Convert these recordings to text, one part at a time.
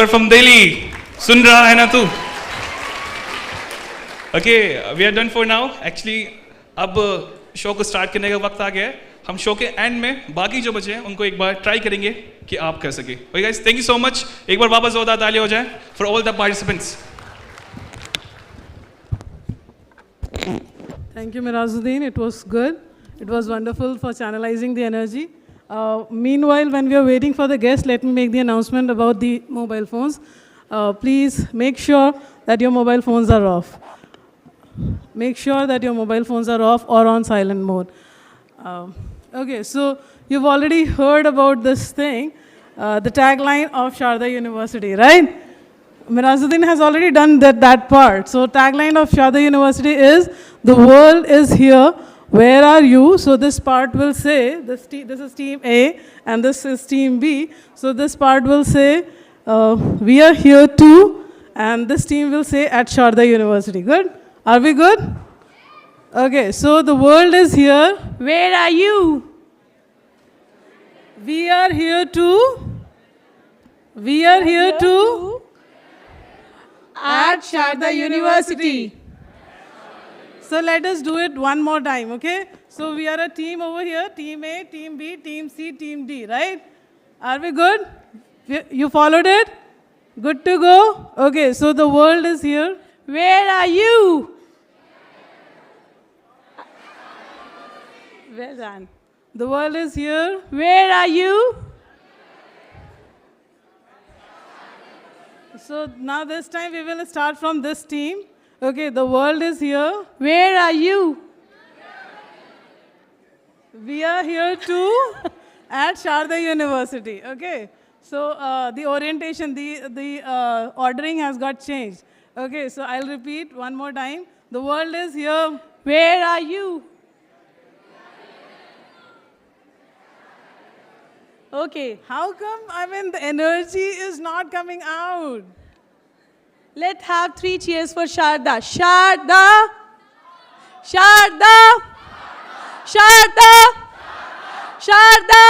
from Delhi. सुन रहा है ना तू? Okay, we are done for now. Actually, अब शो को स्टार्ट करने का वक्त आ गया है. हम शो के एंड में बाकी जो बचे हैं उनको एक बार ट्राई करेंगे कि आप कर सके. Okay guys, thank you so much. एक बार वापस जोरदार ताली हो जाए for all the participants. Thank you, Mirazuddin. It was good. It was wonderful for channelizing the energy. Meanwhile, when we are waiting for the guests, let me make the announcement about the mobile phones. Please make sure that your mobile phones are off. Make sure that your mobile phones are off or on silent mode. Okay, so you've already heard about this thing, the tagline of Sharda University, right? Mirazuddin has already done that part. So tagline of Sharda University is, the world is here, where are you? So this part will say, this is team A and this is team B. So this part will say, we are here too, and this team will say at Sharda University. Good? Are we good? Okay, so the world is here. Where are you? We are here too. We are here too. At Sharda University. So let us do it one more time, okay? So we are a team over here, team A, team B, team C, team D, right? Are we good? You followed it? Good to go? Okay, so the world is here. Where are you? Well done. The world is here. Where are you? So now this time we will start from this team. Okay, the world is here. Where are you? We are here too at Sharda University. Okay, so the orientation, the ordering has got changed. Okay, so I'll repeat one more time. The world is here. Where are you? Okay. How come, the energy is not coming out? Let's have 3 cheers for Sharda. Sharda! Sharda! Sharda! Sharda!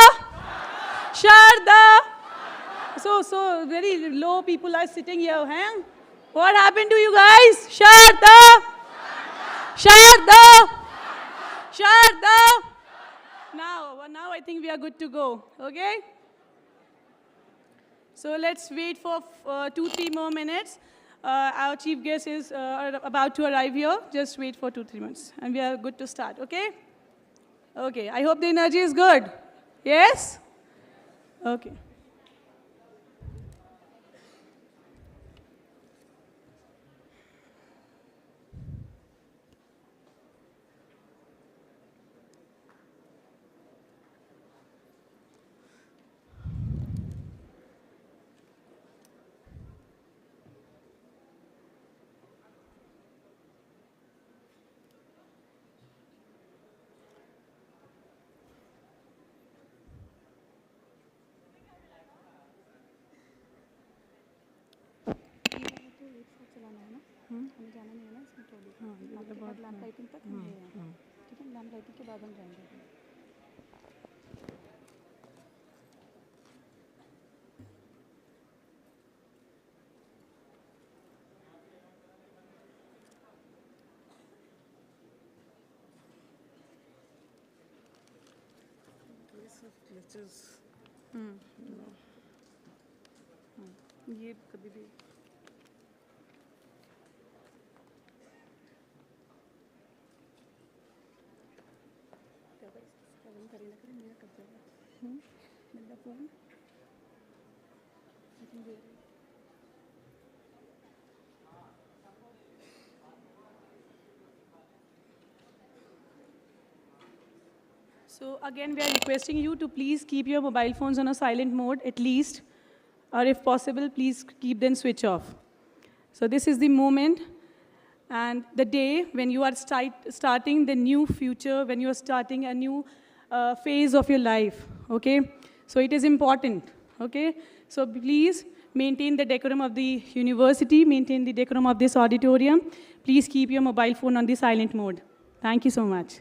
Sharda! So very low people are sitting here, huh? What happened to you guys? Sharda! Sharda! Sharda! Now I think we are good to go, okay? So let's wait for 2-3 more minutes. Our chief guest is about to arrive here. Just wait for 2-3 minutes, and we are good to start, okay? Okay, I hope the energy is good. Yes? Okay. ये कभी भी So again, we are requesting you to please keep your mobile phones on a silent mode at least, or if possible, please keep them switch off. So this is the moment and the day when you are starting the new future, when you are starting a new phase of your life, okay? So it is important, okay? So please maintain the decorum of the university, maintain the decorum of this auditorium. Please keep your mobile phone on the silent mode. Thank you so much.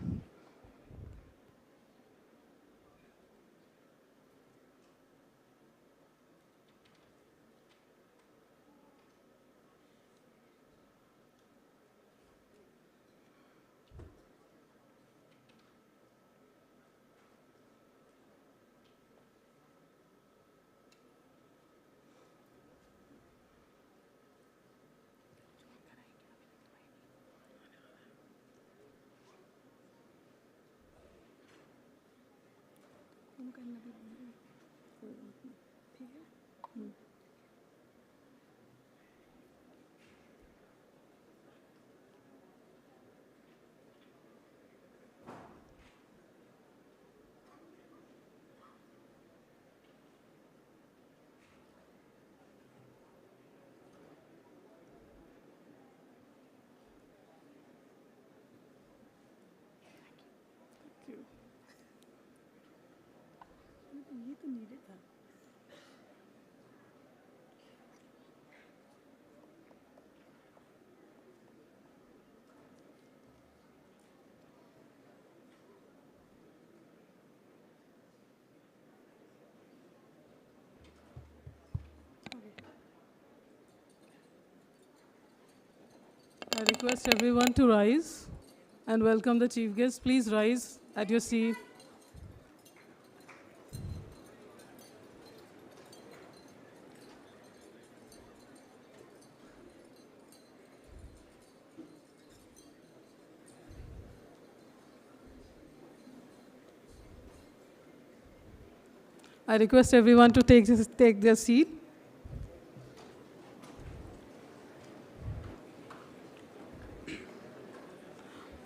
I request everyone to rise and welcome the chief guest. Please rise at your seat. I request everyone to take their seat.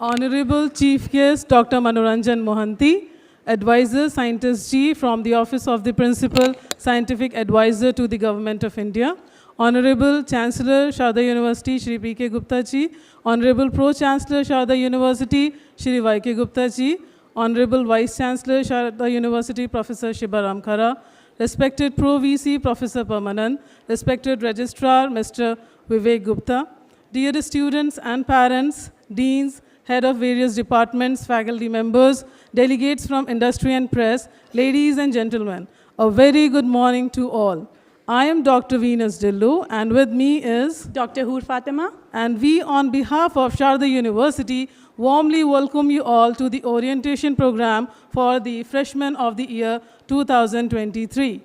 Honorable Chief Guest Dr. Manoranjan Mohanty, Advisor Scientist G from the Office of the Principal Scientific Advisor to the Government of India. Honorable Chancellor Sharda University Shri P.K. Gupta Ji, Honorable Pro-Chancellor Sharda University Shri Y.K. Gupta Ji, Honorable Vice Chancellor Sharda University Professor Shibaram Khara, respected Pro-VC Professor Permanent, respected Registrar Mr. Vivek Gupta, dear students and parents, deans, head of various departments, faculty members, delegates from industry and press, ladies and gentlemen, a very good morning to all. I am Dr. Venus Dillu, and with me is Dr. Hur Fatima. And we, on behalf of Sharda University, warmly welcome you all to the orientation program for the Freshman of the Year 2023.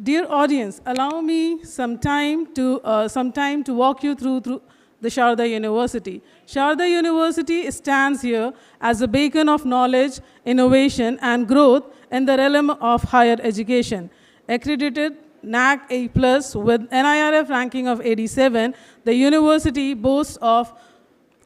Dear audience, allow me some time to walk you through the Sharda University. Sharda University stands here as a beacon of knowledge, innovation, and growth in the realm of higher education. Accredited NAC A+ with NIRF ranking of 87, the university boasts of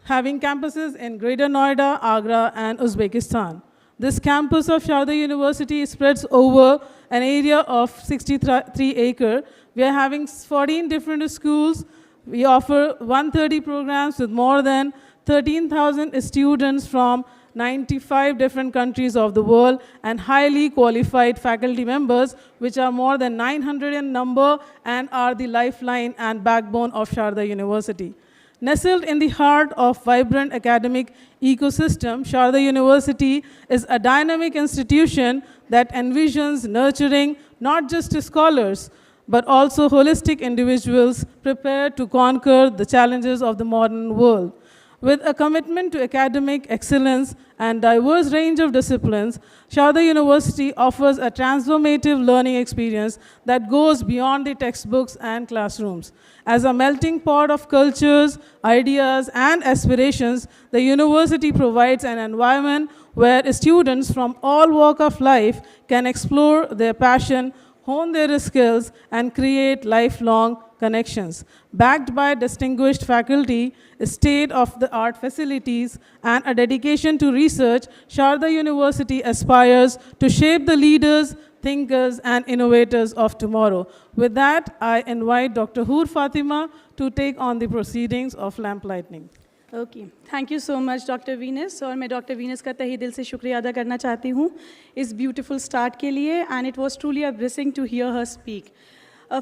having campuses in Greater Noida, Agra, and Uzbekistan. This campus of Sharda University spreads over an area of 63 acres. We are having 14 different schools. We offer 130 programs with more than 13,000 students from 95 different countries of the world and highly qualified faculty members, which are more than 900 in number and are the lifeline and backbone of Sharda University. Nestled in the heart of vibrant academic ecosystem, Sharda University is a dynamic institution that envisions nurturing not just scholars, but also holistic individuals prepared to conquer the challenges of the modern world. With a commitment to academic excellence and diverse range of disciplines, Sharda University offers a transformative learning experience that goes beyond the textbooks and classrooms. As a melting pot of cultures, ideas, and aspirations, the university provides an environment where students from all walks of life can explore their passion, hone their skills, and create lifelong connections. Backed by distinguished faculty, state-of-the-art facilities, and a dedication to research, Sharda University aspires to shape the leaders, thinkers, and innovators of tomorrow. With that, I invite Dr. Hur Fatima to take on the proceedings of lamplighting. Okay thank you so much doctor Venus, और मैं doctor Venus का तहे दिल से शुक्रिया अदा करना चाहती हूँ इस ब्यूटीफुल स्टार्ट के लिए, and it was truly a blessing to hear her speak.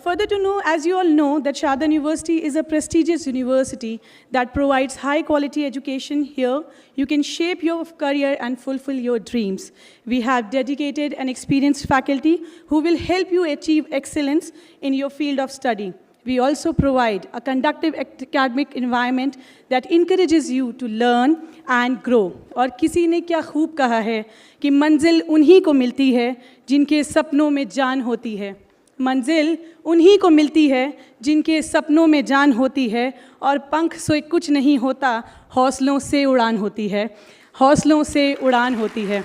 Further to know, as you all know, that Sharda University is a prestigious university that provides high quality education. Here, you can shape your career and fulfill your dreams. We have dedicated and experienced faculty who will help you achieve excellence in your field of study. We also provide a conducive academic environment that encourages you to learn and grow. और किसी ने क्या खूब कहा है कि मंजिल उन्हीं को मिलती है जिनके सपनों में जान होती है. मंजिल उन्हीं को मिलती है जिनके सपनों में जान होती है, और पंख से कुछ नहीं होता, हौसलों से उड़ान होती है, हौसलों से उड़ान होती है.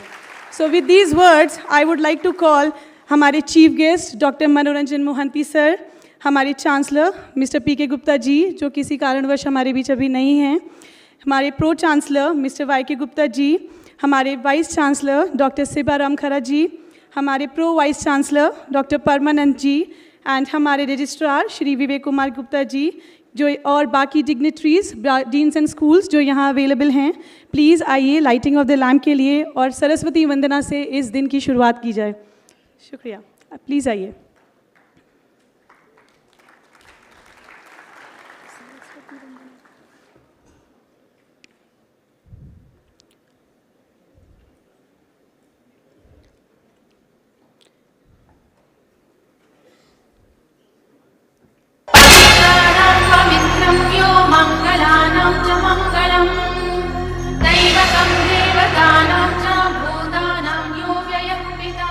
So with these words, I would like to call हमारे चीफ गेस्ट डॉक्टर मनोरंजन मोहंती सर, हमारे चांसलर मिस्टर पी के गुप्ता जी जो किसी कारणवश हमारे बीच अभी नहीं हैं, हमारे प्रो चांसलर मिस्टर वाई के गुप्ता जी, हमारे vice chancellor doctor Sibaram Khara ji, हमारे pro vice chancellor doctor Parmanand ji and हमारे रजिस्ट्रार श्री विवेक कुमार गुप्ता जी जो और बाकी डिग्नेटरीज डीन्स एंड स्कूल्स जो यहाँ अवेलेबल हैं, प्लीज़ आइए लाइटिंग ऑफ द लैम्प के लिए और सरस्वती वंदना से इस दिन की शुरुआत की जाए। शुक्रिया, प्लीज़ आइए। मंगलानां च मंगलम् दैवतं देवतानां च भूतानां यो व्ययः पिता।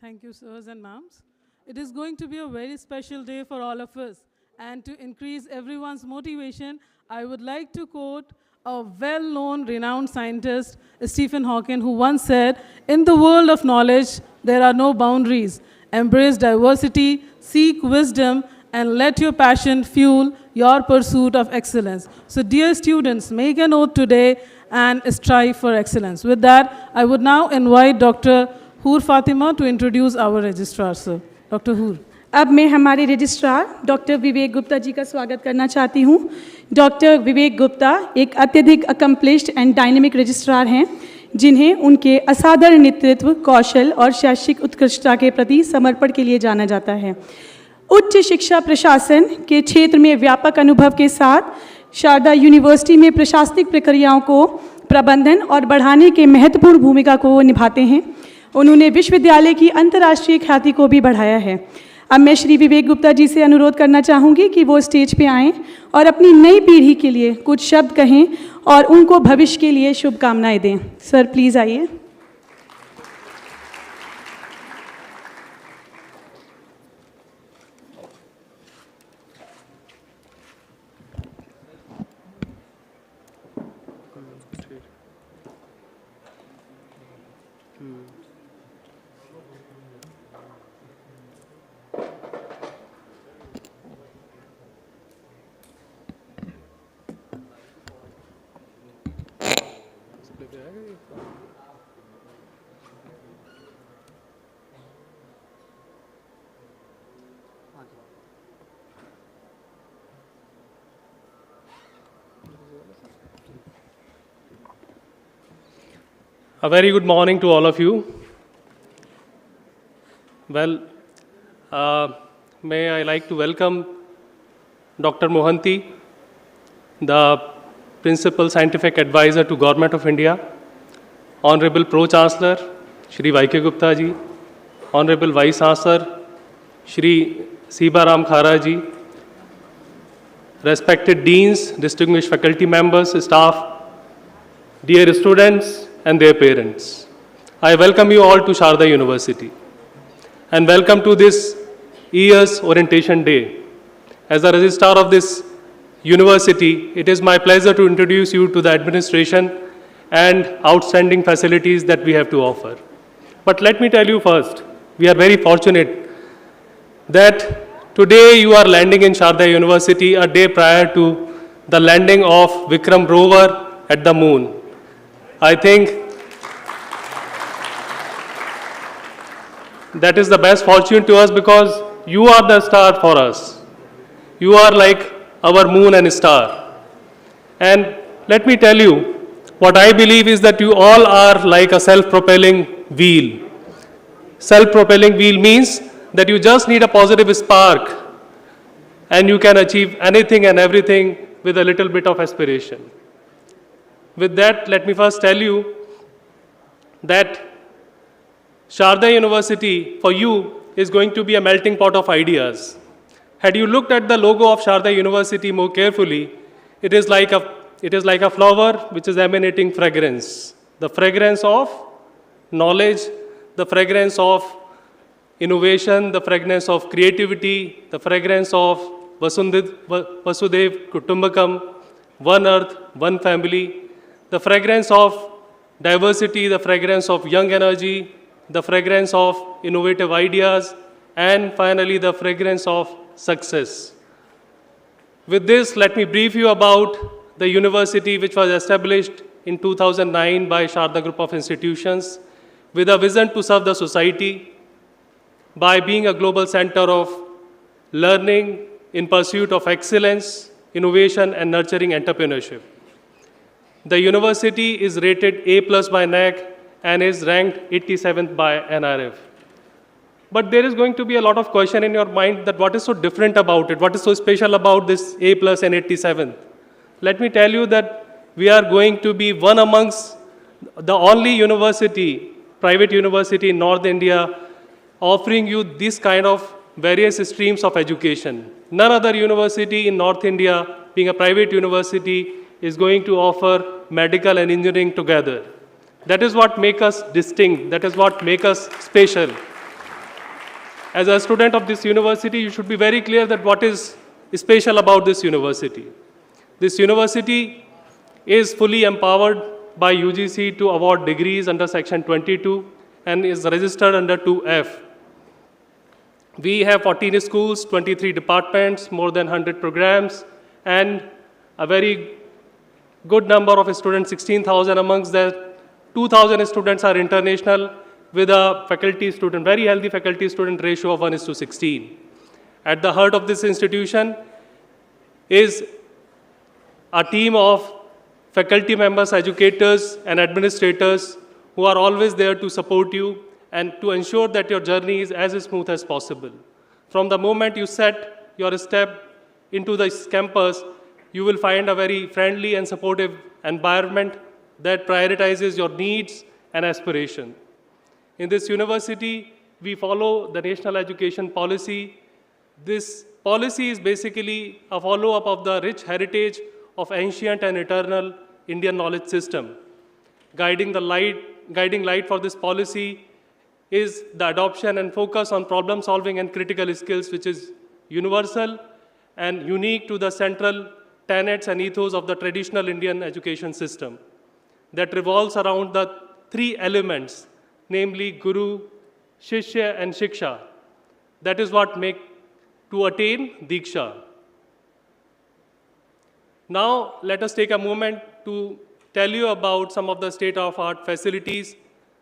Thank you, sirs and ma'ams. It is going to be a very special day for all of us. And to increase everyone's motivation, I would like to quote a well-known, renowned scientist, Stephen Hawking, who once said, "In the world of knowledge, there are no boundaries. Embrace diversity, seek wisdom, and let your passion fuel your pursuit of excellence." So dear students, make a note today and strive for excellence. With that, I would now invite Dr. Hoor Fatima to introduce our registrar, sir. Dr. Hoor. अब मैं हमारे registrar doctor विवेक गुप्ता जी का स्वागत करना चाहती हूँ। Doctor विवेक गुप्ता एक अत्यधिक अकम्प्लिश्ड एंड डायनेमिक रजिस्ट्रार हैं। जिन्हें उनके असाधारण नेतृत्व, कौशल और शैक्षिक उत्कृष्टता के प्रति समर्पण के लिए जाना जाता है। उच्च शिक्षा प्रशासन के क्षेत्र में व्यापक अनुभव के साथ शारदा यूनिवर्सिटी में प्रशासनिक प्रक्रियाओं को प्रबंधन और बढ़ाने के महत्वपूर्ण भूमिका को निभाते हैं। उन्होंने विश्वविद्यालय की अंतर्राष्ट्रीय ख्याति को भी बढ़ाया है। अब मैं श्री विवेक गुप्ता जी से अनुरोध करना चाहूँगी कि वो स्टेज पे आएँ और अपनी नई पीढ़ी के लिए कुछ शब्द कहें और उनको भविष्य के लिए शुभकामनाएं दें। सर प्लीज़ आइए। A very good morning to all of you. Well, may I like to welcome Dr. Mohanty, the Principal Scientific Advisor to Government of India, Honorable Pro-Chancellor, Shri Y.K. Gupta ji, Honorable Vice Chancellor, Shri Sibaram Khara ji, respected deans, distinguished faculty members, staff, dear students, and their parents. I welcome you all to Sharda University and welcome to this year's orientation day. As the registrar of this university, it is my pleasure to introduce you to the administration and outstanding facilities that we have to offer. But let me tell you first, we are very fortunate that today you are landing in Sharda University a day prior to the landing of Vikram rover at the moon. I think that is the best fortune to us because you are the star for us. You are like our moon and star. And let me tell you, what I believe is that you all are like a self-propelling wheel. Self-propelling wheel means that you just need a positive spark and you can achieve anything and everything with a little bit of aspiration. With that, let me first tell you that Sharda University for you is going to be a melting pot of ideas. Had you looked at the logo of Sharda University more carefully, it is like a flower which is emanating fragrance. The fragrance of knowledge, the fragrance of innovation, the fragrance of creativity, the fragrance of Vasudev Kutumbakam, one earth, one family, the fragrance of diversity, the fragrance of young energy, the fragrance of innovative ideas, and finally the fragrance of success. With this, let me brief you about the university which was established in 2009 by Sharda Group of Institutions with a vision to serve the society by being a global center of learning in pursuit of excellence, innovation, and nurturing entrepreneurship. The university is rated A+ by NAC and is ranked 87th by NRF. But there is going to be a lot of question in your mind that what is so different about it? What is so special about this A+ and 87th? Let me tell you that we are going to be one amongst the only university, private university in North India, offering you this kind of various streams of education. None other university in North India, being a private university, is going to offer medical and engineering together. That is what makes us distinct. That is what makes us special. As a student of this university, you should be very clear that what is special about this university. This university is fully empowered by UGC to award degrees under Section 22 and is registered under 2F. We have 14 schools, 23 departments, more than 100 programs, and a very good number of students, 16,000 amongst that. 2,000 students are international with a faculty-student, very healthy faculty-student ratio of 1:16. At the heart of this institution is a team of faculty members, educators, and administrators who are always there to support you and to ensure that your journey is as smooth as possible. From the moment you set your step into this campus, you will find a very friendly and supportive environment that prioritizes your needs and aspirations. In this university, we follow the National Education Policy. This policy is basically a follow-up of the rich heritage of ancient and eternal Indian knowledge system. Guiding light for this policy is the adoption and focus on problem solving and critical skills, which is universal and unique to the central tenets and ethos of the traditional Indian education system that revolves around the three elements, namely Guru, Shishya, and Shiksha. That is what make to attain Diksha. Now, let us take a moment to tell you about some of the state-of-art facilities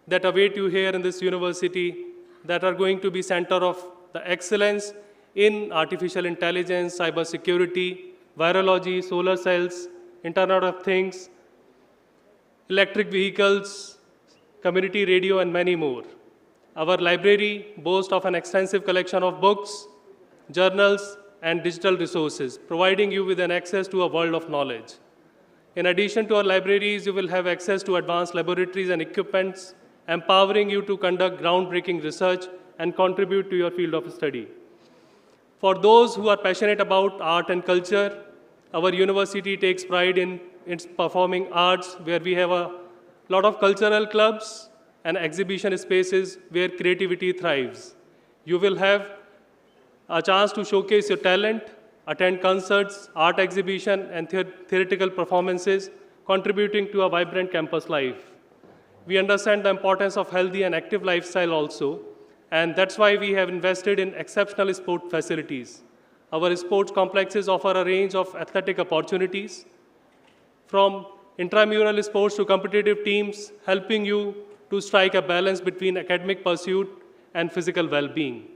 that await you here in this university that are going to be center of the excellence in artificial intelligence, cybersecurity, virology, solar cells, Internet of Things, electric vehicles, community radio, and many more. Our library boasts of an extensive collection of books, journals, and digital resources, providing you with an access to a world of knowledge. In addition to our libraries, you will have access to advanced laboratories and equipments, empowering you to conduct groundbreaking research and contribute to your field of study. For those who are passionate about art and culture, our university takes pride in its performing arts, where we have a lot of cultural clubs and exhibition spaces where creativity thrives. You will have a chance to showcase your talent, attend concerts, art exhibition, and theatrical performances, contributing to a vibrant campus life. We understand the importance of healthy and active lifestyle also, and that's why we have invested in exceptional sport facilities. Our sports complexes offer a range of athletic opportunities, from intramural sports to competitive teams, helping you to strike a balance between academic pursuit and physical well-being.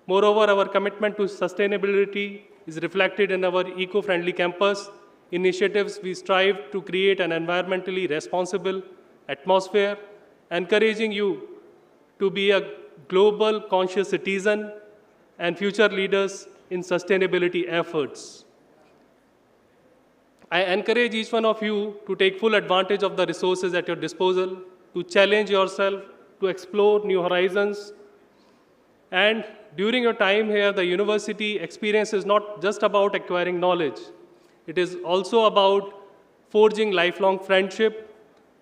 Moreover, our commitment to sustainability is reflected in our eco-friendly campus initiatives. We strive to create an environmentally responsible atmosphere, encouraging you to be a global conscious citizen and future leaders in sustainability efforts. I encourage each one of you to take full advantage of the resources at your disposal, to challenge yourself, to explore new horizons. And during your time here, the university experience is not just about acquiring knowledge. It is also about forging lifelong friendship,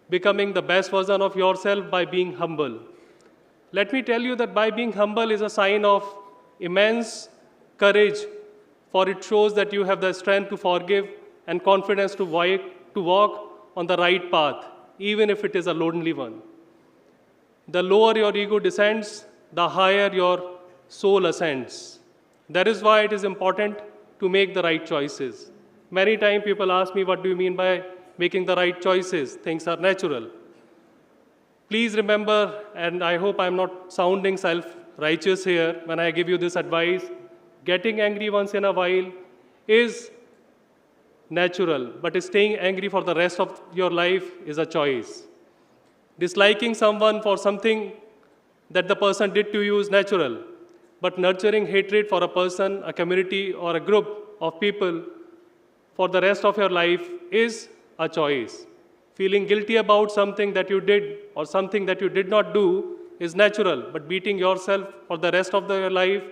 becoming the best version of yourself by being humble. Let me tell you that by being humble is a sign of immense courage, for it shows that you have the strength to forgive and confidence to walk on the right path, even if it is a lonely one. The lower your ego descends, the higher your soul ascends. That is why it is important to make the right choices. Many times people ask me, what do you mean by making the right choices? Things are natural. Please remember, and I hope I'm not sounding self-righteous here when I give you this advice, getting angry once in a while is natural, but staying angry for the rest of your life is a choice. Disliking someone for something that the person did to you is natural, but nurturing hatred for a person, a community, or a group of people for the rest of your life is a choice. Feeling guilty about something that you did or something that you did not do is natural, but beating yourself for the rest of your life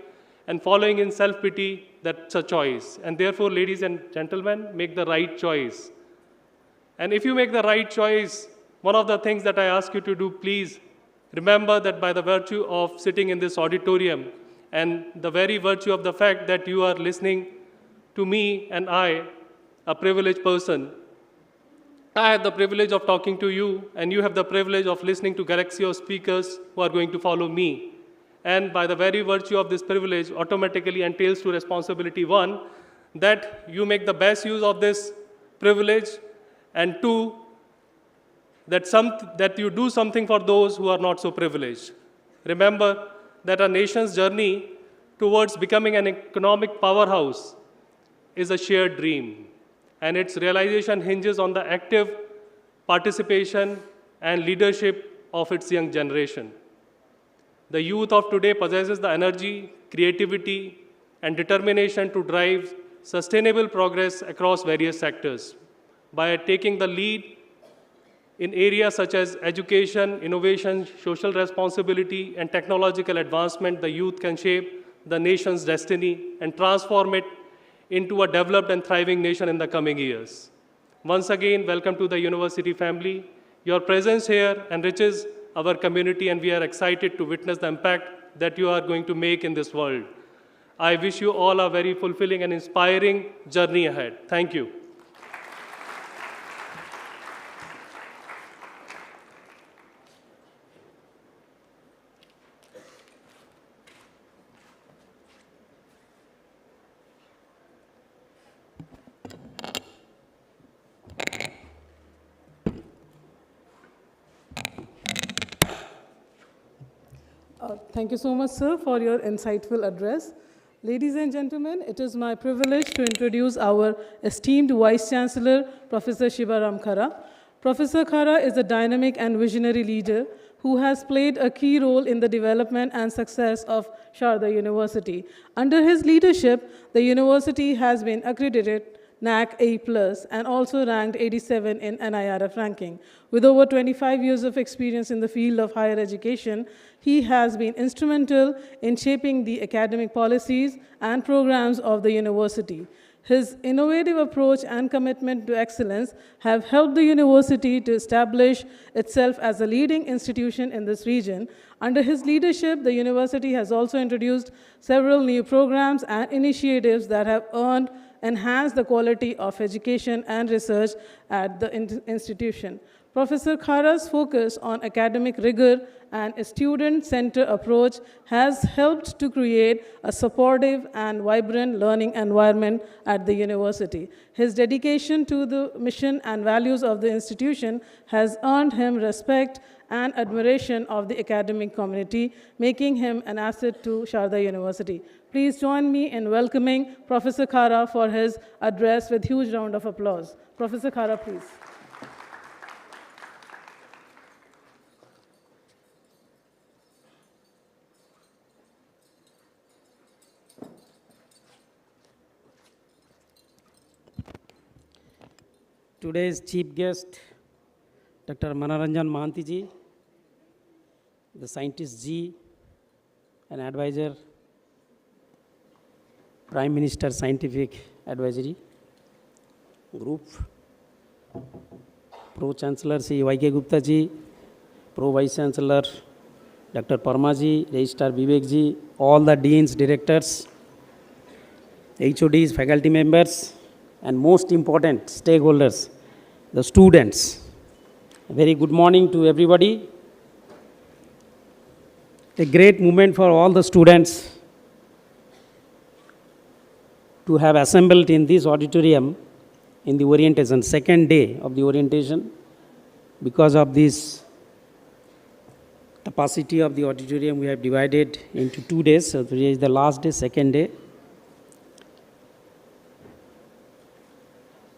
and following in self-pity, that's a choice. And therefore, ladies and gentlemen, make the right choice. And if you make the right choice, one of the things that I ask you to do, please remember that by the virtue of sitting in this auditorium and the very virtue of the fact that you are listening to me and I, a privileged person, I have the privilege of talking to you, and you have the privilege of listening to galaxy of speakers who are going to follow me. And by the very virtue of this privilege, automatically entails to responsibility, one, that you make the best use of this privilege, and two, that you do something for those who are not so privileged. Remember that our nation's journey towards becoming an economic powerhouse is a shared dream, and its realization hinges on the active participation and leadership of its young generation. The youth of today possesses the energy, creativity, and determination to drive sustainable progress across various sectors. By taking the lead in areas such as education, innovation, social responsibility, and technological advancement, the youth can shape the nation's destiny and transform it into a developed and thriving nation in the coming years. Once again, welcome to the university family. Your presence here enriches our community, and we are excited to witness the impact that you are going to make in this world. I wish you all a very fulfilling and inspiring journey ahead. Thank you. Thank you so much, sir, for your insightful address. Ladies and gentlemen, it is my privilege to introduce our esteemed Vice Chancellor, Professor Shivaram Khara. Professor Khara is a dynamic and visionary leader who has played a key role in the development and success of Sharda University. Under his leadership, the university has been accredited NAC A+, and also ranked 87 in NIRF ranking. With over 25 years of experience in the field of higher education, he has been instrumental in shaping the academic policies and programs of the university. His innovative approach and commitment to excellence have helped the university to establish itself as a leading institution in this region. Under his leadership, the university has also introduced several new programs and initiatives that have enhanced the quality of education and research at the institution. Professor Khara's focus on academic rigor and a student-centered approach has helped to create a supportive and vibrant learning environment at the university. His dedication to the mission and values of the institution has earned him respect and admiration of the academic community, making him an asset to Sharda University. Please join me in welcoming Professor Khara for his address with huge round of applause. Professor Khara, please. Today's chief guest, Dr. Manoranjan Mahanti ji, the scientist G, an advisor, Prime Minister Scientific Advisory Group, Pro-Chancellor Sri Y.K. Gupta ji, Pro-Vice Chancellor Dr. Parma ji, Registrar Vivek ji, all the deans, directors, HODs, faculty members, and most important stakeholders, the students. A very good morning to everybody. A great moment for all the students to have assembled in this auditorium in the orientation, second day of the orientation. Because of this capacity of the auditorium, we have divided into 2 days. So today is the last day, second day.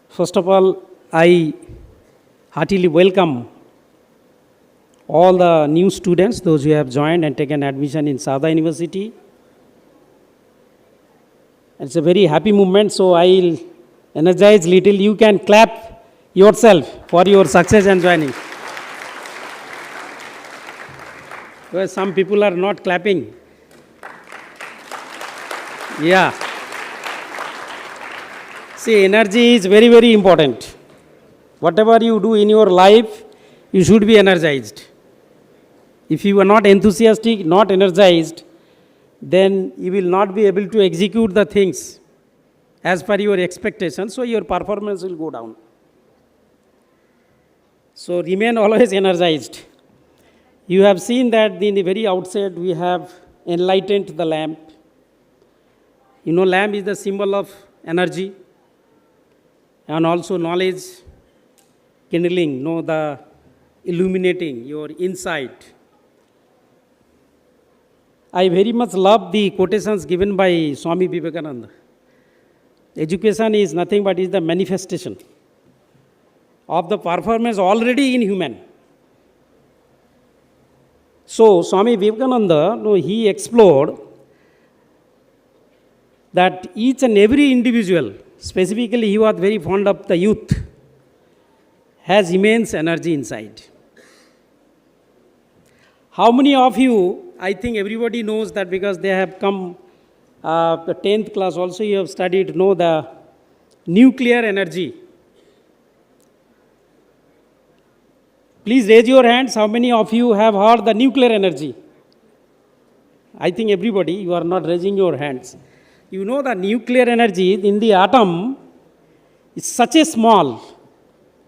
First of all, I heartily welcome all the new students, those who have joined and taken admission in Sharda University. It's a very happy moment, so I'll energize little. You can clap yourself for your success and joining. Well, some people are not clapping. Yeah. See, energy is very, very important. Whatever you do in your life, you should be energized. If you are not enthusiastic, not energized, then you will not be able to execute the things as per your expectations, so your performance will go down. So remain always energized. You have seen that in the very outset we have enlightened the lamp. You know, lamp is the symbol of energy and also knowledge, kindling, the illuminating your insight. I very much love the quotations given by Swami Vivekananda. Education is nothing but is the manifestation of the performance already in human. So Swami Vivekananda, he explored that each and every individual, specifically he was very fond of the youth, has immense energy inside. How many of you, I think everybody knows that because they have come the 10th class also you have studied, know the nuclear energy. Please raise your hands, how many of you have heard the nuclear energy? I think everybody, you are not raising your hands. You know the nuclear energy in the atom is such a small,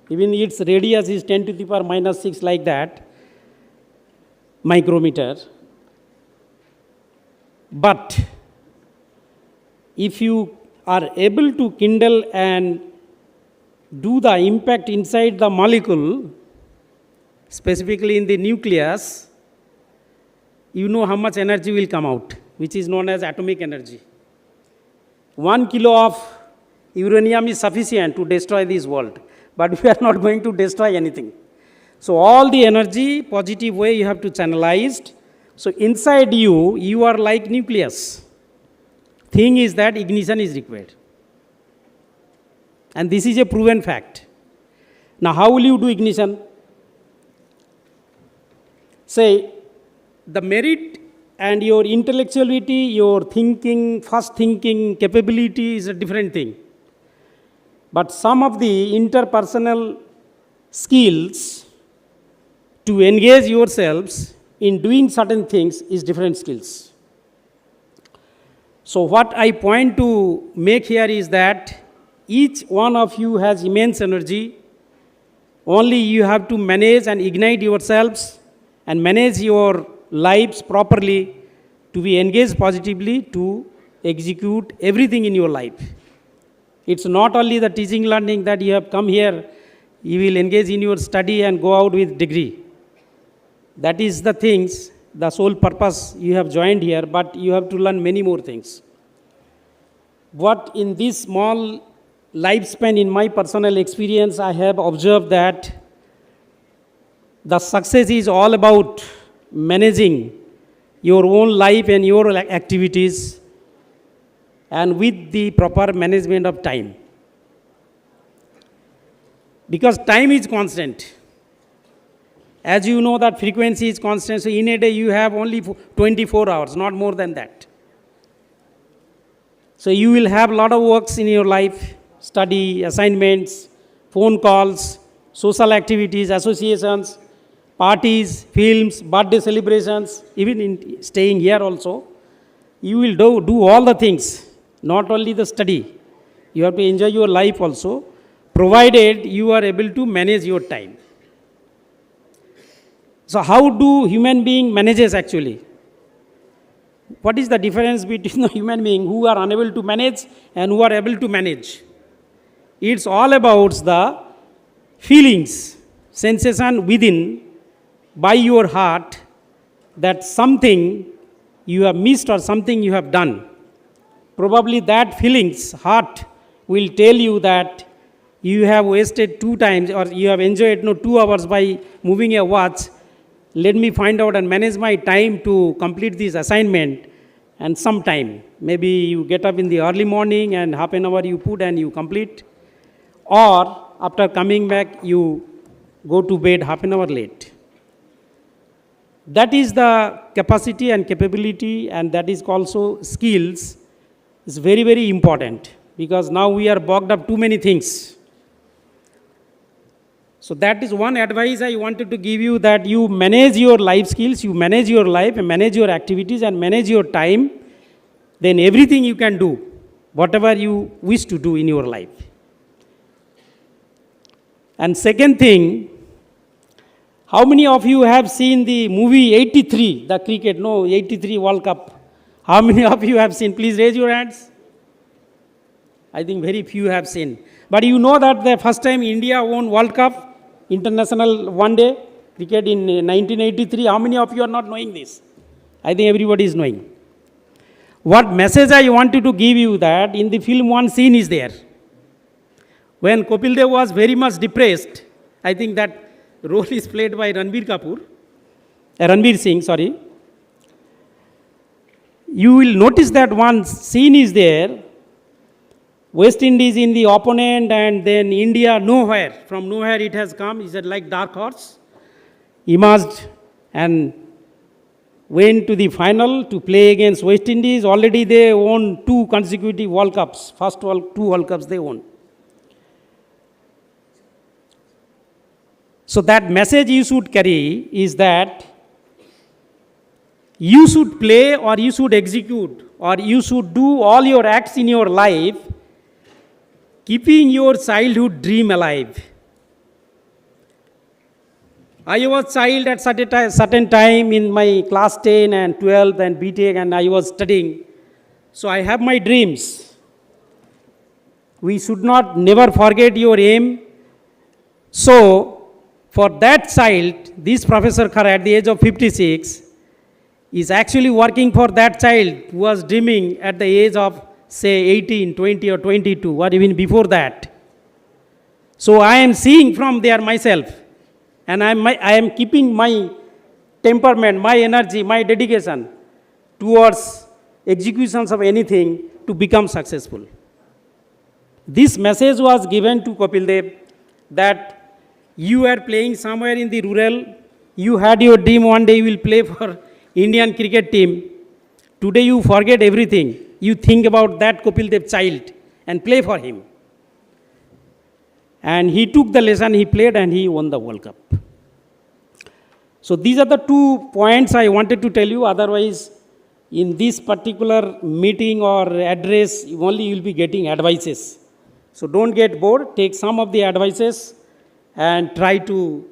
even its radius is 10 to the power minus 6 like that, micrometer. But if you are able to kindle and do the impact inside the molecule, specifically in the nucleus, you know how much energy will come out, which is known as atomic energy. 1 kilo of uranium is sufficient to destroy this world, but we are not going to destroy anything. So all the energy, positive way you have to channelize. So inside you, you are like nucleus. Thing is that ignition is required. And this is a proven fact. Now how will you do ignition? Say, the merit and your intellectuality, your thinking, fast thinking capability is a different thing. But some of the interpersonal skills to engage yourselves in doing certain things is different skills. So what I point to make here is that each one of you has immense energy. Only you have to manage and ignite yourselves and manage your lives properly to be engaged positively to execute everything in your life. It's not only the teaching learning that you have come here, you will engage in your study and go out with degree. That is the things, the sole purpose you have joined here, but you have to learn many more things. What in this small lifespan, in my personal experience, I have observed that the success is all about managing your own life and your activities and with the proper management of time. Because time is constant. As you know that frequency is constant, so in a day you have only 24 hours, not more than that. So you will have a lot of works in your life, study, assignments, phone calls, social activities, associations, parties, films, birthday celebrations, even in staying here also. You will do all the things, not only the study. You have to enjoy your life also, provided you are able to manage your time. So how do human being manages actually? What is the difference between the human being who are unable to manage and who are able to manage? It's all about the feelings, sensation within by your heart that something you have missed or something you have done. Probably that feelings, heart will tell you that you have wasted 2 times or you have enjoyed 2 hours by moving a watch. Let me find out and manage my time to complete this assignment and some time. Maybe you get up in the early morning and half an hour you put and you complete. Or after coming back, you go to bed half an hour late. That is the capacity and capability, and that is also skills. It's very, very important because now we are bogged up too many things. So that is one advice I wanted to give you, that you manage your life skills, you manage your life and manage your activities and manage your time, then everything you can do, whatever you wish to do in your life. And second thing, how many of you have seen the movie 83, the cricket, 83 World Cup? How many of you have seen? Please raise your hands. I think very few have seen. But you know that the first time India won World Cup, international one day cricket in 1983. How many of you are not knowing this? I think everybody is knowing. What message I wanted to give you that in the film one scene is there. When Kapil Dev was very much depressed, I think that role is played by Ranbir Kapoor. Ranveer Singh, sorry. You will notice that one scene is there. West Indies in the opponent, and then India nowhere. From nowhere it has come. Is it like dark horse? Emerged and went to the final to play against West Indies. Already they won 2 consecutive World Cups. First 2 World Cups they won. So that message you should carry is that you should play, or you should execute, or you should do all your acts in your life keeping your childhood dream alive. I was child at certain time in my class 10 and 12 and BTech, and I was studying. So I have my dreams. We should not never forget your aim. So for that child, this Professor Khara at the age of 56 is actually working for that child who was dreaming at the age of say 18, 20 or 22 or even before that. So I am seeing from there myself, and I am keeping my temperament, my energy, my dedication towards executions of anything to become successful. This message was given to Kapil Dev that you were playing somewhere in the rural, you had your dream one day you will play for Indian cricket team. Today you forget everything. You think about that Kapil Dev child and play for him. And he took the lesson, he played, and he won the World Cup. So these are the 2 points I wanted to tell you. Otherwise, in this particular meeting or address, only you will be getting advices. So don't get bored. Take some of the advices and try to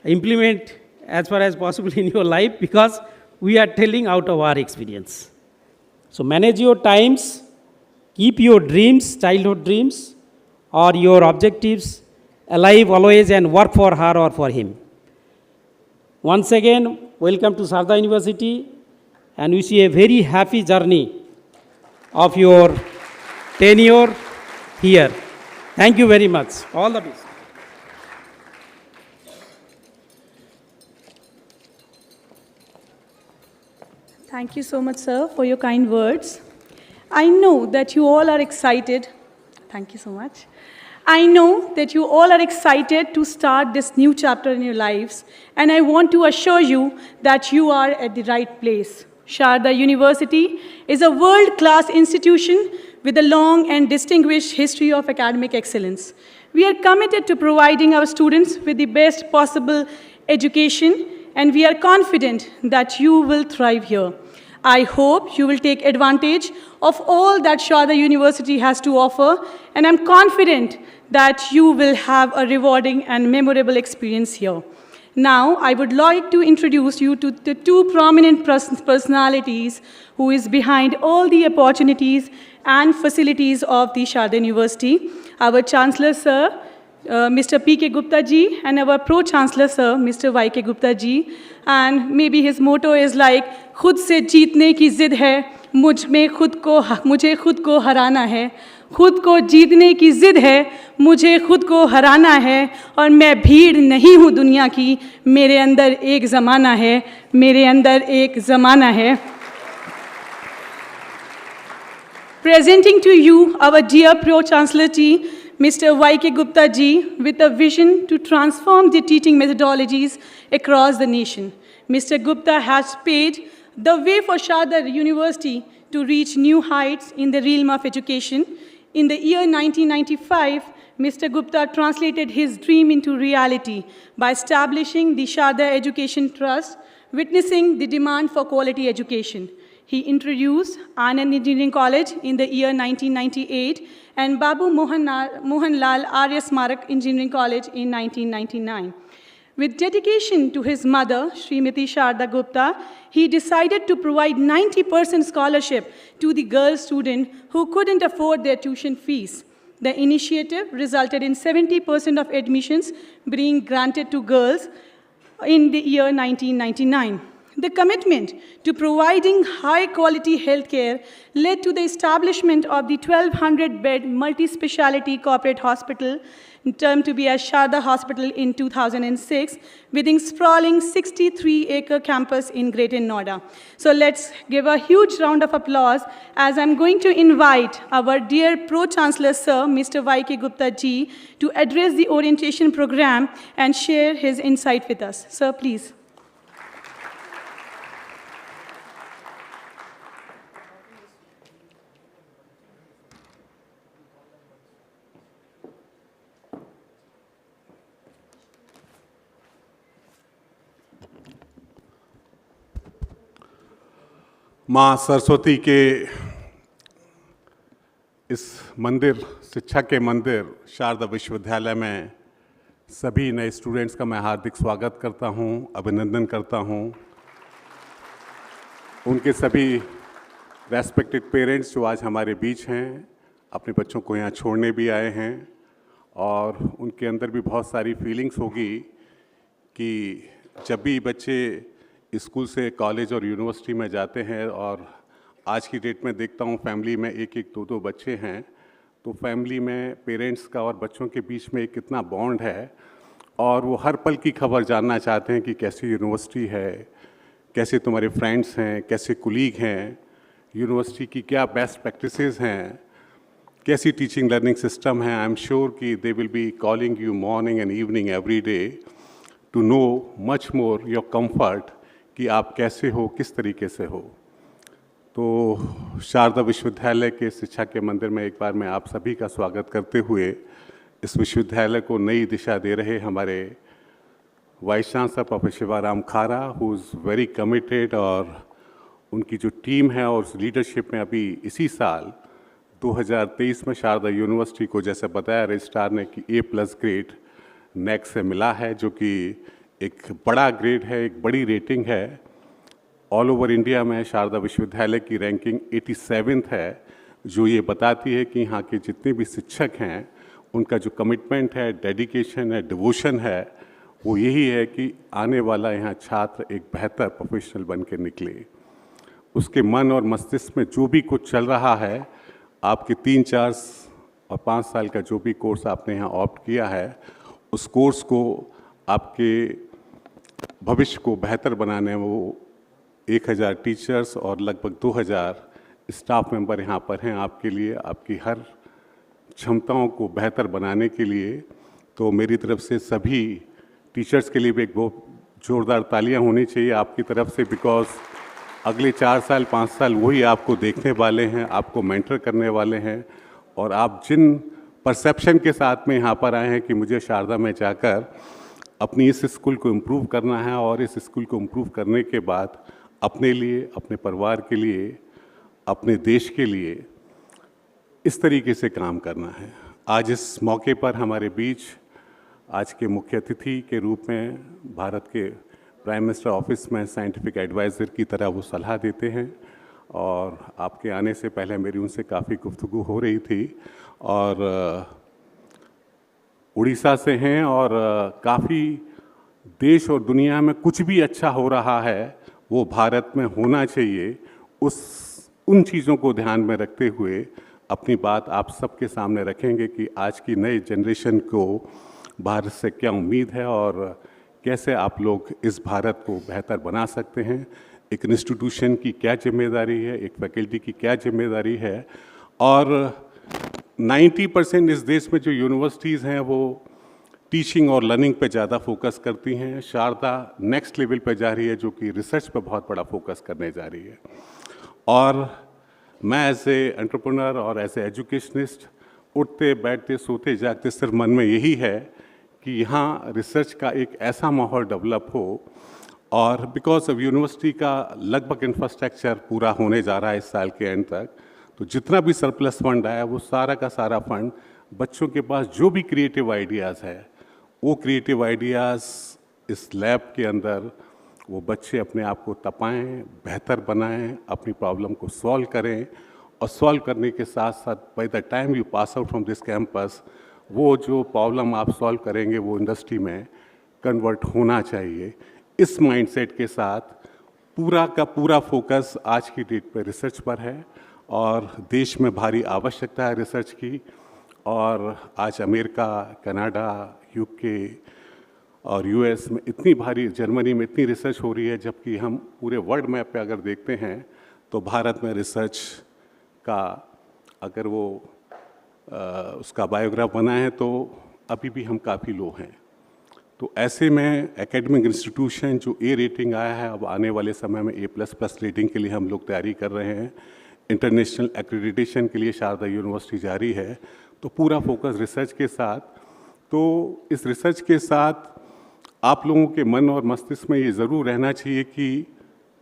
implement as far as possible in your life, because we are telling out of our experience. So manage your times, keep your dreams, childhood dreams, or your objectives alive always, and work for her or for him. Once again, welcome to Sharda University, and wish you a very happy journey of your tenure here. Thank you very much. All the best. Thank you so much, sir, for your kind words. I know that you all are excited. Thank you so much. I know that you all are excited to start this new chapter in your lives, and I want to assure you that you are at the right place. Sharda University is a world-class institution with a long and distinguished history of academic excellence. We are committed to providing our students with the best possible education, and we are confident that you will thrive here. I hope you will take advantage of all that Sharda University has to offer, and I'm confident that you will have a rewarding and memorable experience here. Now, I would like to introduce you to the 2 prominent personalities who is behind all the opportunities and facilities of the Sharda University. Our Chancellor, Sir, Mr. P.K. Gupta ji, and our Pro-Chancellor, Sir, Mr. Y.K. Gupta ji. And maybe his motto is like, खुद से जीतने की जिद है, मुझे खुद को हराना है, खुद को जीतने की जिद है, मुझे खुद को हराना है, और मैं भीड़ नहीं हूँ दुनिया की, मेरे अंदर एक ज़माना है, मेरे अंदर एक ज़माना है. Presenting to you our dear Pro-Chancellor ji, Mr. Y.K. Gupta ji, with a vision to transform the teaching methodologies across the nation. Mr. Gupta has paved the way for Sharda University to reach new heights in the realm of education. In the year 1995, Mr. Gupta translated his dream into reality by establishing the Sharda Education Trust, witnessing the demand for quality education. He introduced Anand Engineering College in the year 1998 and Babu Mohanlal Arya Smarak Engineering College in 1999. With dedication to his mother, Srimati Sharda Gupta, he decided to provide 90% scholarship to the girl student who couldn't afford their tuition fees. The initiative resulted in 70% of admissions being granted to girls in the year 1999. The commitment to providing high-quality healthcare led to the establishment of the 1,200-bed multi-speciality corporate hospital term to be as Sharda Hospital in 2006, within sprawling 63-acre campus in Greater Noida. So let's give a huge round of applause as I'm going to invite our dear Pro-Chancellor Sir, Mr. Y.K. Gupta ji, to address the orientation program and share his insight with us. Sir, please. माँ सरस्वती के इस मंदिर, शिक्षा के मंदिर शारदा विश्वविद्यालय में सभी नए स्टूडेंट्स का मैं हार्दिक स्वागत करता हूँ, अभिनंदन करता हूँ। उनके सभी रेस्पेक्टेड पेरेंट्स जो आज हमारे बीच हैं, अपने बच्चों को यहाँ छोड़ने भी आए हैं, और उनके अंदर भी बहुत सारी फीलिंग्स होगी कि जब भी बच्चे स्कूल से कॉलेज और यूनिवर्सिटी में जाते हैं, और आज की डेट में देखता हूँ फैमिली में एक एक दो बच्चे हैं, तो फैमिली में पेरेंट्स का और बच्चों के बीच में एक कितना बॉन्ड है, और वो हर पल की खबर जानना चाहते हैं कि कैसी यूनिवर्सिटी है, कैसे तुम्हारे फ्रेंड्स हैं, कैसे कुलीग हैं, यूनिवर्सिटी की क्या बेस्ट प्रैक्टिसेस हैं, कैसी टीचिंग लर्निंग सिस्टम है। आई एम श्योर कि they will be calling you morning and evening every day to know much more your comfort कि आप कैसे हो, किस तरीके से हो। तो शारदा विश्वविद्यालय के शिक्षा के मंदिर में एक बार मैं आप सभी का स्वागत करते हुए इस विश्वविद्यालय को नई दिशा दे रहे हमारे वाइस चांसलर प्रोफेसर शिवाराम खारा, हु इज़ वेरी कमिटेड, और उनकी जो टीम है और उस लीडरशिप में अभी इसी साल 2023 में शारदा यूनिवर्सिटी को, जैसे बताया रजिस्ट्रार ने, कि A+ ग्रेड नेक से मिला है, जो कि एक बड़ा ग्रेड है, एक बड़ी रेटिंग है। ऑल ओवर इंडिया में शारदा विश्वविद्यालय की रैंकिंग 87th है, जो ये बताती है कि यहाँ के जितने भी शिक्षक हैं उनका जो कमिटमेंट है, डेडिकेशन है, डिवोशन है, वो यही है कि आने वाला यहाँ छात्र एक बेहतर प्रोफेशनल बन के निकले। उसके मन और मस्तिष्क में जो भी कुछ चल रहा है, आपके 3, 4 और 5 साल का जो भी कोर्स आपने यहाँ ऑप्ट किया है, उस कोर्स को आपके भविष्य को बेहतर बनाने में वो 1000 टीचर्स और लगभग 2000 स्टाफ मेंबर यहाँ पर हैं आपके लिए, आपकी हर क्षमताओं को बेहतर बनाने के लिए। तो मेरी तरफ से सभी टीचर्स के लिए भी एक बहुत ज़ोरदार तालियां होनी चाहिए आपकी तरफ से, बिकॉज अगले 4 साल 5 साल वही आपको देखने वाले हैं, आपको मेंटर करने वाले हैं। और आप जिन परसेप्शन के साथ में यहाँ पर आए हैं कि मुझे शारदा में जाकर अपनी इस स्कूल को इम्प्रूव करना है, और इस स्कूल को इम्प्रूव करने के बाद अपने लिए, अपने परिवार के लिए, अपने देश के लिए इस तरीके से काम करना है। आज इस मौके पर हमारे बीच आज के मुख्य अतिथि के रूप में भारत के प्राइम मिनिस्टर ऑफिस में साइंटिफिक एडवाइज़र की तरह वो सलाह देते हैं, और आपके आने से पहले मेरी उनसे काफ़ी गुफ्तगू हो रही थी, और उड़ीसा से हैं, और काफ़ी देश और दुनिया में कुछ भी अच्छा हो रहा है वो भारत में होना चाहिए। उन चीज़ों को ध्यान में रखते हुए अपनी बात आप सबके सामने रखेंगे कि आज की नई जनरेशन को भारत से क्या उम्मीद है, और कैसे आप लोग इस भारत को बेहतर बना सकते हैं। एक इंस्टीट्यूशन की क्या जिम्मेदारी है, एक फैकल्टी की क्या जिम्मेदारी है, और 90% इस देश में जो यूनिवर्सिटीज़ हैं वो टीचिंग और लर्निंग पे ज़्यादा फोकस करती हैं। शारदा नेक्स्ट लेवल पे जा रही है, जो कि रिसर्च पे बहुत बड़ा फोकस करने जा रही है। और मैं एज ए एंटरप्रेन्योर और एज ए एजुकेशनिस्ट उठते बैठते सोते जागते सिर्फ मन में यही है कि यहाँ रिसर्च का एक ऐसा माहौल डेवलप हो, और बिकॉज अब यूनिवर्सिटी का लगभग इंफ्रास्ट्रक्चर पूरा होने जा रहा है इस साल के एंड तक, तो जितना भी सरप्लस फंड आया वो सारा का सारा फंड बच्चों के पास जो भी क्रिएटिव आइडियाज़ है, वो क्रिएटिव आइडियाज़ इस लैब के अंदर वो बच्चे अपने आप को तपाएं, बेहतर बनाएं, अपनी प्रॉब्लम को सॉल्व करें, और सॉल्व करने के साथ साथ by the time you pass out from this campus, वो जो प्रॉब्लम आप सॉल्व करेंगे वो इंडस्ट्री में कन्वर्ट होना चाहिए। इस माइंडसेट के साथ पूरा का पूरा फोकस आज की डेट पे रिसर्च पर है, और देश में भारी आवश्यकता है रिसर्च की, और आज अमेरिका, कनाडा, यूके और यूएस में इतनी भारी, जर्मनी में इतनी रिसर्च हो रही है, जबकि हम पूरे वर्ल्ड मैप पे अगर देखते हैं तो भारत में रिसर्च का अगर वो उसका बायोग्राफ बना है तो अभी भी हम काफ़ी लो हैं। तो ऐसे में एकेडमिक इंस्टीट्यूशन जो ए रेटिंग आया है, अब आने वाले समय में A++ रेटिंग के लिए हम लोग तैयारी कर रहे हैं। इंटरनेशनल एक्रेडिटेशन के लिए शारदा यूनिवर्सिटी जारी है। तो पूरा फोकस रिसर्च के साथ, तो इस रिसर्च के साथ आप लोगों के मन और मस्तिष्क में ये ज़रूर रहना चाहिए कि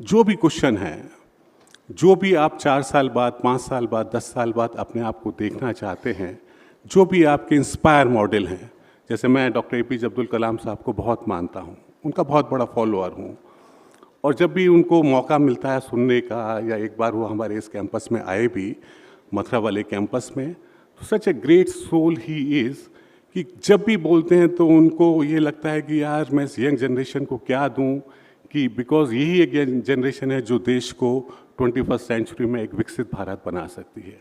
जो भी क्वेश्चन है, जो भी आप 4 साल बाद, 5 साल बाद, 10 साल बाद अपने आप को देखना चाहते हैं, जो भी आपके इंस्पायर मॉडल हैं, जैसे मैं डॉक्टर APJ अब्दुल कलाम साहब को बहुत मानता हूँ, उनका बहुत बड़ा फॉलोअर हूँ, और जब भी उनको मौका मिलता है सुनने का, या एक बार वो हमारे इस कैंपस में आए भी, मथुरा वाले कैंपस में, तो such a great soul he is कि जब भी बोलते हैं तो उनको ये लगता है कि यार मैं इस यंग जनरेशन को क्या दूं, कि बिकॉज यही एक जनरेशन है जो देश को 21st सेंचुरी में एक विकसित भारत बना सकती है।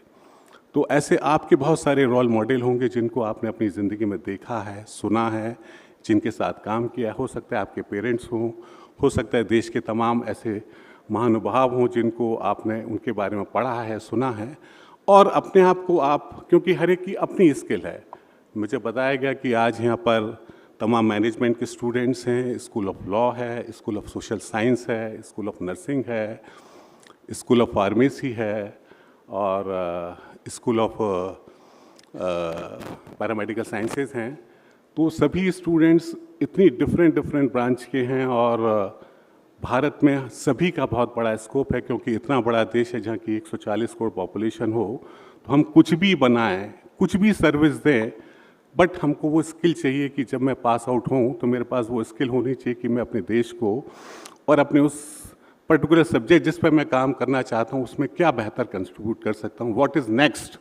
तो ऐसे आपके बहुत सारे रोल मॉडल होंगे जिनको आपने अपनी ज़िंदगी में देखा है, सुना है, जिनके साथ काम किया। हो सकता है आपके पेरेंट्स हों, हो सकता है देश के तमाम ऐसे महानुभाव हों जिनको आपने उनके बारे में पढ़ा है, सुना है, और अपने आप को आप, क्योंकि हर एक की अपनी स्किल है। मुझे बताया गया कि आज यहाँ पर तमाम मैनेजमेंट के स्टूडेंट्स हैं, स्कूल ऑफ लॉ है, स्कूल ऑफ सोशल साइंस है, स्कूल ऑफ नर्सिंग है, स्कूल ऑफ फार्मेसी है, और स्कूल ऑफ पैरामेडिकल साइंसेज हैं। तो सभी स्टूडेंट्स इतनी डिफरेंट ब्रांच के हैं, और भारत में सभी का बहुत बड़ा स्कोप है, क्योंकि इतना बड़ा देश है जहाँ की 140 करोड़ पॉपुलेशन हो, तो हम कुछ भी बनाएं, कुछ भी सर्विस दें, बट हमको वो स्किल चाहिए कि जब मैं पास आउट हूँ तो मेरे पास वो स्किल होनी चाहिए कि मैं अपने देश को और अपने उस पर्टिकुलर सब्जेक्ट जिस पर मैं काम करना चाहता हूँ उसमें क्या बेहतर कंट्रीब्यूट कर सकता हूँ। What is next?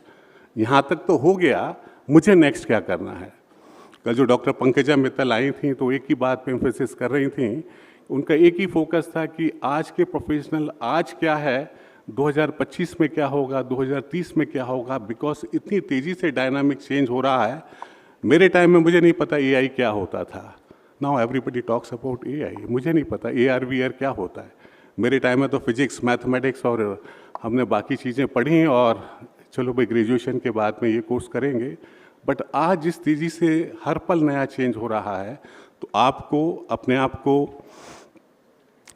यहाँ तक तो हो गया, मुझे नेक्स्ट क्या करना है। कल जो डॉक्टर पंकजा मित्तल आई थी तो एक ही बात पे एम्फेसिस कर रही थी, उनका एक ही फोकस था कि आज के प्रोफेशनल आज क्या है, 2025 में क्या होगा, 2030 में क्या होगा, बिकॉज इतनी तेज़ी से डायनामिक चेंज हो रहा है। मेरे टाइम में मुझे नहीं पता AI क्या होता था। Now everybody talks about AI। मुझे नहीं पता AR/VR क्या होता है। मेरे टाइम में तो फिजिक्स, मैथमेटिक्स और हमने बाकी चीज़ें पढ़ी, और चलो भाई ग्रेजुएशन के बाद में ये कोर्स करेंगे। बट आज जिस तेज़ी से हर पल नया चेंज हो रहा है, तो आपको अपने आप को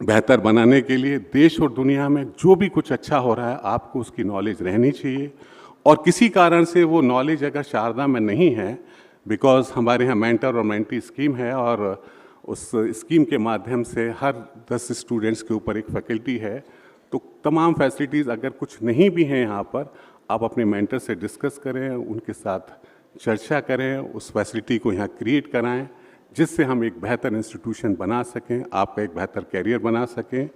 बेहतर बनाने के लिए देश और दुनिया में जो भी कुछ अच्छा हो रहा है, आपको उसकी नॉलेज रहनी चाहिए। और किसी कारण से वो नॉलेज अगर शारदा में नहीं है, बिकॉज हमारे यहाँ मेंटर और मेंटी स्कीम है, और उस स्कीम के माध्यम से हर 10 स्टूडेंट्स के ऊपर एक फैकल्टी है, तो तमाम फैसिलिटीज़ अगर कुछ नहीं भी हैं यहाँ पर, आप अपने मेंटर से डिस्कस करें, उनके साथ चर्चा करें, उस फैसिलिटी को यहाँ क्रिएट कराएं, जिससे हम एक बेहतर इंस्टीट्यूशन बना सकें, आपका एक बेहतर कैरियर बना सकें।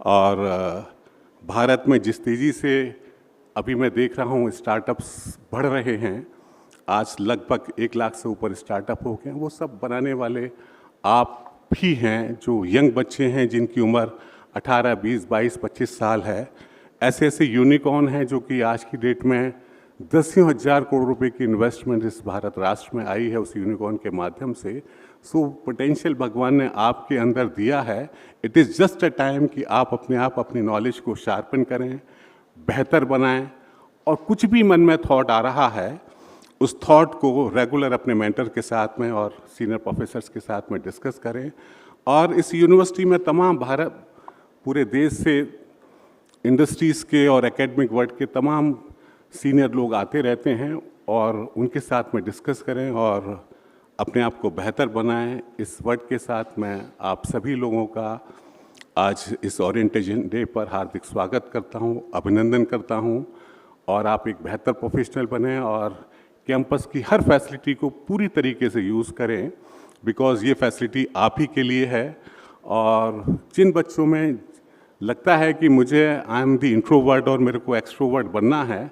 और भारत में जिस तेज़ी से अभी मैं देख रहा हूँ स्टार्टअप्स बढ़ रहे हैं, आज लगभग 1 लाख से ऊपर स्टार्टअप हो गए हैं, वो सब बनाने वाले आप भी हैं, जो यंग बच्चे हैं जिनकी उम्र 18, 20, 22, 25 साल है। ऐसे ऐसे यूनिकॉर्न हैं जो कि आज की डेट में 10,000 करोड़ रुपए की इन्वेस्टमेंट इस भारत राष्ट्र में आई है उस यूनिकॉर्न के माध्यम से। सो पोटेंशियल भगवान ने आपके अंदर दिया है। It is just a time कि आप अपनी नॉलेज को शार्पन करें, बेहतर बनाएं, और कुछ भी मन में थॉट आ रहा है उस थॉट को रेगुलर अपने मेंटर के साथ में और सीनियर प्रोफेसर्स के साथ में डिस्कस करें। और इस यूनिवर्सिटी में तमाम भारत पूरे देश से इंडस्ट्रीज़ के और एकेडमिक वर्ल्ड के तमाम सीनियर लोग आते रहते हैं, और उनके साथ में डिस्कस करें और अपने आप को बेहतर बनाएं। इस वर्ड के साथ मैं आप सभी लोगों का आज इस ओरिएंटेशन डे पर हार्दिक स्वागत करता हूं, अभिनंदन करता हूं, और आप एक बेहतर प्रोफेशनल बने और कैंपस की हर फैसिलिटी को पूरी तरीके से यूज़ करें, बिकॉज़ ये फैसिलिटी आप ही के लिए है। और जिन बच्चों में लगता है कि मुझे आई एम द इंट्रोवर्ट और मेरे को एक्सट्रोवर्ट बनना है,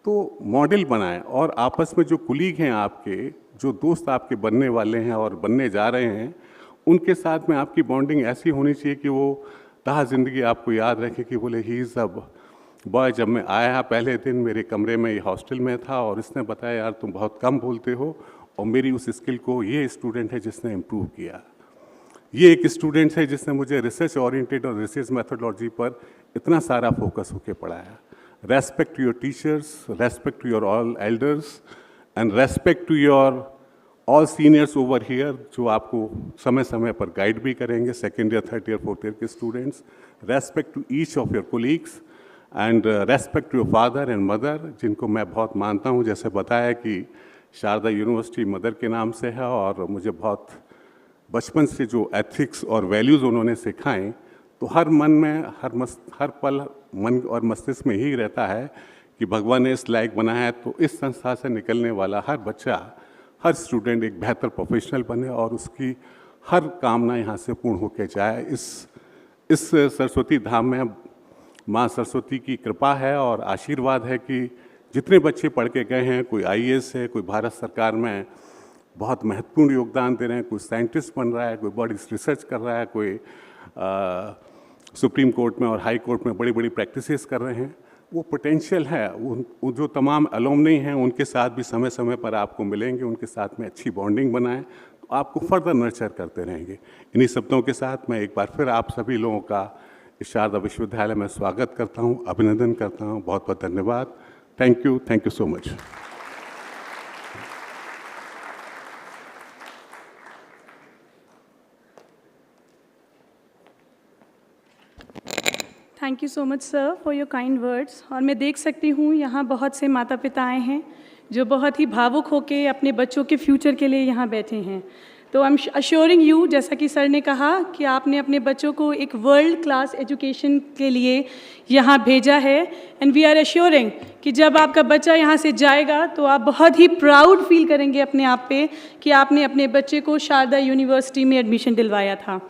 तो मॉडल बनाएं, और आपस में जो कुलीग हैं आपके, जो दोस्त आपके बनने वाले हैं और बनने जा रहे हैं, उनके साथ में आपकी बॉन्डिंग ऐसी होनी चाहिए कि वो ताह ज़िंदगी आपको याद रखे कि बोले ही इज़ अ बॉय जब मैं आया पहले दिन मेरे कमरे में, ये हॉस्टल में था, और इसने बताया यार तुम बहुत कम बोलते हो, और मेरी उस स्किल को ये स्टूडेंट है जिसने इम्प्रूव किया। ये एक स्टूडेंट है जिसने मुझे रिसर्च ओरिएंटेड और रिसर्च मेथोडोलॉजी पर इतना सारा फोकस होकर पढ़ाया। Respect to your teachers, respect to your all elders, and respect to your all seniors over here, जो आपको समय समय पर गाइड भी करेंगे, second year, third year, fourth year के students. Respect to each of your colleagues, and respect to your father and mother, जिनको मैं बहुत मानता हूँ। जैसे बताया कि शारदा यूनिवर्सिटी मदर के नाम से है, और मुझे बहुत बचपन से जो एथिक्स और वैल्यूज़ उन्होंने सिखाएं, तो हर मन में, हर पल मन और मस्तिष्क में ही रहता है कि भगवान ने इस लायक बनाया है तो इस संस्था से निकलने वाला हर बच्चा, हर स्टूडेंट एक बेहतर प्रोफेशनल बने और उसकी हर कामना यहाँ से पूर्ण होकर जाए। इस सरस्वती धाम में माँ सरस्वती की कृपा है और आशीर्वाद है कि जितने बच्चे पढ़ के गए हैं, कोई आईएएस है, कोई भारत सरकार में बहुत महत्वपूर्ण योगदान दे रहे हैं, कोई साइंटिस्ट बन रहा है, कोई बड़ी रिसर्च कर रहा है, कोई सुप्रीम कोर्ट में और हाई कोर्ट में बड़ी बड़ी प्रैक्टिसेस कर रहे हैं, वो पोटेंशियल है। उन जो तमाम अलुमनी हैं उनके साथ भी समय समय पर आपको मिलेंगे, उनके साथ में अच्छी बॉन्डिंग बनाएं तो आपको फर्दर नर्चर करते रहेंगे। इन्हीं शब्दों के साथ मैं एक बार फिर आप सभी लोगों का इस शारदा विश्वविद्यालय में स्वागत करता हूँ, अभिनंदन करता हूँ। बहुत बहुत धन्यवाद। Thank you so much. Thank you so much sir for your kind words. और मैं देख सकती हूँ यहाँ बहुत से माता पिता आए हैं जो बहुत ही भावुक होकर अपने बच्चों के फ्यूचर के लिए यहाँ बैठे हैं। तो आई एम अश्योरिंग यू, जैसा कि सर ने कहा कि आपने अपने बच्चों को एक वर्ल्ड क्लास एजुकेशन के लिए यहाँ भेजा है, एंड वी आर अश्योरिंग कि जब आपका बच्चा यहाँ से जाएगा तो आप बहुत ही प्राउड फील करेंगे अपने आप पे कि आपने अपने बच्चे को शारदा यूनिवर्सिटी में एडमिशन दिलवाया था।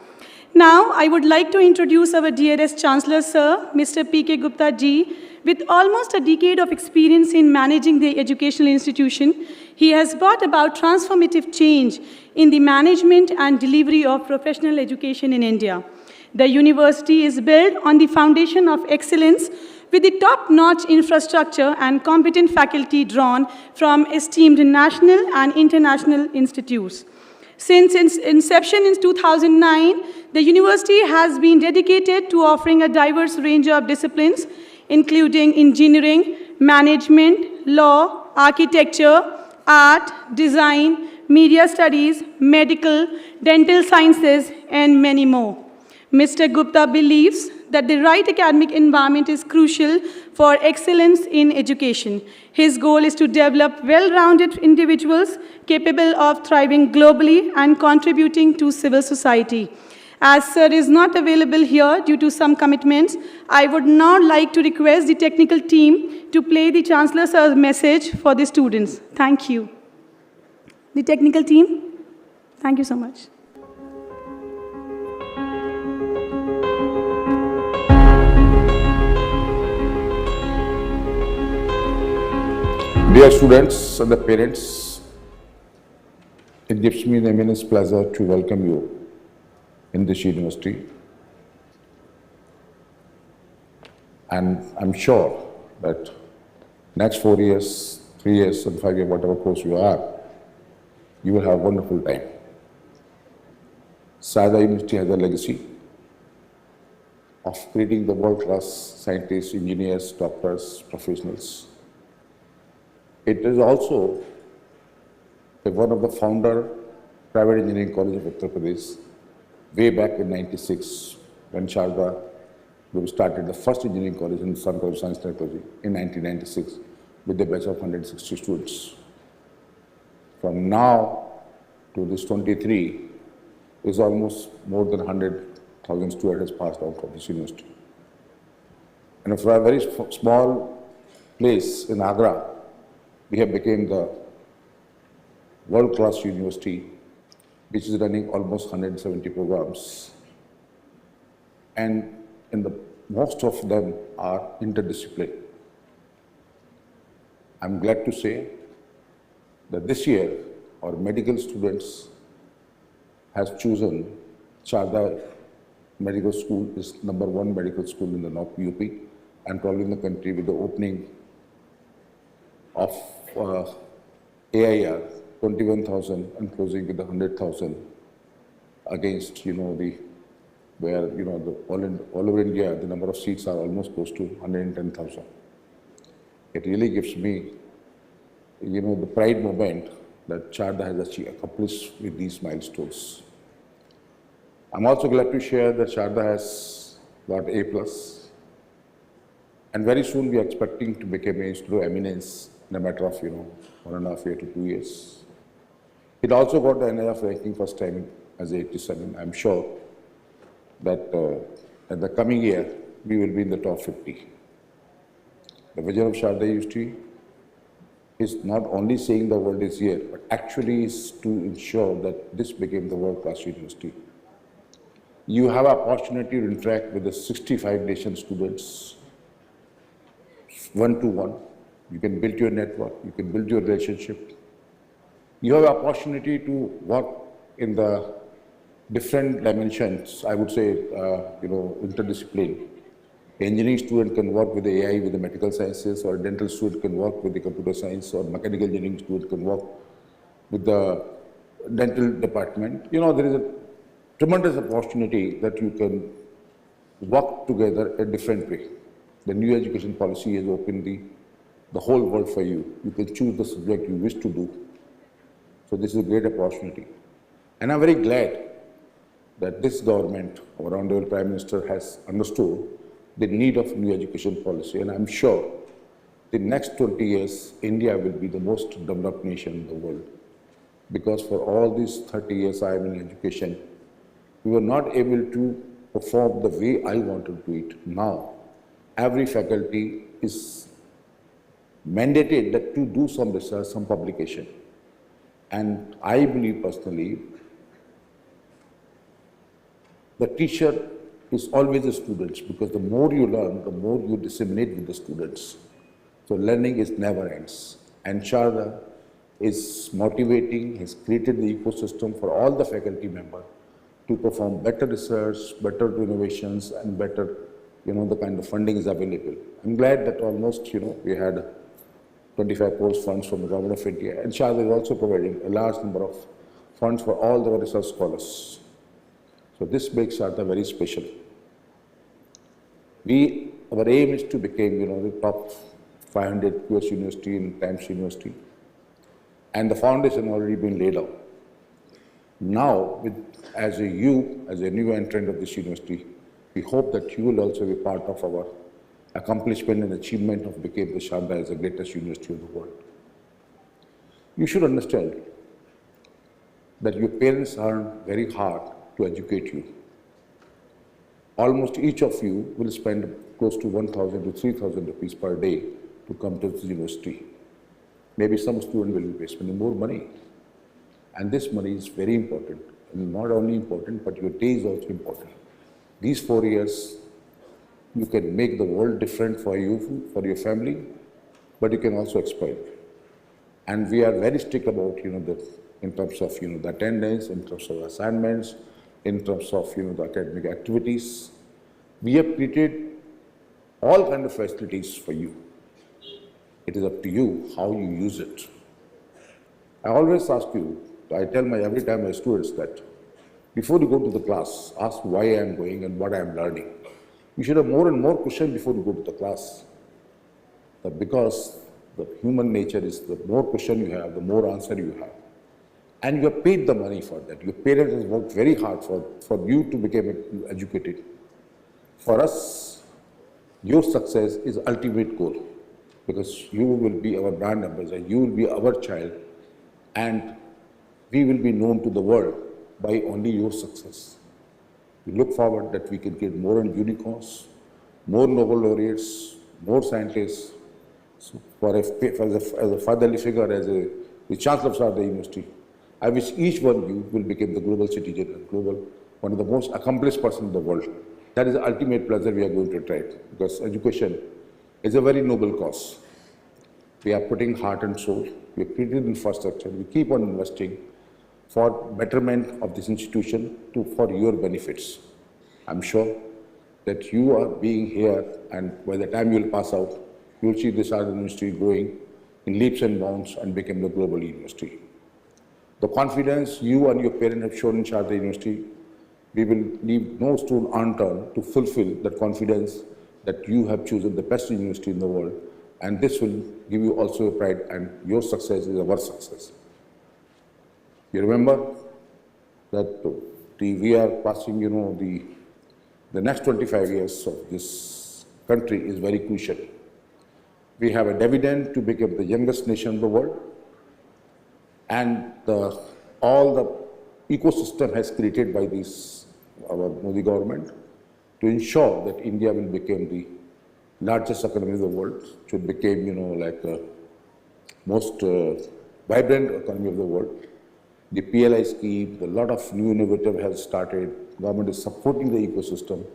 Now, I would like to introduce our dearest Chancellor, Sir, Mr. P.K. Gupta ji. With almost a decade of experience in managing the educational institution, he has brought about transformative change in the management and delivery of professional education in India. The university is built on the foundation of excellence with the top-notch infrastructure and competent faculty drawn from esteemed national and international institutes. Since its inception in 2009, the university has been dedicated to offering a diverse range of disciplines, including engineering, management, law, architecture, art, design, media studies, medical, dental sciences, and many more. Mr. Gupta believes that the right academic environment is crucial for excellence in education. His goal is to develop well-rounded individuals capable of thriving globally and contributing to civil society. As Sir is not available here due to some commitments, I would now like to request the technical team to play the Chancellor Sir's message for the students. Thank you. The technical team, thank you so much. Dear students and the parents, it gives me the immense pleasure to welcome you in this university. And I'm sure that next 4 years, 3 years and 5 years, whatever course you are, you will have a wonderful time. Sharda University has a legacy of creating the world-class scientists, engineers, doctors, professionals. It is also one of the founder private engineering college of Uttar Pradesh way back in '96 when Sharda started the first engineering college in Sun College of Science and Technology in 1996 with a batch of 160 students. From now to this 23 is almost more than 100,000 students passed out of this university. And for a very small place in Agra, we have become the world-class university which is running almost 170 programs. And most of them are interdisciplinary. I'm glad to say that this year our medical students has chosen Sharda Medical School is #1 medical school in the North UP and probably in the country with the opening of AIR, 21,000 and closing with the 100,000 against, where, all over India, the number of seats are almost close to 110,000. It really gives me, the pride moment that Sharda has accomplished with these milestones. I'm also glad to share that Sharda has got A+, and very soon we are expecting to become an institute of eminence in a matter of, 1.5 years to 2 years. It also got the NIF ranking first time as 87. I'm sure that in the coming year, we will be in the top 50. The vision of Sharda University is not only saying the world is here, but actually is to ensure that this became the world-class university. You have an opportunity to interact with the 65 nation students, one-to-one. You can build your network, you can build your relationship. You have an opportunity to work in the different dimensions, I would say, interdiscipline. Engineering student can work with the AI, with the medical sciences, or a dental student can work with the computer science, or mechanical engineering student can work with the dental department. There is a tremendous opportunity that you can work together a different way. The new education policy has opened the whole world for you. You can choose the subject you wish to do. So this is a great opportunity. And I'm very glad that this government, our Honorable Prime Minister, has understood the need of new education policy. And I'm sure the next 20 years, India will be the most developed nation in the world. Because for all these 30 years I am in education, we were not able to perform the way I wanted to do it. Now, every faculty is mandated that to do some research, some publication. And I believe personally, the teacher is always the students, because the more you learn, the more you disseminate with the students. So learning is never ends. And Sharda is motivating, has created the ecosystem for all the faculty members to perform better research, better innovations, and better, the kind of funding is available. I'm glad that almost, we had 25 crores funds from the Government of India, and Sharda is also providing a large number of funds for all the research scholars. So this makes Sharda very special. Our aim is to become, the top 500 US university in Times University, and the foundation already been laid out. Now, as a new entrant of this university, we hope that you will also be part of our accomplishment and achievement of becoming the Sharda as the greatest university of the world. You should understand that your parents earn very hard to educate you. Almost each of you will spend close to 1,000 to 3,000 rupees per day to come to this university. Maybe some student will be spending more money. And this money is very important. And not only important, but your day is also important. These 4 years, you can make the world different for you, for your family, but you can also exploit. And we are very strict about, in terms of, the attendance, in terms of assignments, in terms of, the academic activities. We have created all kinds of facilities for you. It is up to you how you use it. I always ask you, I tell every time my students that before you go to the class, ask why I am going and what I am learning. You should have more and more questions before you go to the class. Because the human nature is the more question you have, the more answer you have. And you have paid the money for that. Your parents have worked very hard for you to become educated. For us, your success is ultimate goal, because you will be our brand ambassador, you will be our child, and we will be known to the world by only your success. We look forward that we can get more unicorns, more Nobel laureates, more scientists. So as a fatherly figure, as the Chancellor of Sharda University, I wish each one of you will become the global citizen, one of the most accomplished person in the world. That is the ultimate pleasure we are going to try, because education is a very noble cause. We are putting heart and soul, we have created infrastructure, we keep on investing for betterment of this institution for your benefits. I'm sure that you are being here, and by the time you will pass out, you will see this Sharda University growing in leaps and bounds and become the global university. The confidence you and your parents have shown in Sharda University, we will leave no stone unturned to fulfill that confidence that you have chosen the best university in the world, and this will give you also a pride, and your success is our success. You remember that we are passing, the next 25 years of this country is very crucial. We have a dividend to become the youngest nation in the world, and all the ecosystem has created by our Modi government to ensure that India will become the largest economy in the world, should become, like the most vibrant economy of the world. The PLI scheme, a lot of new innovative has started. Government is supporting the ecosystem,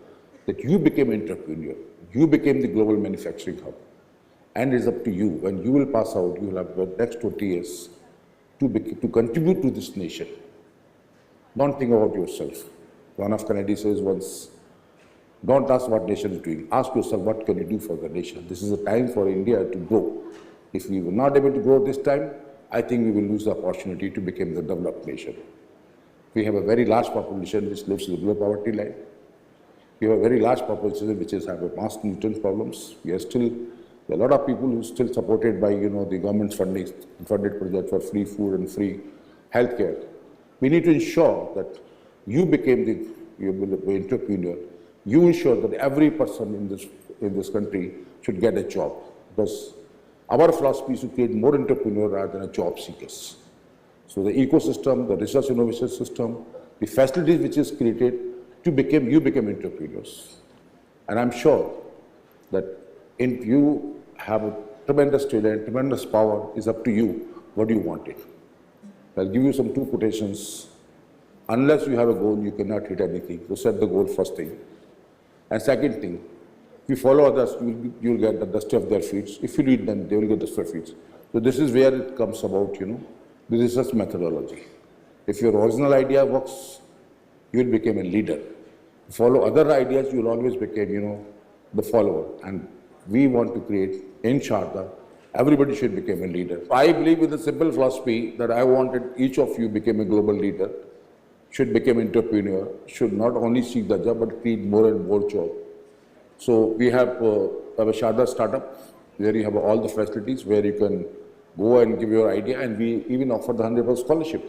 that you became entrepreneur, you became the global manufacturing hub. And it's up to you. When you will pass out, you will have the next 20 years to contribute to this nation. Don't think about yourself. John F. Kennedy says once, don't ask what nation is doing. Ask yourself, what can you do for the nation? This is a time for India to grow. If we were not able to grow this time, I think we will lose the opportunity to become the developed nation. We have a very large population which lives below poverty line. We have a very large population which have a mass nutrient problems. There are a lot of people who are still supported by the government's funded project for free food and free healthcare. We need to ensure that you became the entrepreneur. You ensure that every person in this country should get a job, because our philosophy is to create more entrepreneurs rather than job seekers. So the ecosystem, the research innovation system, the facilities which is created you become entrepreneurs. And I'm sure that if you have a tremendous talent, tremendous power, it's up to you what do you want it. I'll give you some two quotations. Unless you have a goal, you cannot hit anything. So set the goal first thing. And second thing, if you follow others, you'll get the dust of their feet. If you lead them, they will get the dust of their feet. So this is where it comes about, the research methodology. If your original idea works, you will become a leader. Follow other ideas, you will always become, the follower. And we want to create in Sharda, everybody should become a leader. I believe with a simple philosophy that I wanted each of you become a global leader, should become entrepreneur, should not only seek the job, but create more and more job. So we have a Sharda startup, where you have all the facilities, where you can go and give your idea, and we even offer the 100% scholarship.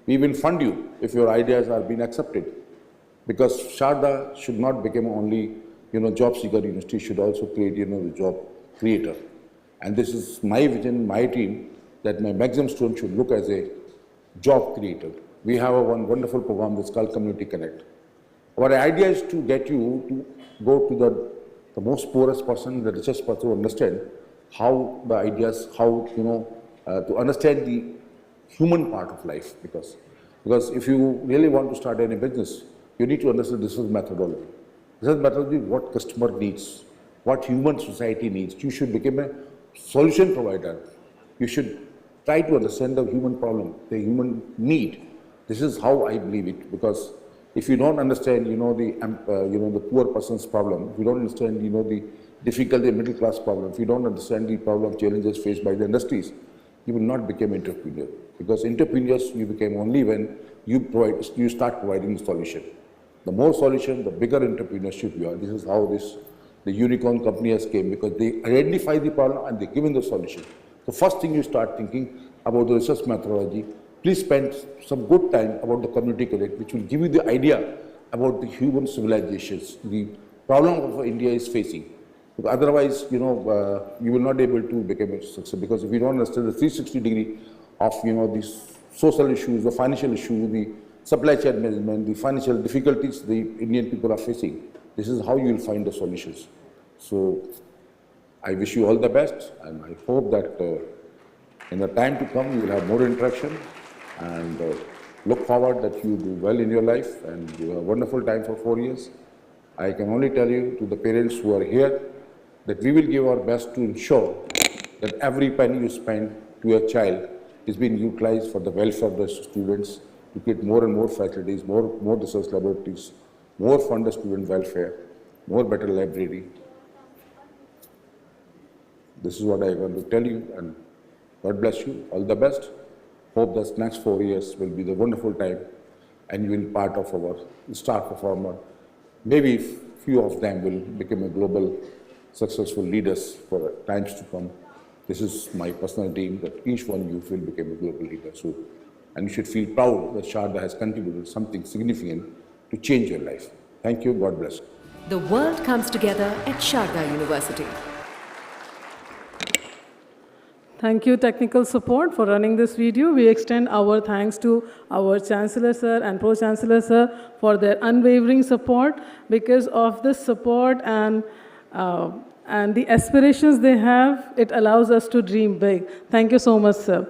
We even fund you if your ideas are being accepted. Because Sharda should not become only, job seeker university, should also create, the job creator. And this is my vision, my team, that my maximum student should look as a job creator. We have one wonderful program that's called Community Connect. Our idea is to get you to go to the most poorest person, the richest person, to understand how the ideas, to understand the human part of life. Because if you really want to start any business, you need to understand this is methodology. This is methodology, what customer needs, what human society needs. You should become a solution provider. You should try to understand the human problem, the human need. This is how I believe it, because if you don't understand, the poor person's problem, if you don't understand, the difficulty middle class problem, if you don't understand the problem challenges faced by the industries, you will not become entrepreneur. Because entrepreneurs you become only when you start providing the solution. The more solution, the bigger entrepreneurship you are. This is how the unicorn company has came, because they identify the problem and they give in the solution. The first thing you start thinking about the research methodology, please spend some good time about the community connect, which will give you the idea about the human civilizations, the problem of India is facing. Because otherwise, you will not be able to become a success, because if you don't understand the 360 degree of, these social issues, the financial issues, the supply chain management, the financial difficulties the Indian people are facing, this is how you will find the solutions. So I wish you all the best, and I hope that in the time to come, you will have more interaction, and look forward that you do well in your life, and you have a wonderful time for 4 years. I can only tell you, to the parents who are here, that we will give our best to ensure that every penny you spend to your child is being utilized for the welfare of the students, to get more and more facilities, more research laboratories, more funded student welfare. more better library. This is what I want to tell you, and God bless you. All the best. Hope this next 4 years will be the wonderful time, and you will be part of our star performer. Maybe few of them will become a global successful leaders for times to come. This is my personal dream that each one of you will become a global leader soon. And you should feel proud that Sharda has contributed something significant to change your life. Thank you. God bless. The world comes together at Sharda University. Thank you, technical support, for running this video. We extend our thanks to our Chancellor Sir and Pro-Chancellor Sir for their unwavering support. Because of this support and the aspirations they have, it allows us to dream big. Thank you so much, sir.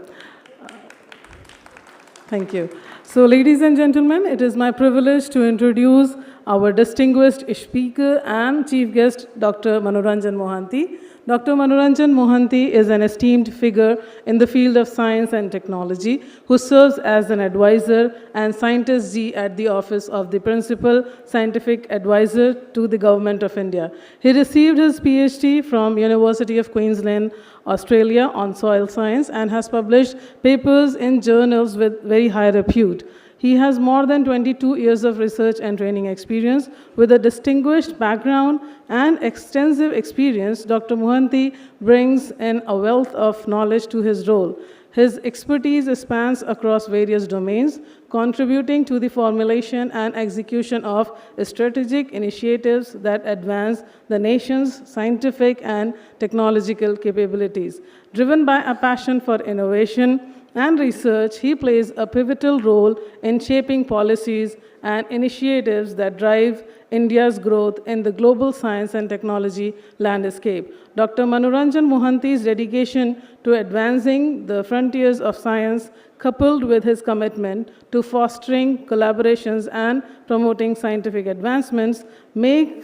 Thank you. So, ladies and gentlemen, it is my privilege to introduce our distinguished speaker and chief guest, Dr. Manoranjan Mohanty. Dr. Manoranjan Mohanty is an esteemed figure in the field of science and technology who serves as an advisor and scientist G at the office of the Principal Scientific Advisor to the Government of India. He received his PhD from University of Queensland, Australia on soil science and has published papers in journals with very high repute. He has more than 22 years of research and training experience. With a distinguished background and extensive experience, Dr. Mohanty brings in a wealth of knowledge to his role. His expertise spans across various domains, contributing to the formulation and execution of strategic initiatives that advance the nation's scientific and technological capabilities. Driven by a passion for innovation and research, he plays a pivotal role in shaping policies and initiatives that drive India's growth in the global science and technology landscape. Dr. Manoranjan Mohanty's dedication to advancing the frontiers of science, coupled with his commitment to fostering collaborations and promoting scientific advancements, make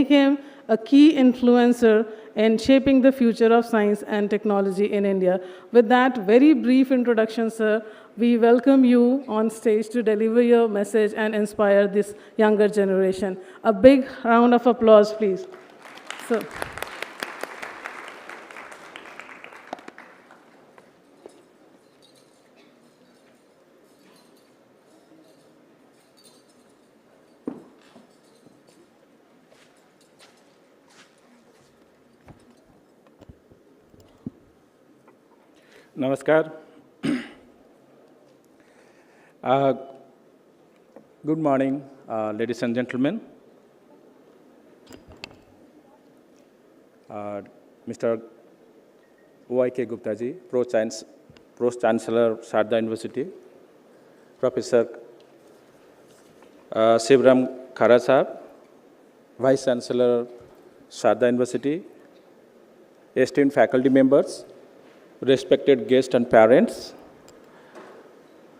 him a key influencer in shaping the future of science and technology in India. With that very brief introduction, sir, we welcome you on stage to deliver your message and inspire this younger generation. A big round of applause, please. So. Namaskar. Good morning, ladies and gentlemen. Mr. O.I.K. Gupta ji, Pro-Chancellor, Sharda University. Professor Shivram Khara Sahab, Vice Chancellor, Sharda University. Esteemed faculty members, respected guests and parents,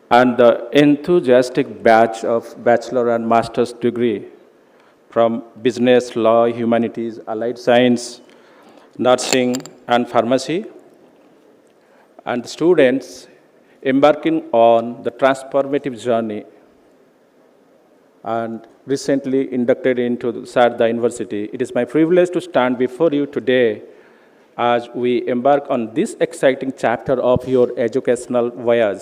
and the enthusiastic batch of bachelor and master's degree from business, law, humanities, allied science, nursing, and pharmacy, and students embarking on the transformative journey and recently inducted into Sharda University. It is my privilege to stand before you today as we embark on this exciting chapter of your educational voyage.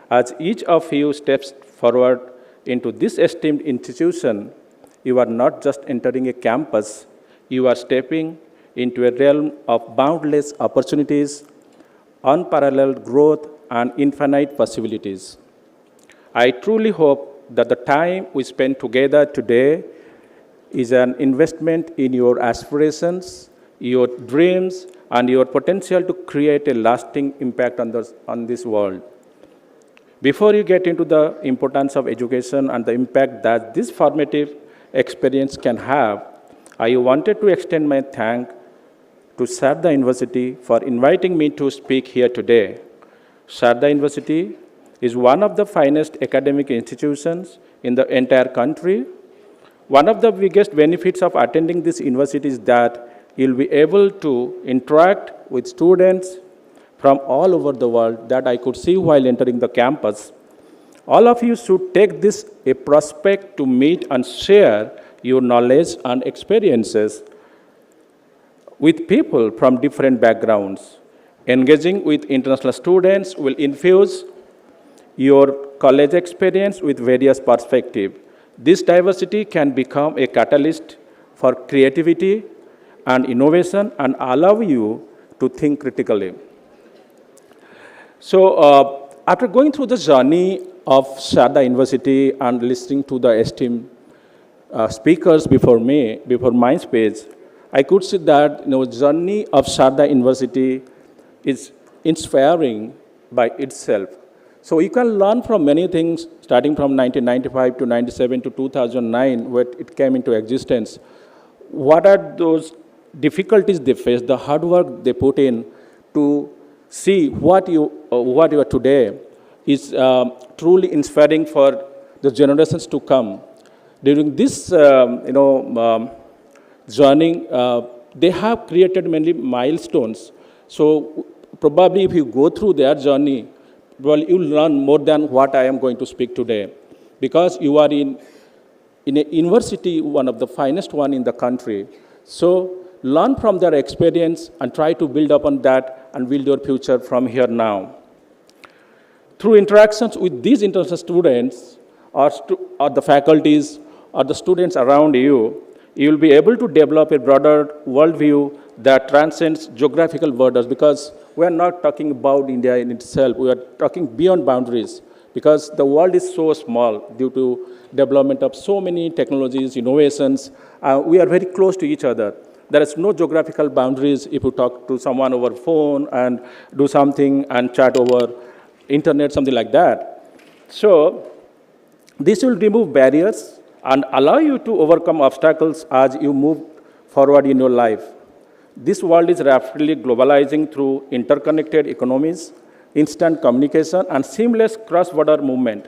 As each of you steps forward into this esteemed institution, you are not just entering a campus, you are stepping into a realm of boundless opportunities, unparalleled growth, and infinite possibilities. I truly hope that the time we spend together today is an investment in your aspirations, your dreams, and your potential to create a lasting impact on this world. Before you get into the importance of education and the impact that this formative experience can have, I wanted to extend my thanks to Sharda University for inviting me to speak here today. Sharda University is one of the finest academic institutions in the entire country. One of the biggest benefits of attending this university is that you'll be able to interact with students from all over the world that I could see while entering the campus. All of you should take this a prospect to meet and share your knowledge and experiences with people from different backgrounds. Engaging with international students will infuse your college experience with various perspectives. This diversity can become a catalyst for creativity and innovation and allow you to think critically. So, after going through the journey of Sharda University and listening to the esteemed speakers before me, before my speech, I could see that journey of Sharda University is inspiring by itself. So you can learn from many things, starting from 1995 to 97 to 2009, where it came into existence. What are those difficulties they faced, the hard work they put in to see what you are today is truly inspiring for the generations to come. During this, journey, they have created many milestones. So probably if you go through their journey, well, you'll learn more than what I am going to speak today. Because you are in a university, one of the finest one in the country. So learn from their experience and try to build upon that and build your future from here now. Through interactions with these international students or the faculties or the students around you, you will be able to develop a broader worldview that transcends geographical borders, because we are not talking about India in itself, we are talking beyond boundaries, because the world is so small due to development of so many technologies, innovations. We are very close to each other. There is no geographical boundaries if you talk to someone over phone and do something and chat over internet, something like that. So this will remove barriers and allow you to overcome obstacles as you move forward in your life. This world is rapidly globalizing through interconnected economies, instant communication, and seamless cross-border movement.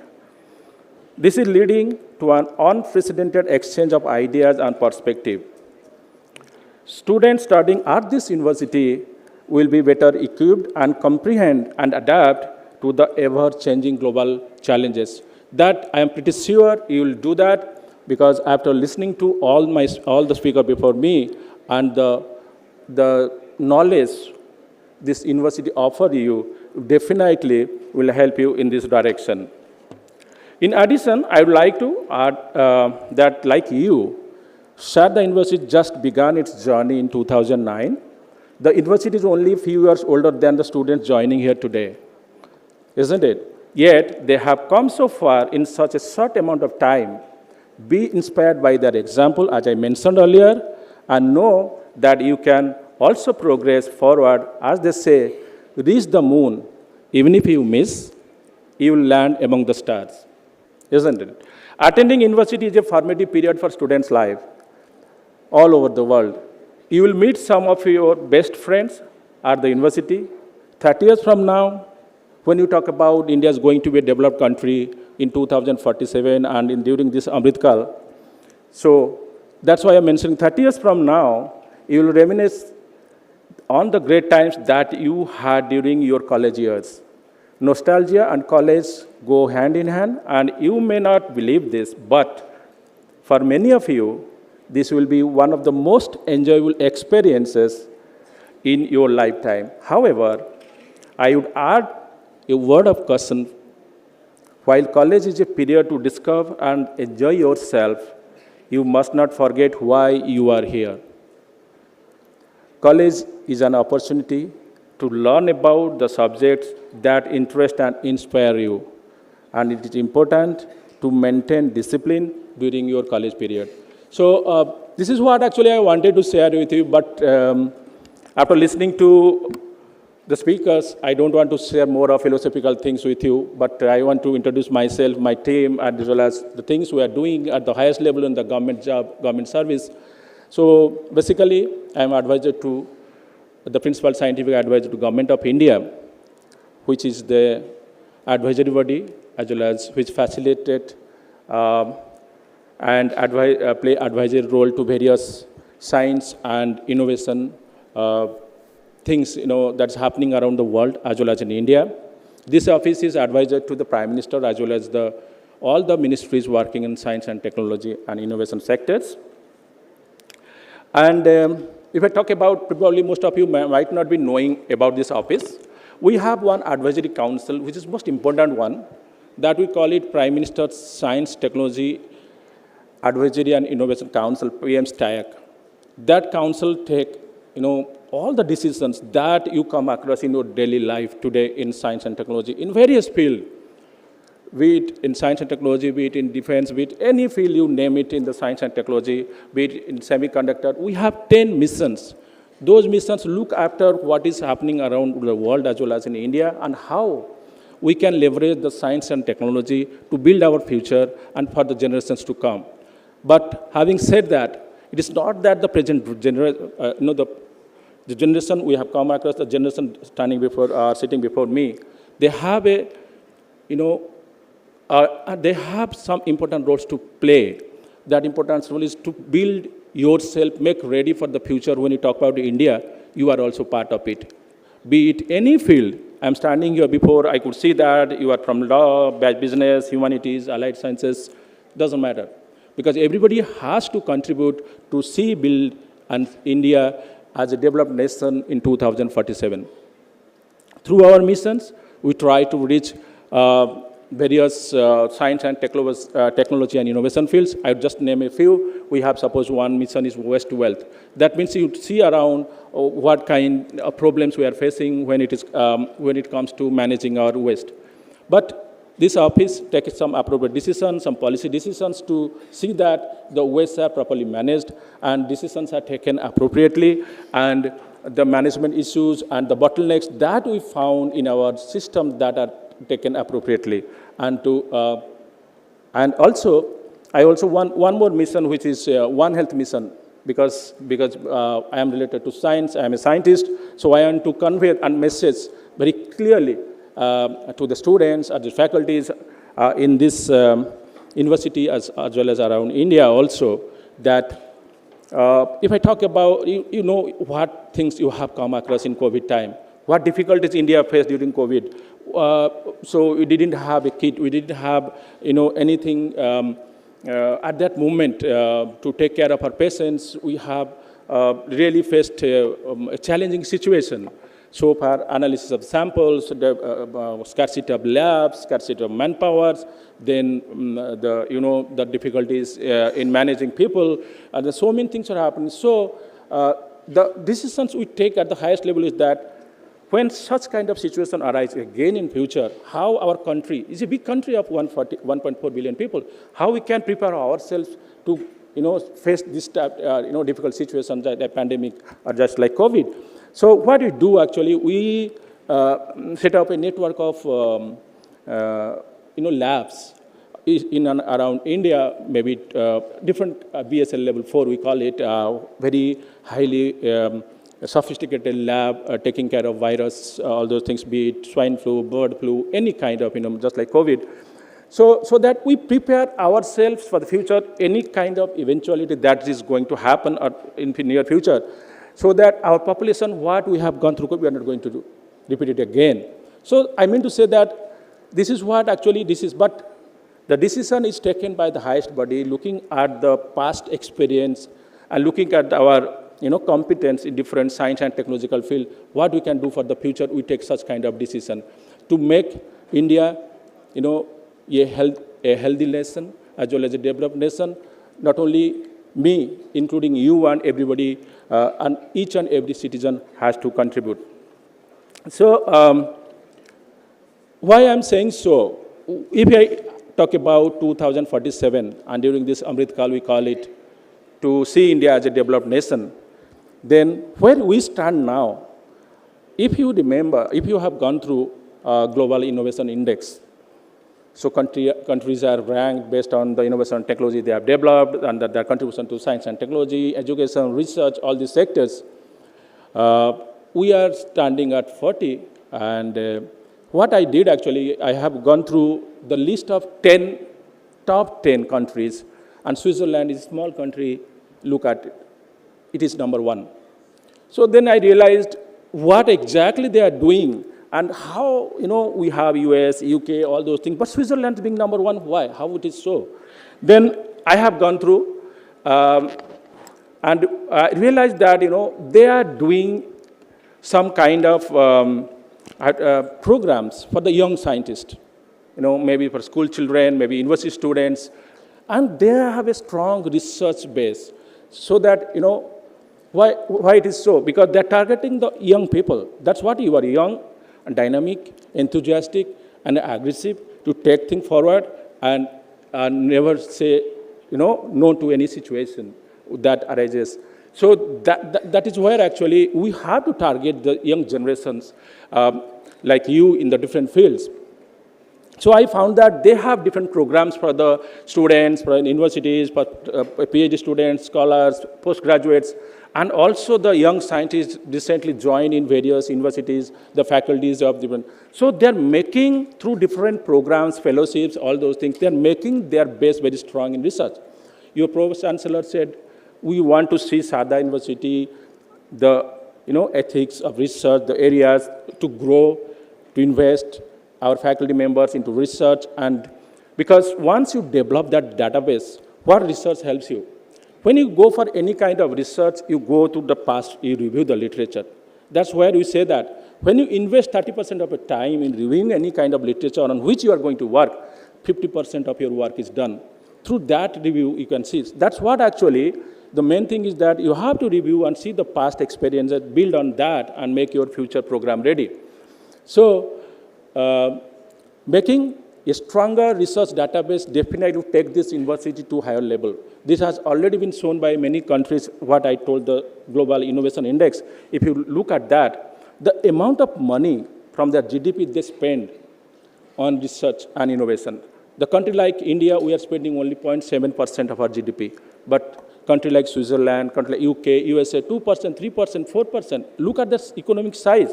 This is leading to an unprecedented exchange of ideas and perspective. Students studying at this university will be better equipped and comprehend and adapt to the ever-changing global challenges. That I am pretty sure you will do that, because after listening to all the speakers before me and the knowledge this university offers you definitely will help you in this direction. In addition, I would like to add that, like you, Sharda University just began its journey in 2009. The university is only a few years older than the students joining here today, isn't it? Yet, they have come so far in such a short amount of time. Be inspired by their example, as I mentioned earlier, and know that you can also progress forward, as they say, reach the moon. Even if you miss, you will land among the stars, isn't it? Attending university is a formative period for students' life all over the world. You will meet some of your best friends at the university. 30 years from now, when you talk about India is going to be a developed country in 2047 and during this Amritkal. So that's why I'm mentioning 30 years from now, you will reminisce on the great times that you had during your college years. Nostalgia and college go hand in hand, and you may not believe this, but for many of you, this will be one of the most enjoyable experiences in your lifetime. However, I would add a word of caution. While college is a period to discover and enjoy yourself, you must not forget why you are here. College is an opportunity to learn about the subjects that interest and inspire you. And it is important to maintain discipline during your college period. So this is what actually I wanted to share with you, but after listening to the speakers, I don't want to share more of philosophical things with you, but I want to introduce myself, my team, as well as the things we are doing at the highest level in the government job, government service. So basically, I am advisor to the principal scientific advisor to Government of India, which is the advisory body, as well as which facilitated and play advisory role to various science and innovation things that's happening around the world as well as in India. This office is advisor to the Prime Minister as well as the all the ministries working in science and technology and innovation sectors. And if I talk about, probably most of you might not be knowing about this office. We have one advisory council, which is most important one, that we call it Prime Minister's Science, Technology, Advisory and Innovation Council, PM-STAC. That council take, all the decisions that you come across in your daily life today in science and technology, in various fields, be it in science and technology, be it in defense, be it any field you name it in the science and technology, be it in semiconductor. We have 10 missions. Those missions look after what is happening around the world as well as in India and how we can leverage the science and technology to build our future and for the generations to come. But having said that, it is not that the present generation, the generation we have come across, the generation sitting before me, they have a, they have some important roles to play. That important role is to build yourself, make ready for the future. When you talk about India, you are also part of it. Be it any field. I'm standing here before, I could see that you are from law, business, humanities, allied sciences, doesn't matter. Because everybody has to contribute to see build and India as a developed nation in 2047. Through our missions, we try to reach various science and technology and innovation fields. I'll just name a few. We have, suppose, one mission is waste to wealth. That means you see around what kind of problems we are facing when it comes to managing our waste. But this office takes some appropriate decisions, some policy decisions to see that the wastes are properly managed and decisions are taken appropriately, and the management issues and the bottlenecks that we found in our system that are taken appropriately. And also, I also want one more mission, which is One Health mission, because I am related to science, I am a scientist, so I want to convey a message very clearly to the students and the faculties in this university as well as around India also, that if I talk about, what things you have come across in COVID time, what difficulties India faced during COVID. So we didn't have a kit, we didn't have anything at that moment to take care of our patients. We have really faced a challenging situation. So far, analysis of samples, scarcity of labs, scarcity of manpower, then the difficulties in managing people, and so many things are happening. So the decisions we take at the highest level is that when such kind of situation arises again in future, how our country is a big country of 1.4 billion people, how we can prepare ourselves to face this difficult situations like a pandemic or just like COVID. So what we do actually, we set up a network of labs in and around India, maybe different BSL level 4 we call it, very highly sophisticated lab taking care of virus, all those things, be it swine flu, bird flu, any kind of, just like COVID. So that we prepare ourselves for the future, any kind of eventuality that is going to happen in the near future, so that our population, what we have gone through, we are not going to repeat it again. So I mean to say that this is what actually this is, but the decision is taken by the highest body, looking at the past experience and looking at our competence in different science and technological field, what we can do for the future. We take such kind of decision to make India, a healthy nation as well as a developed nation. Not only me, including you and everybody, and each and every citizen has to contribute. So, why I'm saying so? If I talk about 2047, and during this Amrit Kal we call it, to see India as a developed nation, then where we stand now, if you remember, if you have gone through Global Innovation Index, so countries are ranked based on the innovation and technology they have developed and their contribution to science and technology, education, research, all these sectors. We are standing at 40, and what I did actually, I have gone through the list of top 10 countries, and Switzerland is a small country, look at it. It is number 1. So then I realized what exactly they are doing And how, we have US, UK, all those things, but Switzerland being number one, why? How it is so? Then I have gone through and I realized that, they are doing some kind of programs for the young scientists, maybe for school children, maybe university students, and they have a strong research base. So that, why it is so? Because they're targeting the young people. That's what you are, young, and dynamic, enthusiastic, and aggressive to take things forward and never say, no to any situation that arises. So that is where actually we have to target the young generations like you in the different fields. So I found that they have different programs for the students, for universities, for PhD students, scholars, postgraduates, and also the young scientists recently joined in various universities, the faculties of different. So they're making, through different programs, fellowships, all those things, they're making their base very strong in research. Your Chancellor said, we want to see Sharda University, the ethics of research, the areas to grow, to invest our faculty members into research. And because once you develop that database, what research helps you? When you go for any kind of research, you go to the past, you review the literature. That's where we say that when you invest 30% of your time in reviewing any kind of literature on which you are going to work, 50% of your work is done. Through that review, you can see. That's what actually, the main thing is that you have to review and see the past experiences, build on that, and make your future program ready. So, making a stronger research database definitely take this university to higher level. This has already been shown by many countries, what I told the Global Innovation Index. If you look at that, the amount of money from their GDP they spend on research and innovation. The country like India, we are spending only 0.7% of our GDP. But country like Switzerland, country like UK, USA, 2%, 3%, 4%. Look at this economic size.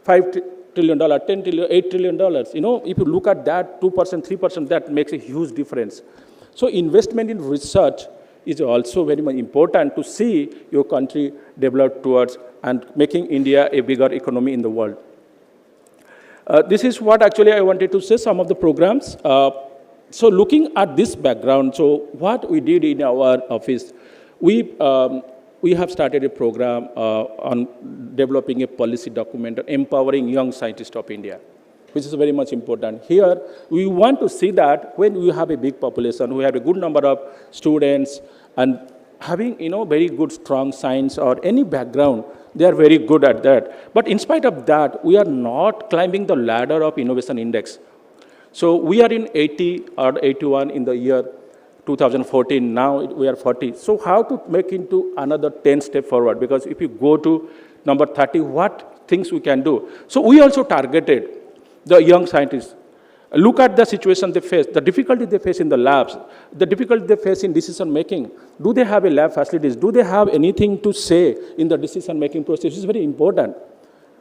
$5 trillion, $10 trillion, $8 trillion. If you look at that, 2%, 3%, that makes a huge difference. So investment in research is also very much important to see your country develop towards and making India a bigger economy in the world. This is what actually I wanted to say, some of the programs. So looking at this background, so what we did in our office, we have started a program on developing a policy document on empowering young scientists of India, which is very much important. Here, we want to see that when we have a big population, we have a good number of students, and having very good, strong science or any background, they are very good at that. But in spite of that, we are not climbing the ladder of innovation index. So we are in 80 or 81 in the year 2014, now we are 40. So how to make into another 10 step forward? Because if you go to number 30, what things we can do? So we also targeted the young scientists. Look at the situation they face, the difficulty they face in the labs, the difficulty they face in decision making. Do they have a lab facilities? Do they have anything to say in the decision making process? This is very important.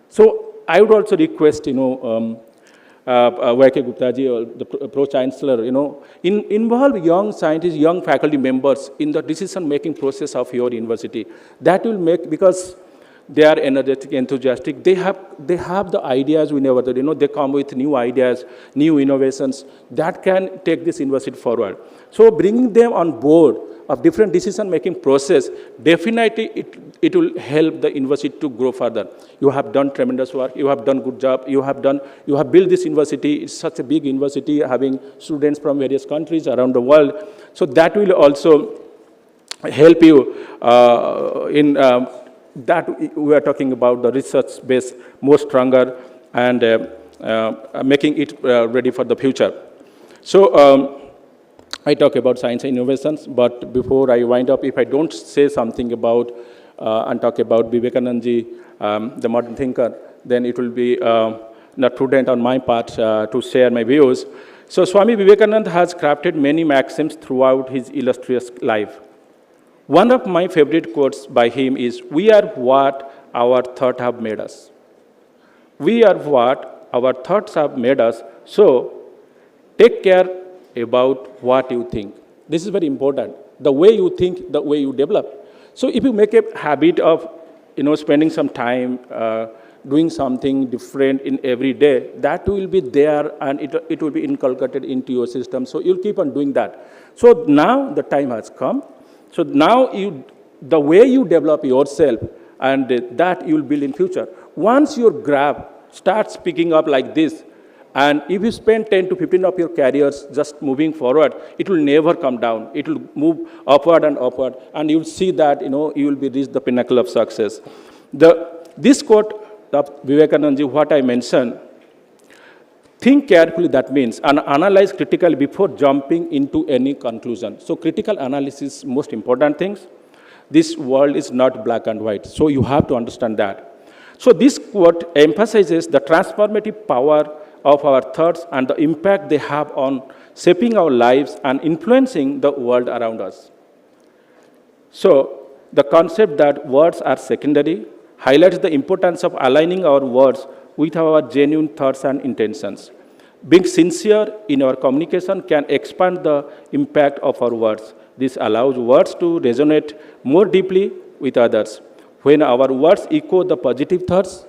So I would also request, Y.K. Gupta-ji, or the Pro-Chancellor, involve young scientists, young faculty members in the decision-making process of your university. That will make, because they are energetic, enthusiastic, they have the ideas we never did, they come with new ideas, new innovations that can take this university forward. So bringing them on board of different decision-making process, definitely it will help the university to grow further. You have done tremendous work, you have done good job, you have built this university. It's such a big university, having students from various countries around the world. So that will also help you in that we are talking about the research base more stronger and making it ready for the future. So I talk about science and innovations, but before I wind up, if I don't say something about and talk about Vivekananda-ji, the modern thinker, then it will be not prudent on my part to share my views. So Swami Vivekananda has crafted many maxims throughout his illustrious life. One of my favorite quotes by him is, "We are what our thoughts have made us." We are what our thoughts have made us, so take care about what you think. This is very important. The way you think, the way you develop. So if you make a habit of spending some time doing something different in every day, that will be there and it will be inculcated into your system. So you'll keep on doing that. So now the time has come. So now the way you develop yourself and that you will build in future. Once your graph starts picking up like this, and if you spend 10 to 15 of your careers just moving forward, it will never come down. It will move upward, and you'll see that, you will be reached the pinnacle of success. This quote of Vivekananda, what I mentioned, think carefully, that means, and analyze critically before jumping into any conclusion. So critical analysis is most important things. This world is not black and white, so you have to understand that. So this quote emphasizes the transformative power of our thoughts and the impact they have on shaping our lives and influencing the world around us. So the concept that words are secondary highlights the importance of aligning our words with our genuine thoughts and intentions. Being sincere in our communication can expand the impact of our words. This allows words to resonate more deeply with others. When our words echo the positive thoughts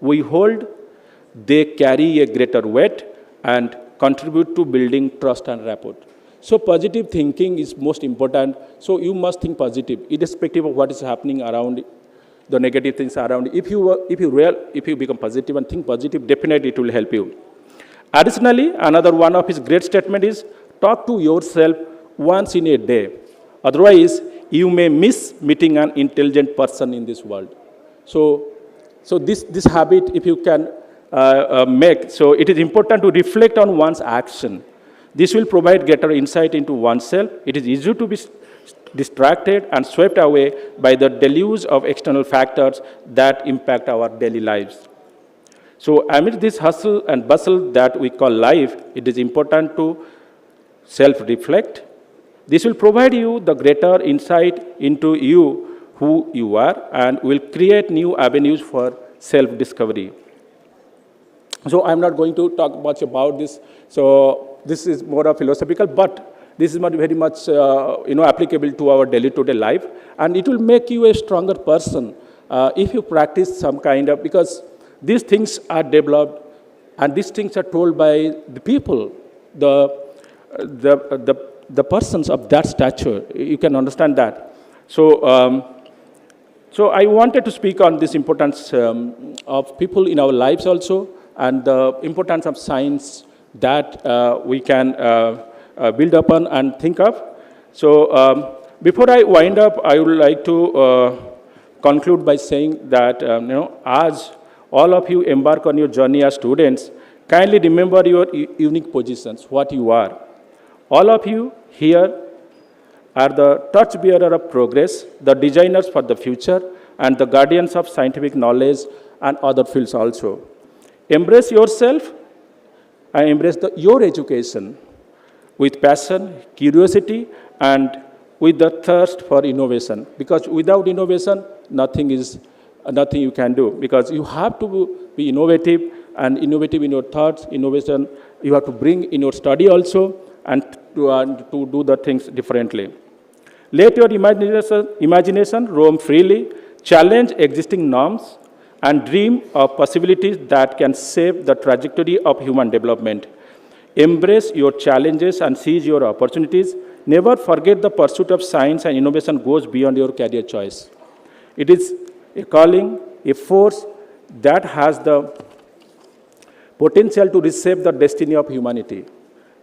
we hold, they carry a greater weight and contribute to building trust and rapport. So positive thinking is most important. So you must think positive, irrespective of what is happening around, the negative things around. If you become positive and think positive, definitely it will help you. Additionally, another one of his great statement is, talk to yourself once in a day. Otherwise, you may miss meeting an intelligent person in this world. So this habit, if you can make, so it is important to reflect on one's action. This will provide greater insight into oneself. It is easy to be distracted and swept away by the deluge of external factors that impact our daily lives. So amid this hustle and bustle that we call life, it is important to self-reflect. This will provide you the greater insight into you, who you are, and will create new avenues for self-discovery. So I'm not going to talk much about this. So this is more of philosophical, but this is not very much applicable to our day-to-day life, and it will make you a stronger person if you practice some kind of, because these things are developed and these things are told by the people, the persons of that stature. You can understand that. So so I wanted to speak on this importance of people in our lives also, and the importance of science that we can build upon and think of. So before I wind up, I would like to conclude by saying that, as all of you embark on your journey as students, kindly remember your unique positions, what you are. All of you here are the torchbearer of progress, the designers for the future, and the guardians of scientific knowledge and other fields also. Embrace yourself and embrace your education with passion, curiosity, and with the thirst for innovation. Because without innovation, nothing you can do. Because you have to be innovative, and innovative in your thoughts, innovation you have to bring in your study also, and to do the things differently. Let your imagination roam freely, challenge existing norms, and dream of possibilities that can shape the trajectory of human development. Embrace your challenges and seize your opportunities. Never forget the pursuit of science and innovation goes beyond your career choice. It is a calling, a force that has the potential to reshape the destiny of humanity.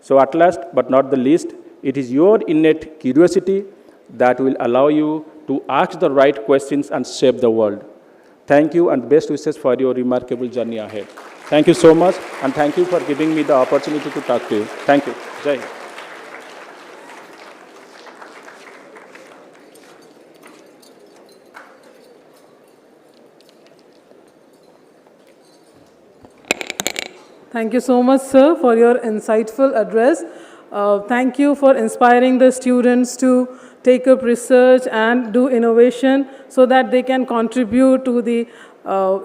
So at last, but not the least, it is your innate curiosity that will allow you to ask the right questions and shape the world. Thank you, and best wishes for your remarkable journey ahead. Thank you so much, and thank you for giving me the opportunity to talk to you. Thank you. Jai Hind. Thank you so much, sir, for your insightful address. Thank you for inspiring the students to take up research and do innovation so that they can contribute to the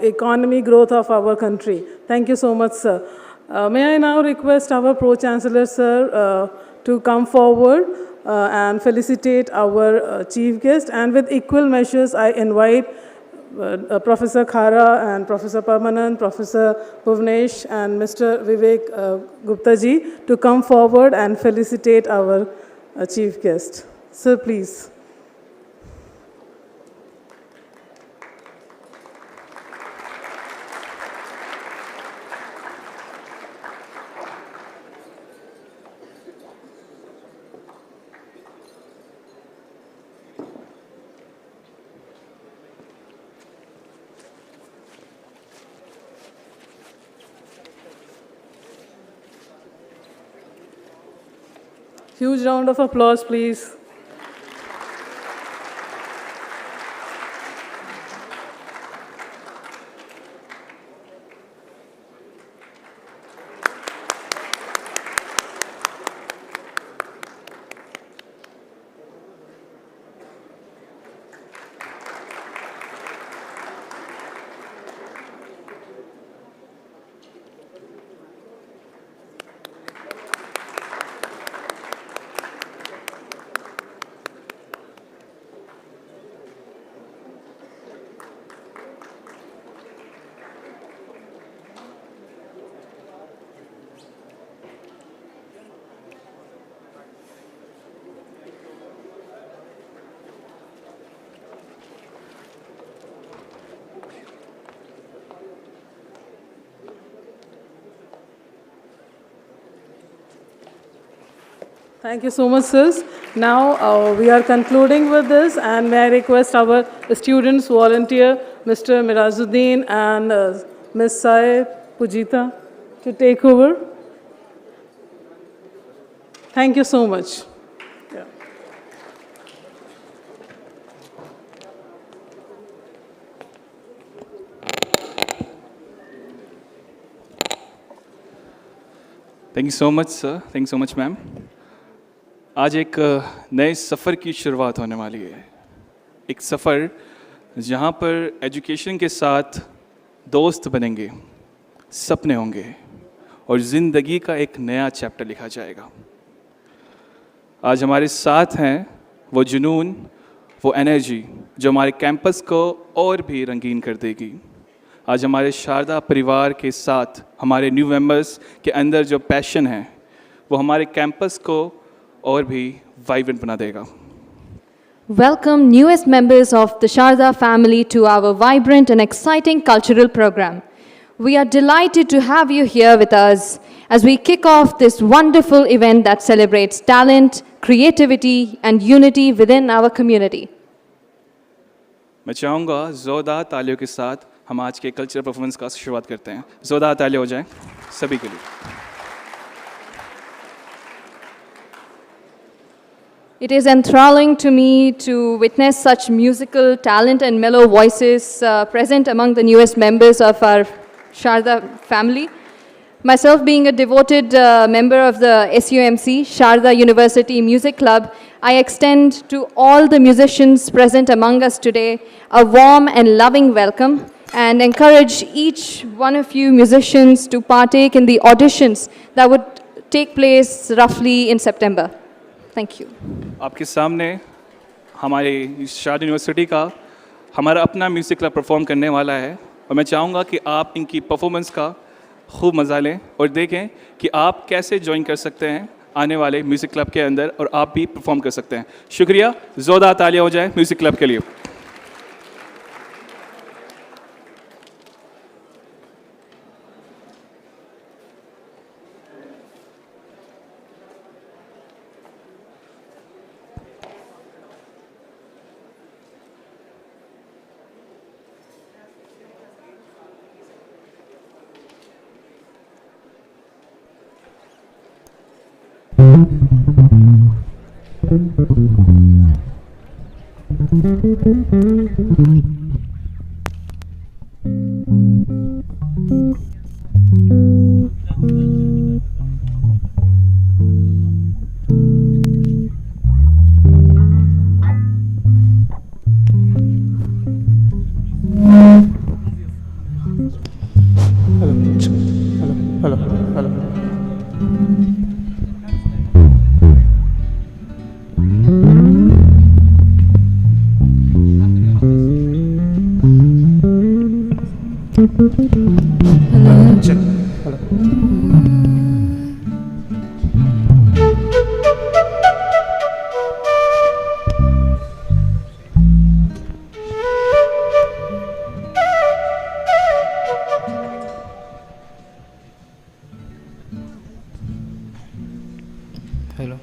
economy growth of our country. Thank you so much, sir. May I now request our Pro-Chancellor, sir, to come forward and felicitate our chief guest. And with equal measures, I invite Professor Khara and Professor Parmanand, Professor Bhuvnesh and Mr. Vivek Gupta ji to come forward and felicitate our chief guest. Sir, please. Huge round of applause, please. Thank you so much, sirs. Now we are concluding with this, and may I request our students, volunteer, Mr. Mirazuddin and Ms. Sai Pujita to take over. Thank you so much. Yeah. Thank you so much, sir. Thank you so much, ma'am. आज एक नए सफ़र की शुरुआत होने वाली है, एक सफ़र जहाँ पर एजुकेशन के साथ दोस्त बनेंगे, सपने होंगे और ज़िंदगी का एक नया चैप्टर लिखा जाएगा। आज हमारे साथ हैं वो जुनून, वो एनर्जी जो हमारे कैंपस को और भी रंगीन कर देगी। आज हमारे शारदा परिवार के साथ हमारे न्यू मेंबर्स के अंदर जो पैशन है वो हमारे कैंपस को और भी वाइब्रेंट बना देगा। Welcome newest members of the Sharda family to our vibrant and exciting cultural program. We are delighted to have you here with us as we kick off this wonderful event that celebrates talent, creativity and unity within our community. मैं चाहूँगा ज़ोरदार तालियों के साथ हम आज के cultural performance का शुरुआत करते हैं। ज़ोरदार तालियां हो जाएं सभी के लिए। It is enthralling to me to witness such musical talent and mellow voices present among the newest members of our Sharda family. Myself being a devoted member of the SUMC, Sharda University Music Club, I extend to all the musicians present among us today a warm and loving welcome and encourage each one of you musicians to partake in the auditions that would take place roughly in September. Thank you. आपके सामने हमारे Sharda university का हमारा अपना music club perform करने वाला है और मैं चाहूँगा कि आप इनकी परफॉर्मेंस का खूब मज़ा लें और देखें कि आप कैसे ज्वाइन कर सकते हैं आने वाले म्यूज़िक क्लब के अंदर और आप भी परफॉर्म कर सकते हैं। शुक्रिया, ज़ोरदार तालियां हो जाए म्यूज़िक क्लब के लिए। हेलो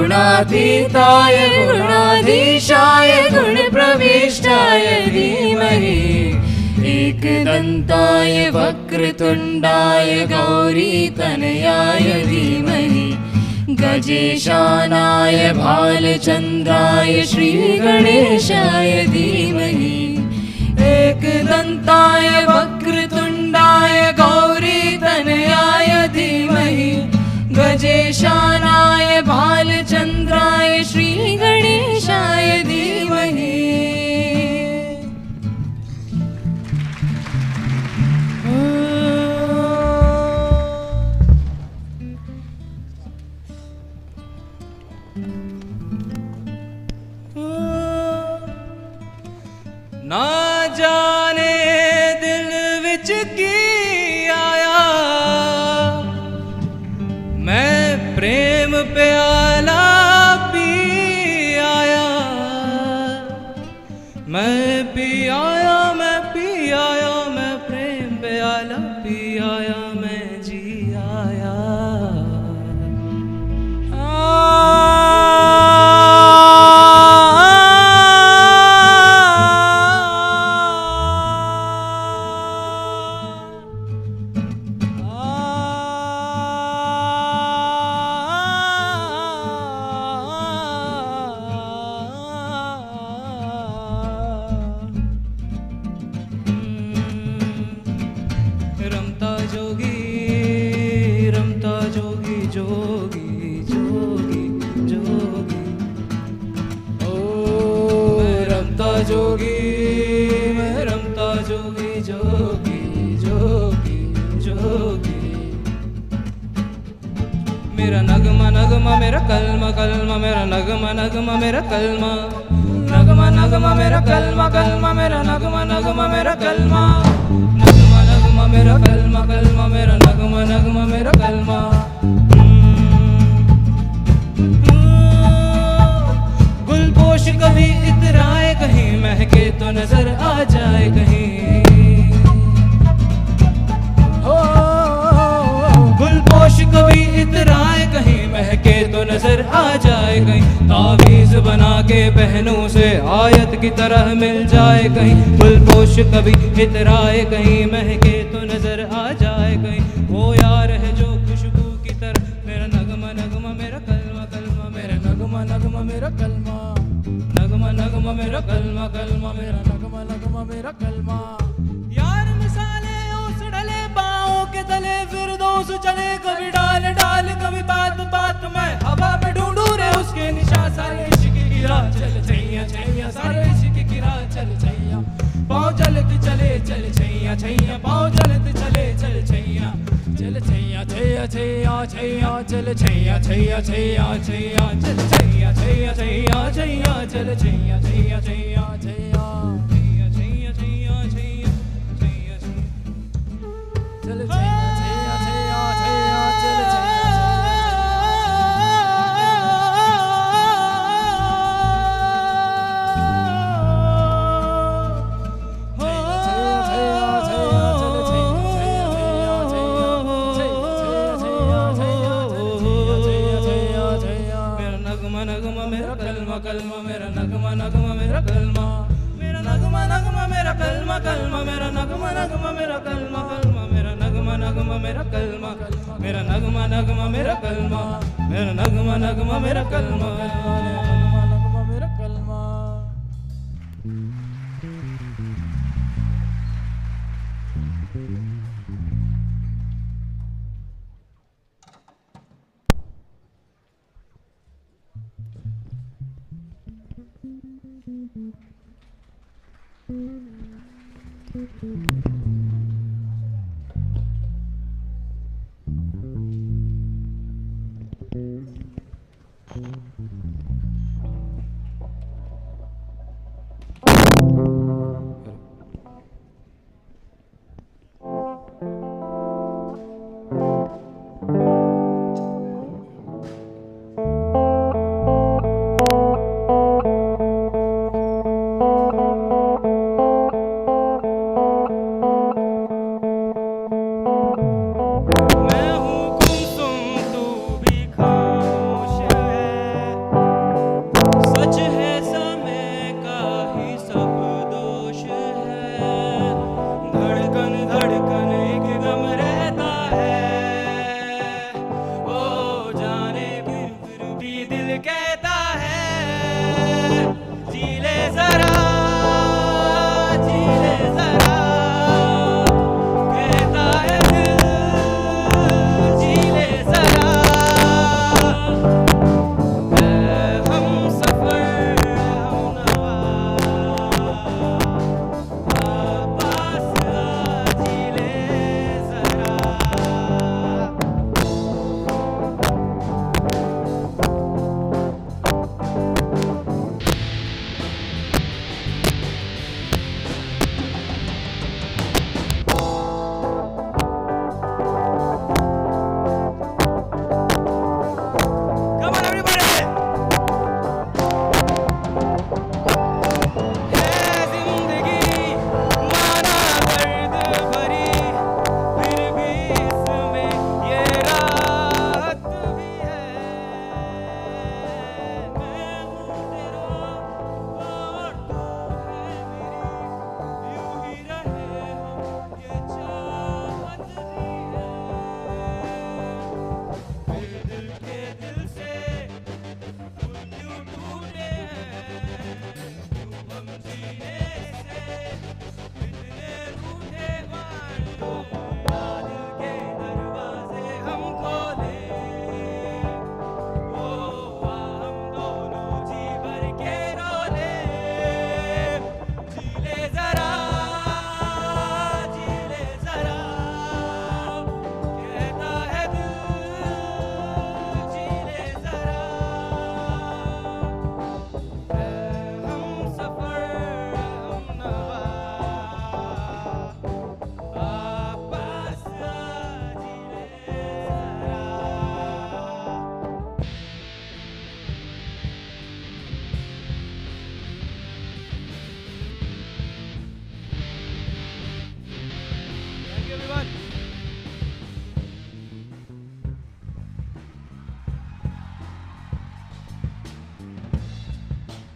गुणातीताय गुणाधीशाय गुणप्रविष्टाय धीमहि एकदन्ताय वक्रतुण्डाय गौरीतनयाय धीमहि गजेशानाय भालचन्द्राय श्रीगणेशाय धीमहि एकदन्ताय वक्रतुण्डाय गौरीतनयाय धीमहि गजेशानाय भालचन्द्राय श्रीगणेशाय धीमहि ना जाने दिल विच की आया मैं प्रेम प्याला पी आया मैं पी आया मैं पी आया मैं प्रेम प्याला पी आया मैं जी आया रमता जोगी जोगी जोगी जोगी ओ रमता जोगी मैं रमता जोगी जोगी जोगी जोगी मेरा नगमा नगमा मेरा कलमा कलमा मेरा नगमा नगमा मेरा कलमा नगमा नगमा मेरा कलमा कलमा मेरा नगमा नगमा मेरा कलमा नगमा नगमा मेरा कलमा कलमा मेरा नगमा नगमा मेरा कलमा गुलपोश कभी इतराए कहीं महके तो नजर आ जाए कहीं गुलपोश कभी इतराए कहीं महके तो नजर आ जाए कहीं तावीज बना के पहनूं से आयत की तरह मिल जाए कहीं गुलपोश कभी इतराए कहीं महके तो नजर आ जाए कहीं वो यार है जो खुशबू की तरह मेरा नगमा नगमा मेरा कलमा कलमा मेरा नगमा नगमा मेरा कलमा नगमा नगमा मेरा कलमा कलमा मेरा नगमा नगमा मेरा कलमा यार मिसाले उस डले पाँव के तले फिर दोस्त चले कभी डाल डाल कभी बात बात में हवा में ढूंढू रे उसके निशा सारे इश्क की राह चल छैया छैया सारे इश्क की राह चल छैया पाँव चलते चले चल छैया छैया पाँव चलते चले चल छैया चल छैया छैया छैया छैया चल छैया छैया छैया छैया चल छैया छैया छैया छैया चल छैया छैया छैया छैया छैया छैया छैया नगमा नगमा मेरा कलमा कलमा मेरा नगमा नगमा मेरा कलमा मेरा नगमा नगमा मेरा कलमा कलमा मेरा नगमा नगमा मेरा कलमा कलमा मेरा नगमा नगमा मेरा कलमा मेरा नगमा नगमा मेरा कलमा मेरा नगमा नगमा मेरा कलमा नगमा नगमा मेरा कलमा।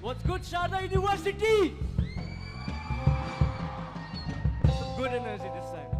What's good, Sharda University? Some good energy this time.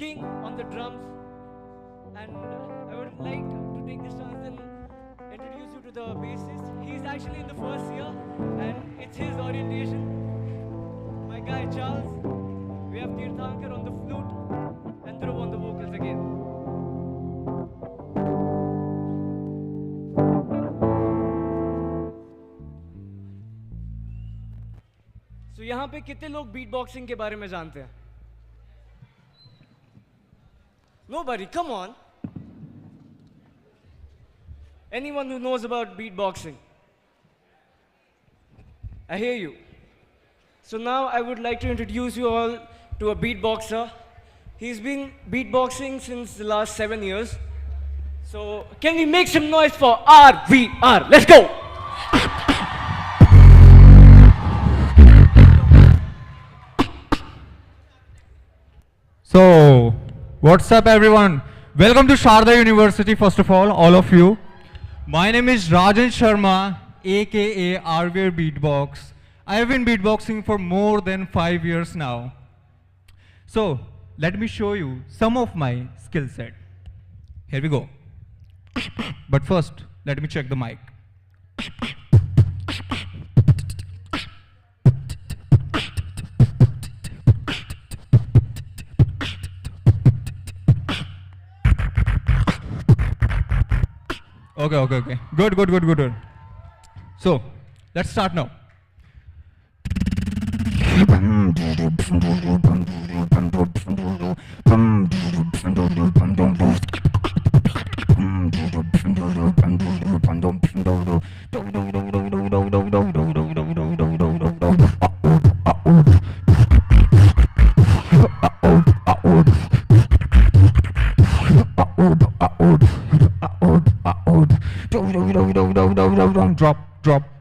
king on the drums. And I would like to take this chance and introduce you to the bassist. He's actually in the first year, and it's his orientation. My guy Charles. We have Tirthankar on the flute and Dhruv on the vocals again. So यहाँ पे कितने लोग beatboxing के बारे में जानते हैं? Nobody, come on. Anyone who knows about beatboxing? I hear you. So now I would like to introduce you all to a beatboxer. He's been beatboxing since the last 7 years. So can we make some noise for RVR? Let's go! So, what's up everyone? Welcome to Sharda University, first of all of you. My name is Rajan Sharma, aka RVR Beatbox. I have been beatboxing for more than 5 years now. So, let me show you some of my skill set. Here we go. But first, let me check the mic. Okay. Good. So, let's start now.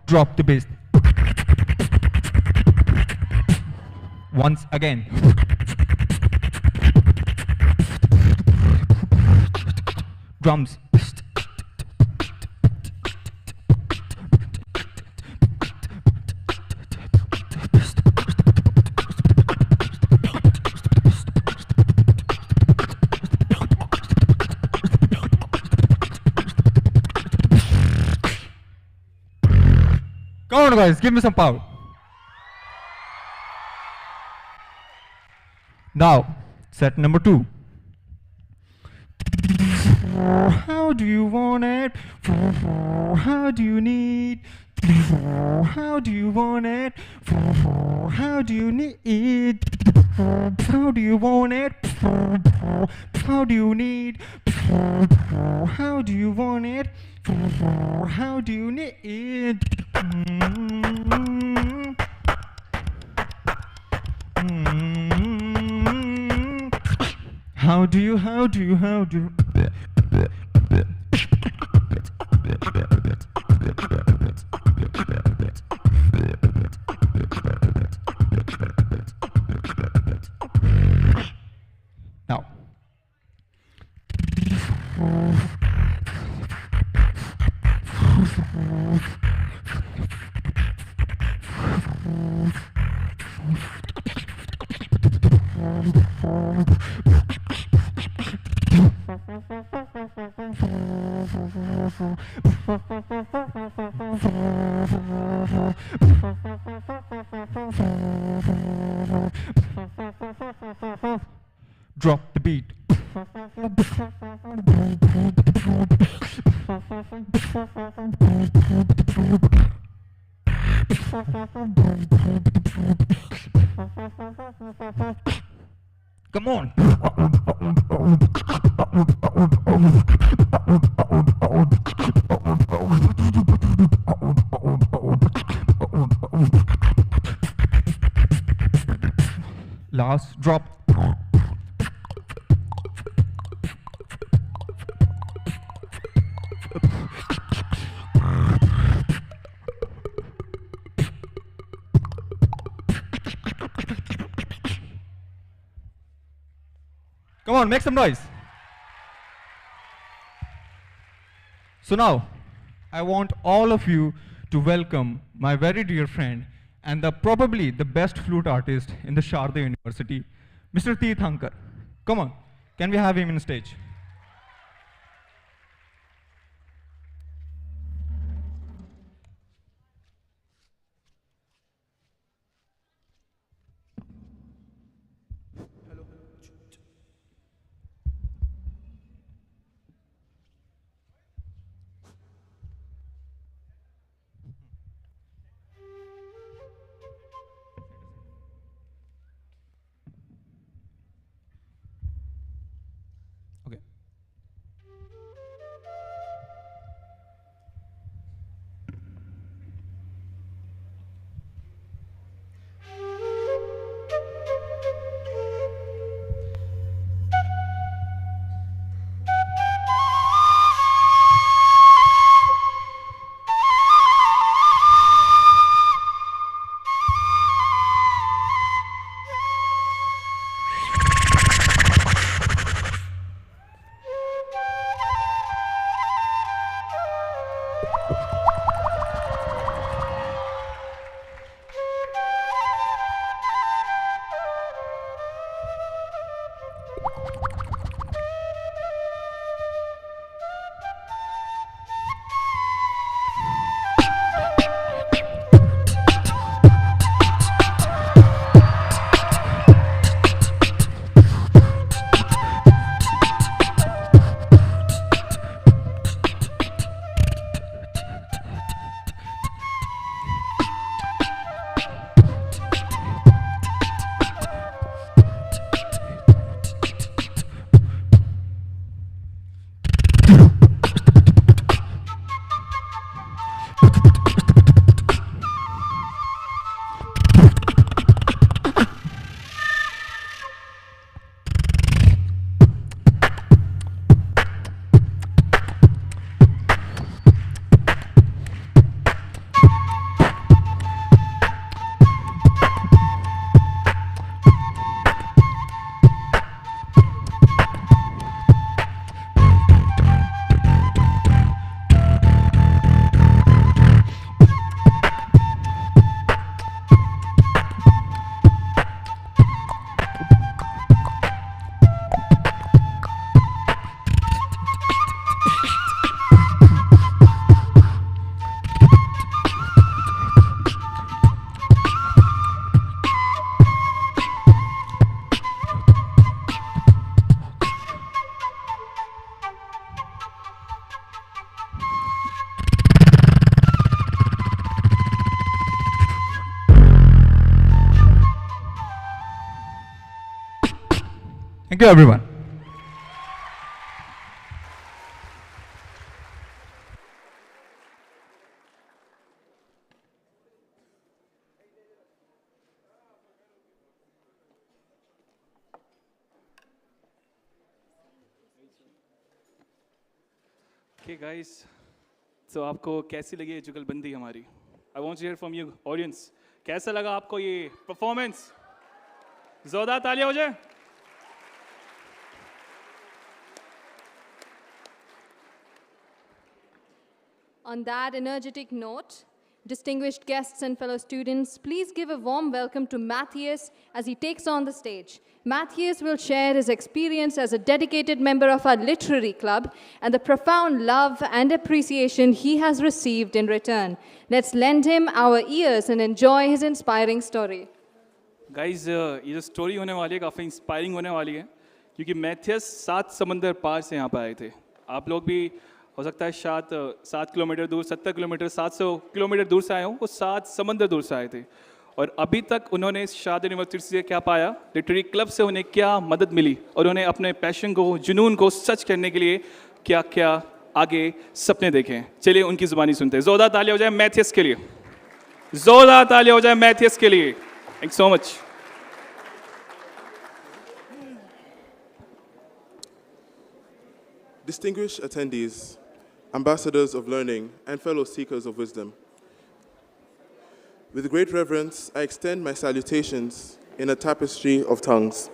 Drop the bass. Once again. Drums. Come on guys, give me some power. Now, set number 2. How do you want it? How do you need? How do you want it? How do you need it? How do you want it? How do you need? How do you want it? How do you need it? How do you now drop the beat. Come on. Last drop. Come on, make some noise. So now, I want all of you to welcome my very dear friend and probably the best flute artist in the Sharda University, Mr. Tirthankar. Come on. Can we have him on stage? Okay. Thank you, everyone. Okay, guys. So आपको कैसी लगी ये जुगलबंदी हमारी? I want to hear from you, audience. कैसा लगा आपको ये performance? जोरदार तालियां हो जाए. On that energetic note, distinguished guests and fellow students, please give a warm welcome to Matthias as he takes on the stage. Matthias will share his experience as a dedicated member of our literary club and the profound love and appreciation he has received in return. Let's lend him our ears and enjoy his inspiring story. Guys, ये जो story होने वाली है काफ़ी inspiring होने वाली है क्योंकि मैथियस 7 समंदर पार से यहाँ पर आए थे. आप लोग भी हो सकता है शायद 7 किलोमीटर दूर, 70 किलोमीटर, 700 किलोमीटर दूर से आए हों. वो 7 समंदर दूर से आए थे और अभी तक उन्होंने शारदा यूनिवर्सिटी से क्या पाया, लिटरेरी क्लब से उन्हें क्या मदद मिली और उन्हें अपने पैशन को, जुनून को सच करने के लिए क्या क्या आगे सपने देखें. चलिए उनकी ज़ुबानी सुनते हैं. जोरदार तालियां हो जाए मैथियस के लिए. जोरदार तालियां हो जाए मैथियस के लिए. Thanks so much. Distinguished attendees, ambassadors of learning, and fellow seekers of wisdom. With great reverence, I extend my salutations in a tapestry of tongues.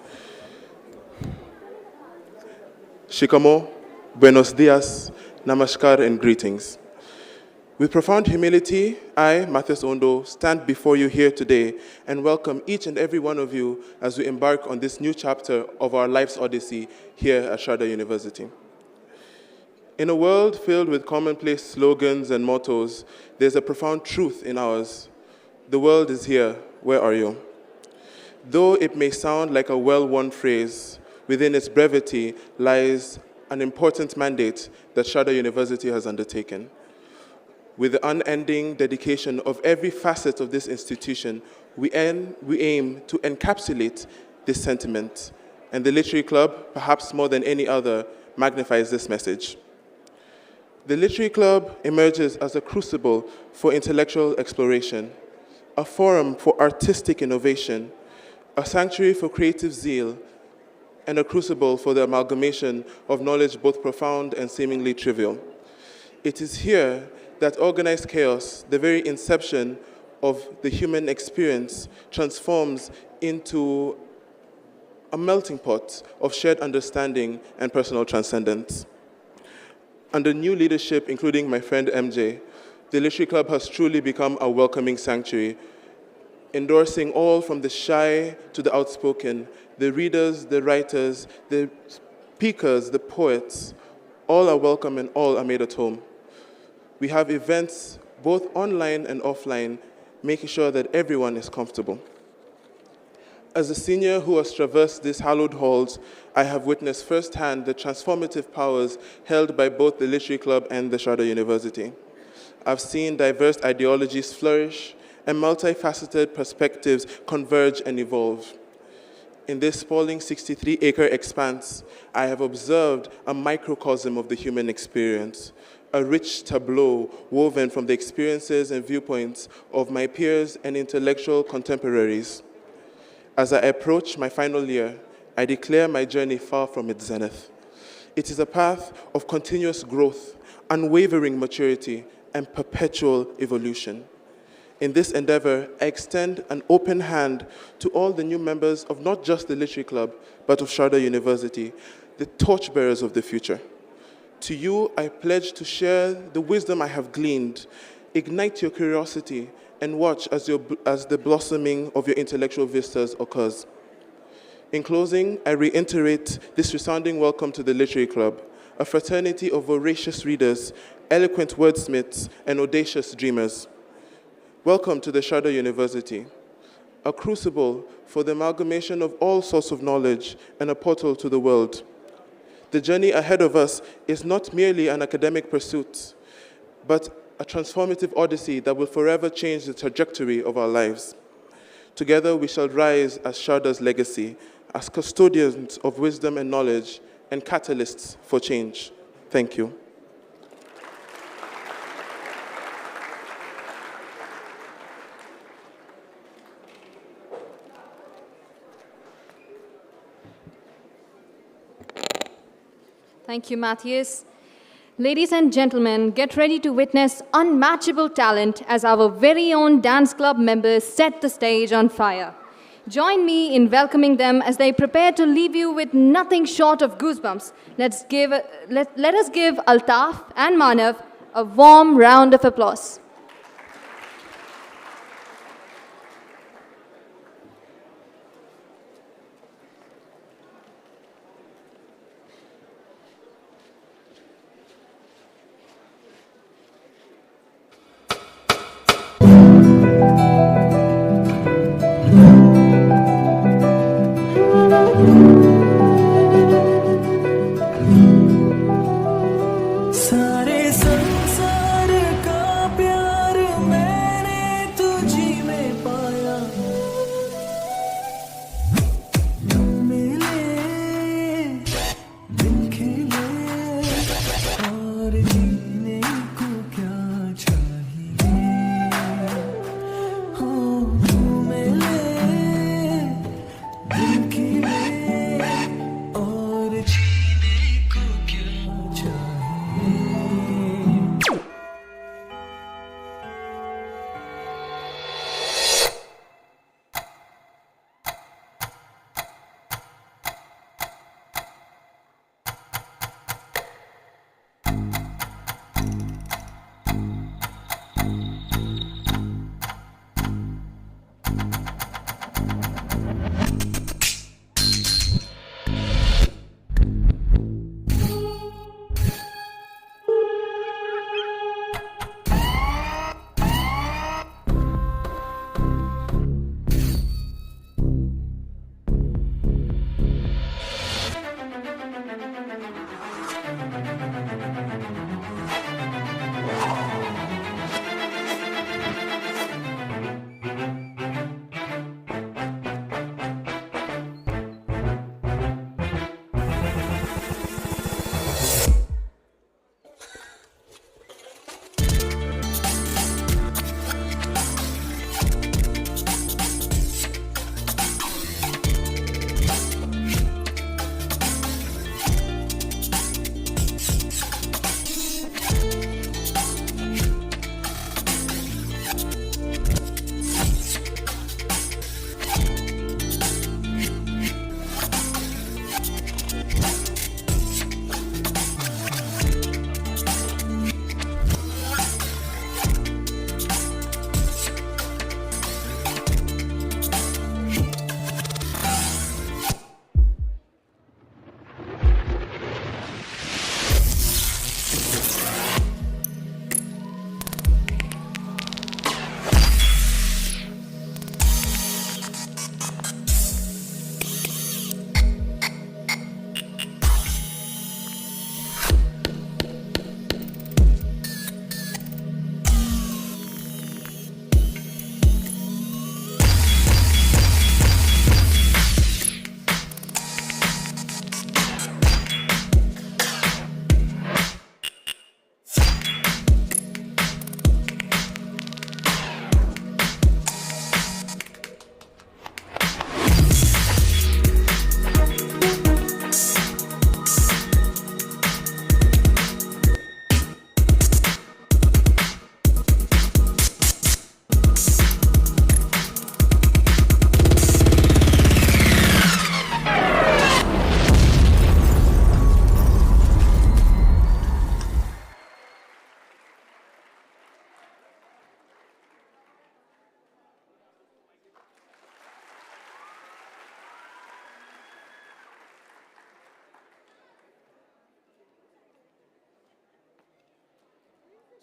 Shikamo, buenos dias, namaskar, and greetings. With profound humility, I, Matthias Ondo, stand before you here today and welcome each and every one of you as we embark on this new chapter of our life's odyssey here at Sharda University. In a world filled with commonplace slogans and mottos, there's a profound truth in ours. The world is here, where are you? Though it may sound like a well-worn phrase, within its brevity lies an important mandate that Sharda University has undertaken. With the unending dedication of every facet of this institution, we aim to encapsulate this sentiment, and the Literary Club, perhaps more than any other, magnifies this message. The Literary Club emerges as a crucible for intellectual exploration, a forum for artistic innovation, a sanctuary for creative zeal, and a crucible for the amalgamation of knowledge both profound and seemingly trivial. It is here that organized chaos, the very inception of the human experience, transforms into a melting pot of shared understanding and personal transcendence. Under new leadership, including my friend MJ, the Literary Club has truly become a welcoming sanctuary, endorsing all from the shy to the outspoken, the readers, the writers, the speakers, the poets. All are welcome and all are made at home. We have events both online and offline, making sure that everyone is comfortable. As a senior who has traversed these hallowed halls, I have witnessed firsthand the transformative powers held by both the Literary Club and the Sharda University. I've seen diverse ideologies flourish and multifaceted perspectives converge and evolve. In this sprawling 63-acre expanse, I have observed a microcosm of the human experience, a rich tableau woven from the experiences and viewpoints of my peers and intellectual contemporaries. As I approach my final year, I declare my journey far from its zenith. It is a path of continuous growth, unwavering maturity, and perpetual evolution. In this endeavor, I extend an open hand to all the new members of not just the Literary Club, but of Sharda University, the torchbearers of the future. To you, I pledge to share the wisdom I have gleaned, ignite your curiosity, and watch as the blossoming of your intellectual vistas occurs. In closing, I reiterate this resounding welcome to the Literary Club, a fraternity of voracious readers, eloquent wordsmiths, and audacious dreamers. Welcome to the Sharda University, a crucible for the amalgamation of all sorts of knowledge and a portal to the world. The journey ahead of us is not merely an academic pursuit, but a transformative odyssey that will forever change the trajectory of our lives. Together, we shall rise as Sharda's legacy, as custodians of wisdom and knowledge, and catalysts for change. Thank you. Thank you, Matthias. Ladies and gentlemen, get ready to witness unmatchable talent as our very own dance club members set the stage on fire. Join me in welcoming them as they prepare to leave you with nothing short of goosebumps. Let us give Altaf and Manav a warm round of applause. सारे संसार का प्यार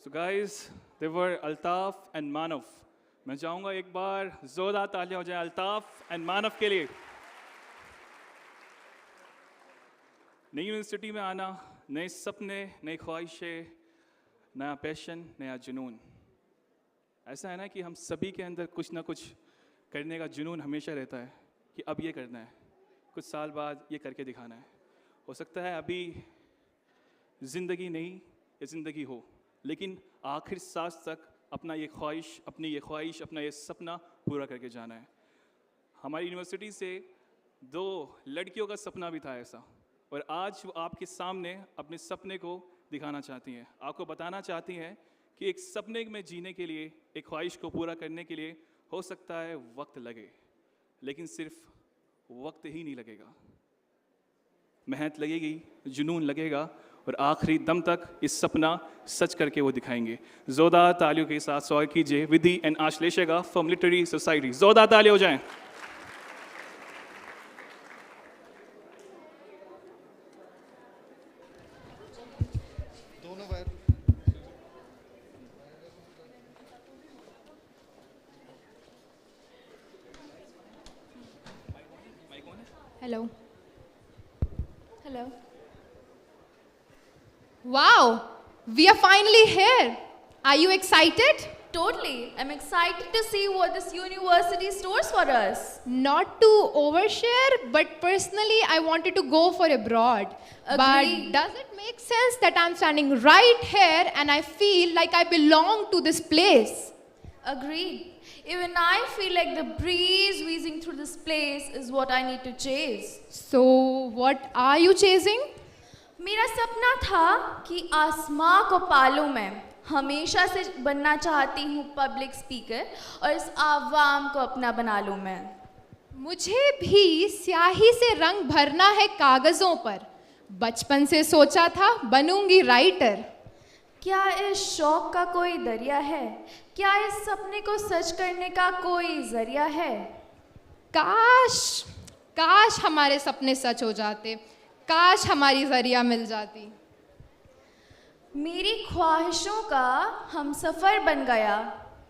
So guys, they were Altaf and Manav. मैं चाहूँगा एक बार जोरदार तालियां हो जाए अल्ताफ एंड मानव के लिए। नई यूनिवर्सिटी में आना, नए सपने, नई ख्वाहिशें, नया पैशन, नया जुनून। ऐसा है ना कि हम सभी के अंदर कुछ ना कुछ करने का जुनून हमेशा रहता है कि अब ये करना है, कुछ साल बाद ये करके दिखाना है। हो सकता है अभी ज़िंदगी नहीं या ज़िंदगी हो, लेकिन आखिर सांस तक अपनी ये ख्वाहिश, अपना ये सपना पूरा करके जाना है। हमारी यूनिवर्सिटी से 2 लड़कियों का सपना भी था ऐसा, और आज वो आपके सामने अपने सपने को दिखाना चाहती हैं, आपको बताना चाहती हैं कि एक सपने में जीने के लिए, एक ख्वाहिश को पूरा करने के लिए हो सकता है वक्त लगे, लेकिन सिर्फ वक्त ही नहीं लगेगा, मेहनत लगेगी, जुनून लगेगा, और आखिरी दम तक इस सपना सच करके वो दिखाएंगे। जोरदार तालियों के साथ स्वागत कीजिए Vidhi and Ashlesha from literary society. जोरदार तालियां हो जाएं। Hello. Hello. Wow, we are finally here. Are you excited? Totally. I'm excited to see what this university stores for us. Not to overshare, but personally, I wanted to go for abroad. Agreed. But does it make sense that I'm standing right here and I feel like I belong to this place? Agreed. Even I feel like the breeze whizzing through this place is what I need to chase. So, what are you chasing? मेरा सपना था कि आसमां को पालूं मैं। हमेशा से बनना चाहती हूँ पब्लिक स्पीकर, और इस आवाम को अपना बना लूँ मैं। मुझे भी स्याही से रंग भरना है कागजों पर। बचपन से सोचा था बनूंगी राइटर। क्या इस शौक का कोई दरिया है? क्या इस सपने को सच करने का कोई जरिया है? काश हमारे सपने सच हो जाते। काश हमारी जरिया मिल जाती। मेरी ख्वाहिशों का हम सफ़र बन गया।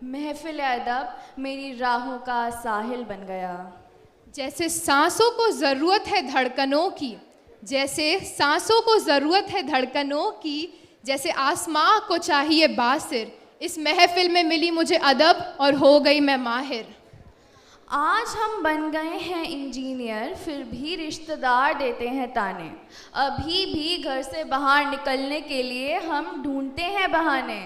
महफिल अदब मेरी राहों का साहिल बन गया। जैसे सांसों को ज़रूरत है धड़कनों की, जैसे सांसों को ज़रूरत है धड़कनों की, जैसे आसमां को चाहिए बासिर, इस महफिल में मिली मुझे अदब और हो गई मैं माहिर। आज हम बन गए हैं इंजीनियर, फिर भी रिश्तेदार देते हैं ताने। अभी भी घर से बाहर निकलने के लिए हम ढूंढते हैं बहाने।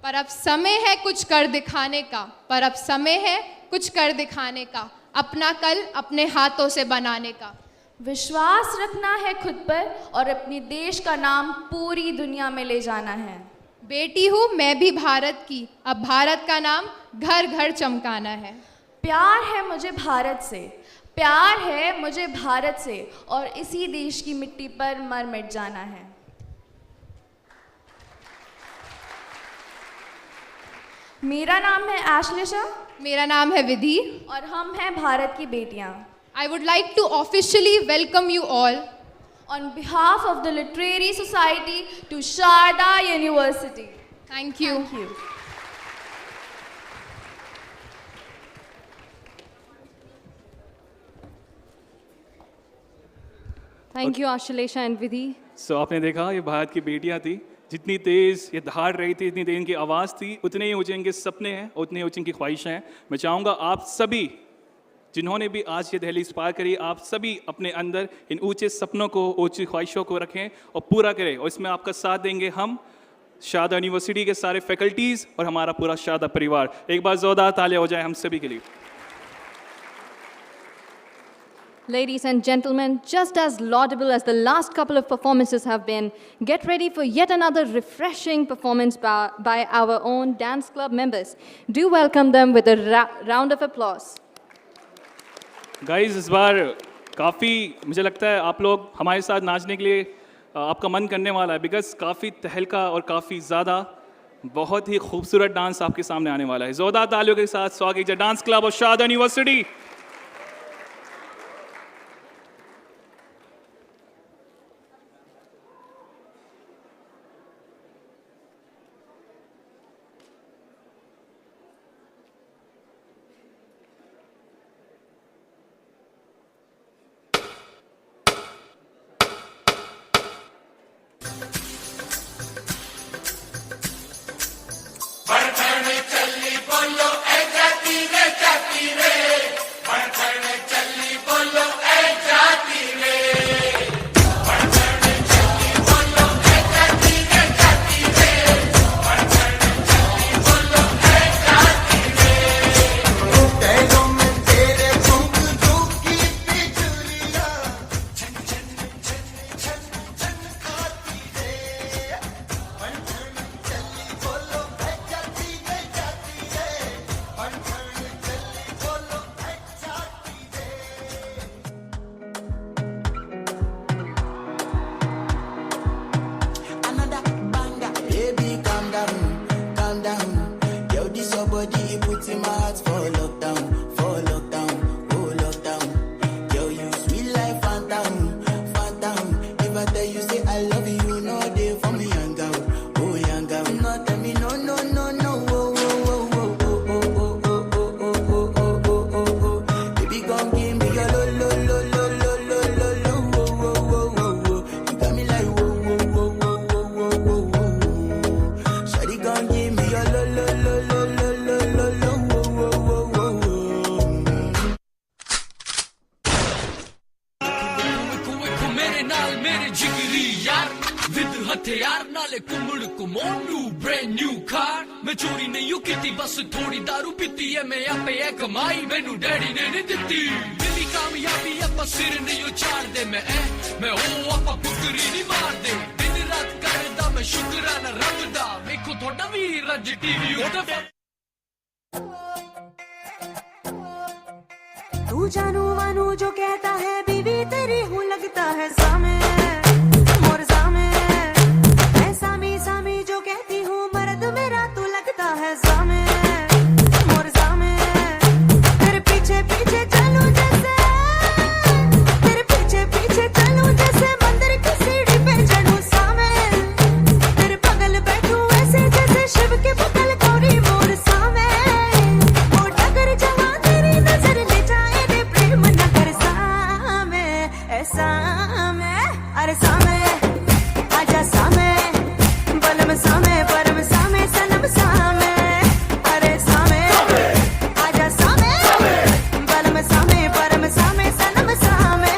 पर अब समय है कुछ कर दिखाने का, पर अब समय है कुछ कर दिखाने का, अपना कल अपने हाथों से बनाने का। विश्वास रखना है खुद पर और अपने देश का नाम पूरी दुनिया में ले जाना है। बेटी हूँ मैं भी भारत की, अब भारत का नाम घर घर चमकाना है। प्यार है मुझे भारत से, प्यार है मुझे भारत से, और इसी देश की मिट्टी पर मर मिट जाना है। मेरा नाम है आश्लेषा। मेरा नाम है विधि। और हम हैं भारत की बेटियां। I would like to officially welcome you all on behalf of the Literary Society to Sharda University. Thank you. Thank you. Thank you, Ashlesha and Vidhi. So आपने देखा ये भारत की बेटियां थी, जितनी तेज़ ये दहाड़ रही थी, इतनी तेज इनकी आवाज़ थी, उतने ही ऊंचे इनके सपने हैं, उतने ऊंची इनकी ख्वाहिशें हैं। मैं चाहूँगा आप सभी जिन्होंने भी आज ये दहलीज पार करी, आप सभी अपने अंदर इन ऊंचे सपनों को, ऊंची ख्वाहिशों को रखें और पूरा करें, और इसमें आपका साथ देंगे हम शारदा यूनिवर्सिटी के सारे फैकल्टीज़ और हमारा पूरा शारदा परिवार। एक बार जोरदार तालियां हो जाए हम सभी के लिए। Ladies and gentlemen, just as laudable as the last couple of performances have been, get ready for yet another refreshing performance by our own dance club members. Do welcome them with a round of applause. Guys, इस बार काफ़ी मुझे लगता है आप लोग हमारे साथ नाचने के लिए आपका मन करने वाला है, बिकॉज काफ़ी तहलका और काफ़ी ज़्यादा बहुत ही खूबसूरत डांस आपके सामने आने वाला है। जोरदार तालियों के साथ स्वागत कीजिए dance club of Sharda university. put in my heart for lockdown, oh lockdown. Girl, you sweet life, phantom, phantom. If I tell you say I love you, no day for me, young girl, oh young girl. No tell me no, no, no, no, oh, oh, oh, oh, oh, oh, oh, oh, oh, oh, oh, oh, oh, oh. Baby, gon' give me your lo, lo, lo, lo, lo, lo, lo, lo, oh, oh, oh, oh, oh. You got me like whoa, whoa, whoa, whoa, whoa, whoa, whoa, whoa. Shawty gon' give me your lo, lo, lo, lo, lo, lo, lo, lo, oh, oh, oh, oh, oh. मेरे नाल मेरे जिगरी यार with हथियार नाले Kumad कुमोनू brand new car मैं चोरी नहीं हूँ किती बस थोड़ी दारू पीती है मैं आपे है कमाई मैनू डैडी ने नहीं दिती मिली कामयाबी अपा सिर नहीं उछाड़ दे मैं हो आपा बुकरी नहीं मार दे दिन रात करदा मैं शुकराना रब दा वेखो थोड़ा भी रज टीवी तू जानू वानू जो कहता है बीवी तेरी हूँ लगता है सामे मोर सामे मैं सामी सामी जो कहती हूँ मर्द मेरा तू लगता है सामे मोर सामे तेरे पीछे पीछे चलूं जैसे तेरे पीछे पीछे चलूं जैसे मंदिर की सीढ़ी पे चढ़ूं सामे तेरे बगल बैठूं ऐसे जैसे शिव के बगल गौरी मोर सामे वो डगर जहाँ तेरी नजर ले जाए दे प्रेम नगर सामे ऐसा मैं अरे सामे आजा सामे बलम सामे परम सामे सनम सामे अरे सामे आजा सामे बलम सामे परम सामे सनम सामे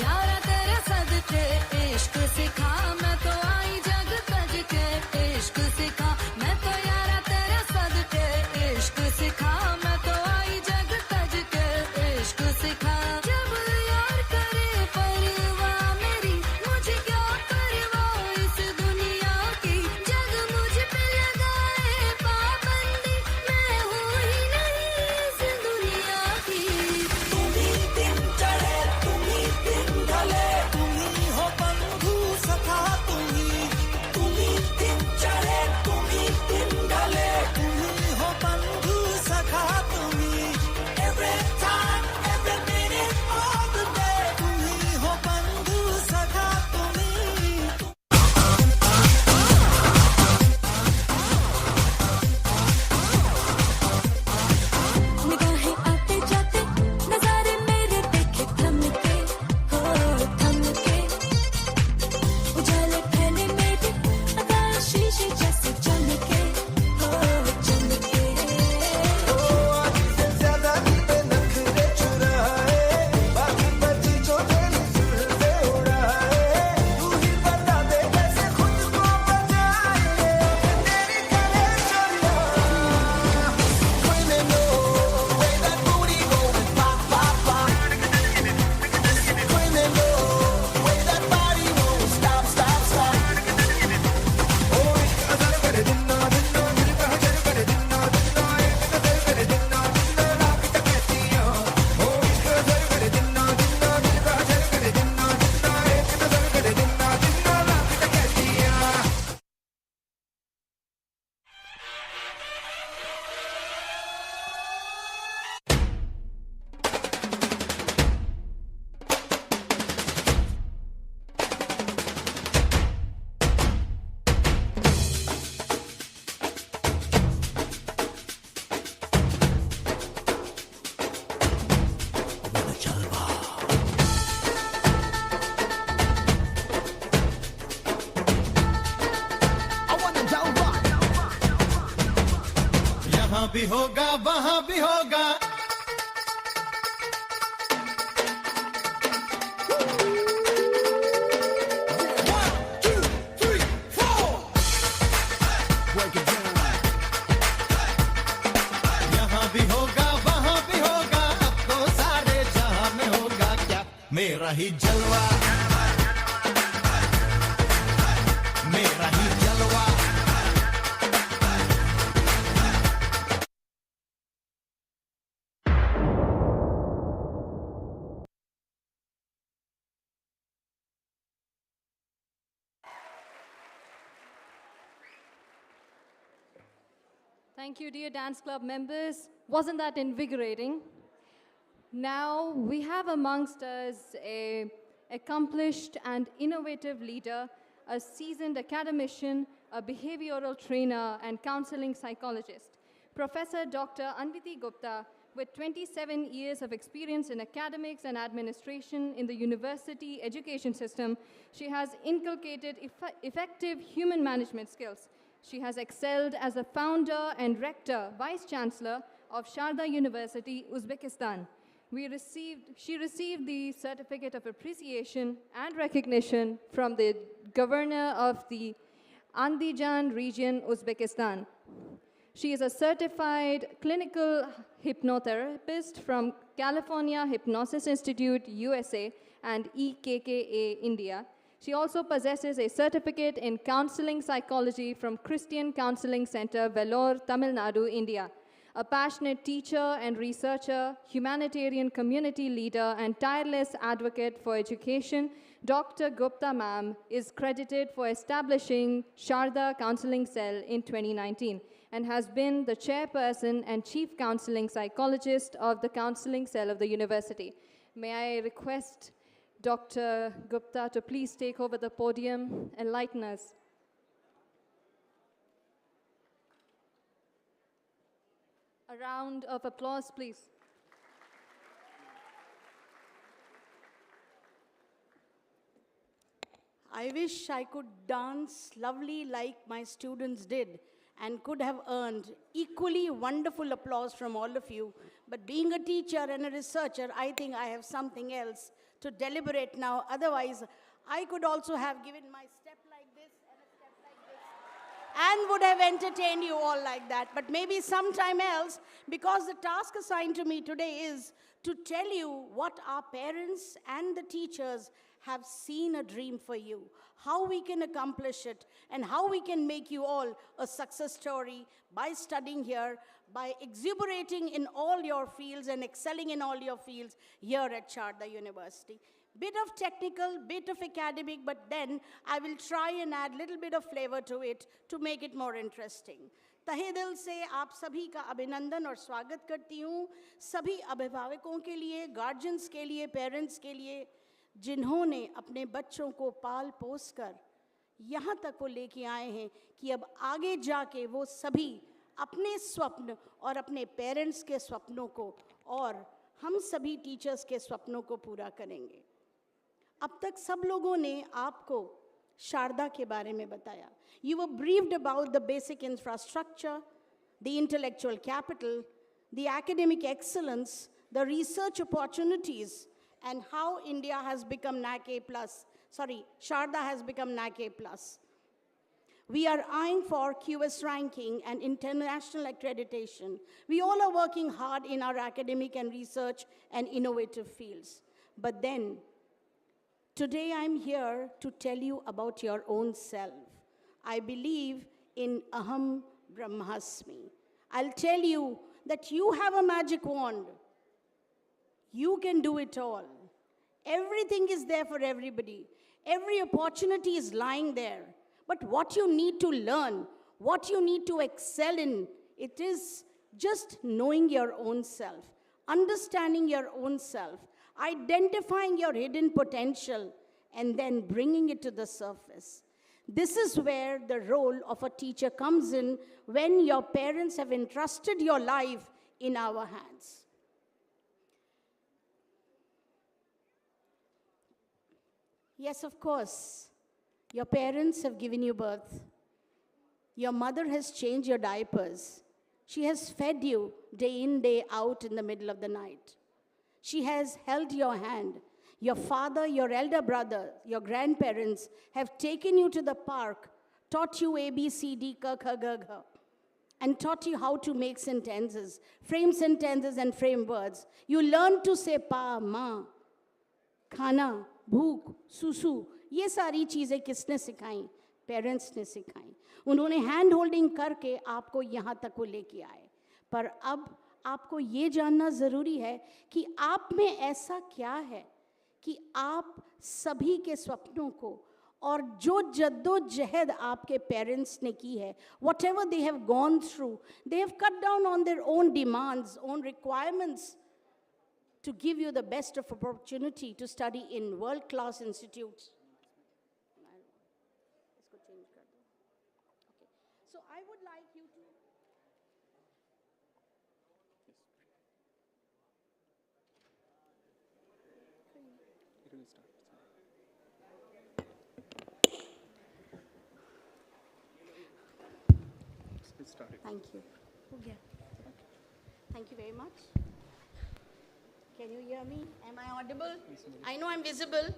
यारा तेरे सदके इश्क सिखा मैं तो आई जग तज के इश्क सिखा मैं तो यारा तेरे सदके इश्क सिखा मैं तो आई जग तज के इश्क सिखा जब यार करे परवाह मेरी मुझे क्या परवाह इस दुनिया की जग मुझ पे लगाए पाबंदी मैं हूँ ही नहीं इस दुनिया की तुम्ही दिन चढ़े तुम्ही दिन ढले तुम्ही हो बंधु सखा तुम्ही दिन चढ़े तुम्ही दिन ढले तुम्ही हो बंधु सखा तुम्ही every time every minute all the day तुम्ही हो बंधु सखा तुम्ही निगाहें आते जाते नजारे मेरे देखे थम के उजाले फैले मेरे आकाश शीशे जैसे चमके चमके आज से ज्यादा पे नखरे चुराए बाकी बची जो तेरी सुर से उड़ाए तू ही बता दे कैसे खुद को बचाए तेरी करे चोरिया when they know way that booty going pop pop pop when they know way that body won't stop stop stop oh इश्क अज़ल करे दिन्ना दिन्ना दिल का हजर करे दिन्ना दिन्ना एक कदर करे दिन्ना दिन्ना रात तक कहतियां oh इश्क अज़ल करे दिन्ना दिन्ना दिल का हजर करे दिन्ना दिन्ना एक कदर करे दिन्ना दिन्ना रात तक कहतियां यहाँ भी होगा वहाँ भी होगा यहाँ भी होगा वहाँ भी होगा अब तो सारे जहाँ में होगा क्या मेरा ही जलवा मेरा ही जलवा Thank you, dear dance club members. Wasn't that invigorating? Now we have amongst us a accomplished and innovative leader, a seasoned academician, a behavioral trainer, and counseling psychologist. Professor Dr. Anviti Gupta, with 27 years of experience in academics and administration in the university education system, she has inculcated effective human management skills. She has excelled as a founder and rector, vice chancellor of Sharda University, Uzbekistan. She received the Certificate of Appreciation and Recognition from the Governor of the Andijan region, Uzbekistan. She is a certified clinical hypnotherapist from California Hypnosis Institute, USA, and EKKA, India. She also possesses a certificate in counseling psychology from Christian Counseling Center, Vellore, Tamil Nadu, India. A passionate teacher and researcher, humanitarian community leader, and tireless advocate for education, Dr. Gupta ma'am is credited for establishing Sharda Counseling Cell in 2019 and has been the chairperson and chief counseling psychologist of the Counseling Cell of the university. May I request Dr. Gupta to please take over the podium, enlighten us. A round of applause, please. I wish I could dance lovely like my students did and could have earned equally wonderful applause from all of you. But being a teacher and a researcher, I think I have something else to deliberate now. Otherwise, I could also have given my step like this and a step like this and would have entertained you all like that. But maybe sometime else, because the task assigned to me today is to tell you what our parents and the teachers have seen a dream for you, how we can accomplish it, and how we can make you all a success story by studying here, by exuberating in all your fields and excelling in all your fields here at Sharda University. Bit of technical, bit of academic, but then I will try and add a little bit of flavor to it to make it more interesting. तहे दिल से आप सभी का अभिनंदन और स्वागत करती हूँ, सभी अभिभावकों के लिए, गार्जियंस के लिए, पेरेंट्स के लिए, जिन्होंने अपने बच्चों को पाल पोस कर यहाँ तक वो लेके आए हैं कि अब आगे जाके वो सभी अपने स्वप्न और अपने पेरेंट्स के स्वप्नों को और हम सभी टीचर्स के स्वप्नों को पूरा करेंगे। अब तक सब लोगों ने आपको शारदा के बारे में बताया. You were briefed about the basic infrastructure, the intellectual capital, the academic excellence, the research opportunities, and how India has become NAC A+. Sharda has become NAC A+. We are eyeing for QS ranking and international accreditation. We all are working hard in our academic and research and innovative fields. But then, today I'm here to tell you about your own self. I believe in Aham Brahmasmi. I'll tell you that you have a magic wand. You can do it all. Everything is there for everybody. Every opportunity is lying there. But what you need to learn, what you need to excel in, it is just knowing your own self, understanding your own self, identifying your hidden potential, and then bringing it to the surface. This is where the role of a teacher comes in when your parents have entrusted your life in our hands. Yes, of course. Your parents have given you birth. Your mother has changed your diapers. She has fed you day in, day out in the middle of the night. She has held your hand. Your father, your elder brother, your grandparents have taken you to the park, taught you A, B, C, D, K, K, G, G, and taught you how to make sentences, frame sentences and frame words. You learned to say pa, ma, khana, भूख, सुसु, ये सारी चीज़ें किसने सिखाई? Parents ने सिखाई. उन्होंने हैंड होल्डिंग करके आपको यहाँ तक वो लेके आए. पर अब आपको ये जानना ज़रूरी है कि आप में ऐसा क्या है कि आप सभी के स्वप्नों को और जो जद्दोजहद आपके पेरेंट्स ने की है, whatever they have gone through, they have cut down on their own demands, own requirements to give you the best of opportunity to study in world-class institutes. So I would like you to... Thank you. Thank you very much. Can you hear me? Am I audible? I know I'm visible.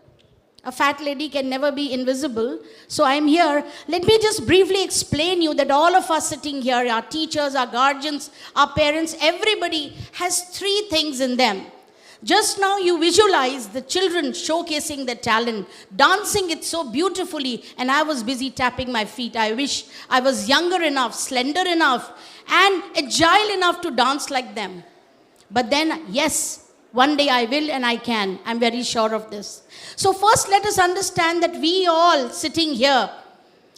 A fat lady can never be invisible. So I'm here. Let me just briefly explain you that all of us sitting here, our teachers, our guardians, our parents, everybody has three things in them. Just now you visualize the children showcasing their talent, dancing it so beautifully, and I was busy tapping my feet. I wish I was younger enough, slender enough, and agile enough to dance like them. But then, yes, one day I will and I can. I'm very sure of this. So first let us understand that we all sitting here,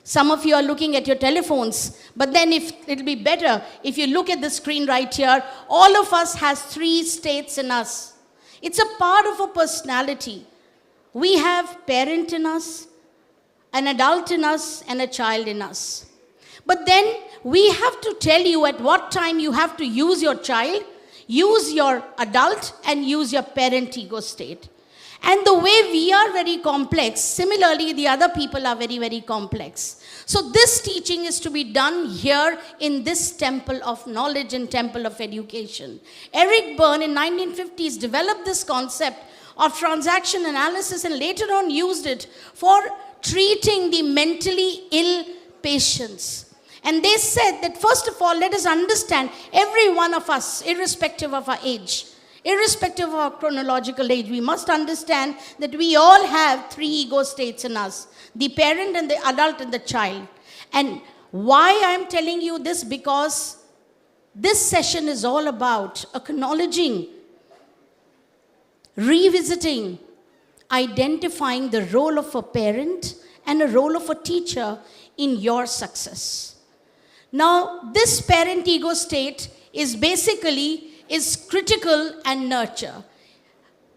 some of you are looking at your telephones, but then if it'll be better if you look at the screen right here, all of us has three states in us. It's a part of a personality. We have parent in us, an adult in us, and a child in us. But then we have to tell you at what time you have to use your child, use your adult, and use your parent ego state. And the way we are very complex, similarly the other people are very, very complex. So this teaching is to be done here in this temple of knowledge and temple of education. Eric Berne in 1950s developed this concept of transaction analysis and later on used it for treating the mentally ill patients. And they said that first of all, let us understand every one of us, irrespective of our age, irrespective of our chronological age, we must understand that we all have three ego states in us, the parent and the adult and the child. And why I'm telling you this? Because this session is all about acknowledging, revisiting, identifying the role of a parent and a role of a teacher in your success. Now, this parent ego state is basically critical and nurture.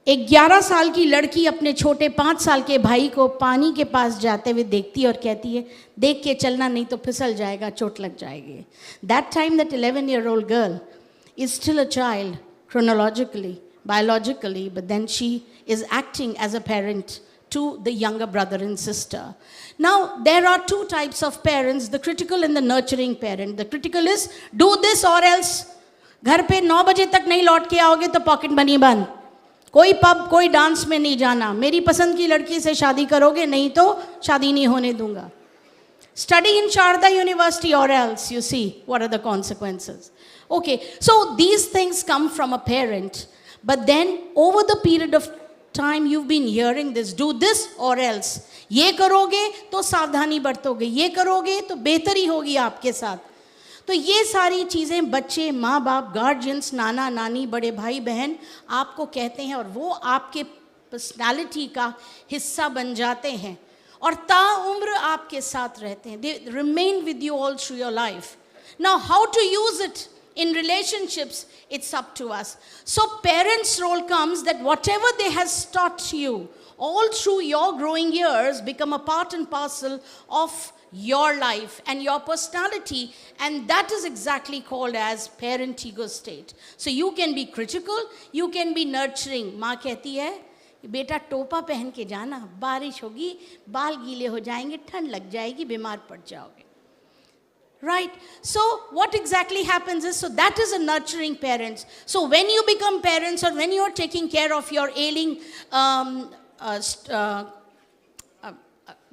एक 11 साल की लड़की अपने छोटे 5 साल के भाई को पानी के पास जाते हुए देखती है और कहती है, देख के चलना नहीं तो फिसल जाएगा, चोट लग जाएगी. That time that 11-year-old girl is still a child chronologically, biologically, but then she is acting as a parent to the younger brother and sister. Now, there are two types of parents, the critical and the nurturing parent. The critical is, do this or else. घर पे 9 बजे तक नहीं लौट के आओगे तो pocket money बंद. कोई पब, कोई डांस में नहीं जाना. मेरी पसंद की लड़की से शादी करोगे, नहीं तो शादी नहीं होने दूंगा. Study in Sharda University or else, you see what are the consequences. Okay, so these things come from a parent. But then over the period of time you've been hearing this, do this or else. ये करोगे तो सावधानी बरतोगे, ये करोगे तो बेहतरी होगी आपके साथ. तो ये सारी चीज़ें बच्चे, माँ बाप, गार्जियंस, नाना नानी, बड़े भाई बहन आपको कहते हैं और वो आपके पर्सनालिटी का हिस्सा बन जाते हैं और ताउम्र आपके साथ रहते हैं. They remain with you all through your life. Now, how to use it in relationships, it's up to us. So parents' role comes that whatever they has taught you all through your growing years become a part and parcel of your life and your personality, and that is exactly called as parent ego state. So you can be critical, you can be nurturing. माँ कहती है बेटा टोपा पहन के जाना, बारिश होगी, बाल गीले हो जाएंगे, ठंड लग जाएगी, बीमार पड़ जाओगे. Right? So what exactly happens is, so that is a nurturing parents. So when you become parents or when you are taking care of your ailing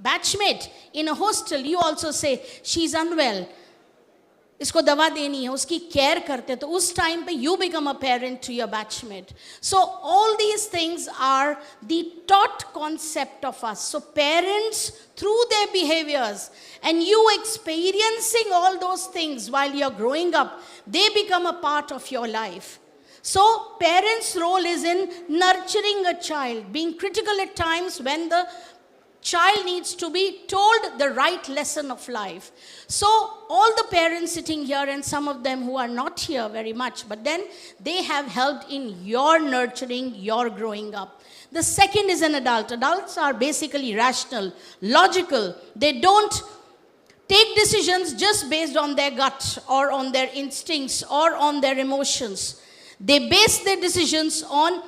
batchmate in a hostel, you also say, she's unwell, इसको दवा देनी है, उसकी care करते, तो उस time पे you become a parent to your batchmate. So all these things are the taught concept of us. So parents, through their behaviors and you experiencing all those things while you're growing up, they become a part of your life. So parents' role is in nurturing a child, being critical at times when the child needs to be told the right lesson of life. So all the parents sitting here, and some of them who are not here very much, but then they have helped in your nurturing, your growing up. The second is an adult. Adults are basically rational, logical. They don't take decisions just based on their gut or on their instincts or on their emotions. They base their decisions on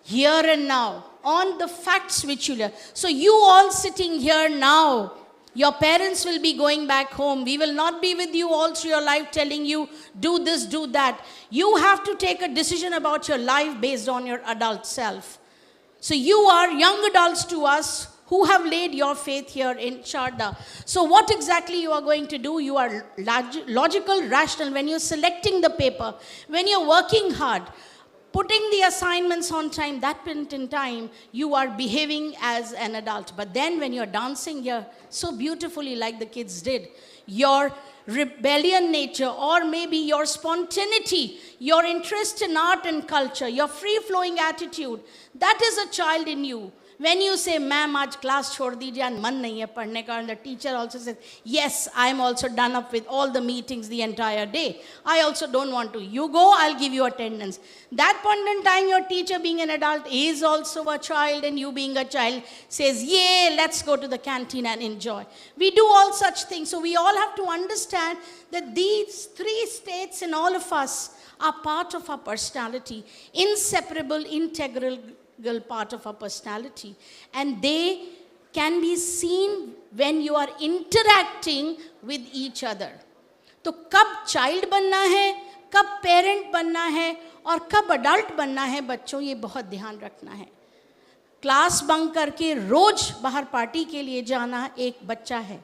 here and now, on the facts which you learn. So you all sitting here now, your parents will be going back home. We will not be with you all through your life telling you, do this, do that. You have to take a decision about your life based on your adult self. So you are young adults to us who have laid your faith here in Sharda. So what exactly you are going to do? You are logical, rational. When you're selecting the paper, when you're working hard, putting the assignments on time, that point in time, you are behaving as an adult. But then when you're dancing here so beautifully like the kids did, your rebellion nature, or maybe your spontaneity, your interest in art and culture, your free-flowing attitude, that is a child in you. When you say, ma'am, aaj class chhod dijiye, and man nahi hai padhne ka, and the teacher also says, yes, I am also done up with all the meetings the entire day. I also don't want to. You go, I'll give you attendance. That point in time, your teacher being an adult is also a child, and you being a child says, yeah, let's go to the canteen and enjoy. We do all such things. So we all have to understand that these three states in all of us are part of our personality, inseparable, integral part of our personality, and they can be seen when you are interacting with each other. तो कब child बनना है, कब parent बनना है, और कब adult बनना है, बच्चों ये बहुत ध्यान रखना है. क्लास बंक करके रोज बाहर पार्टी के लिए जाना एक बच्चा है.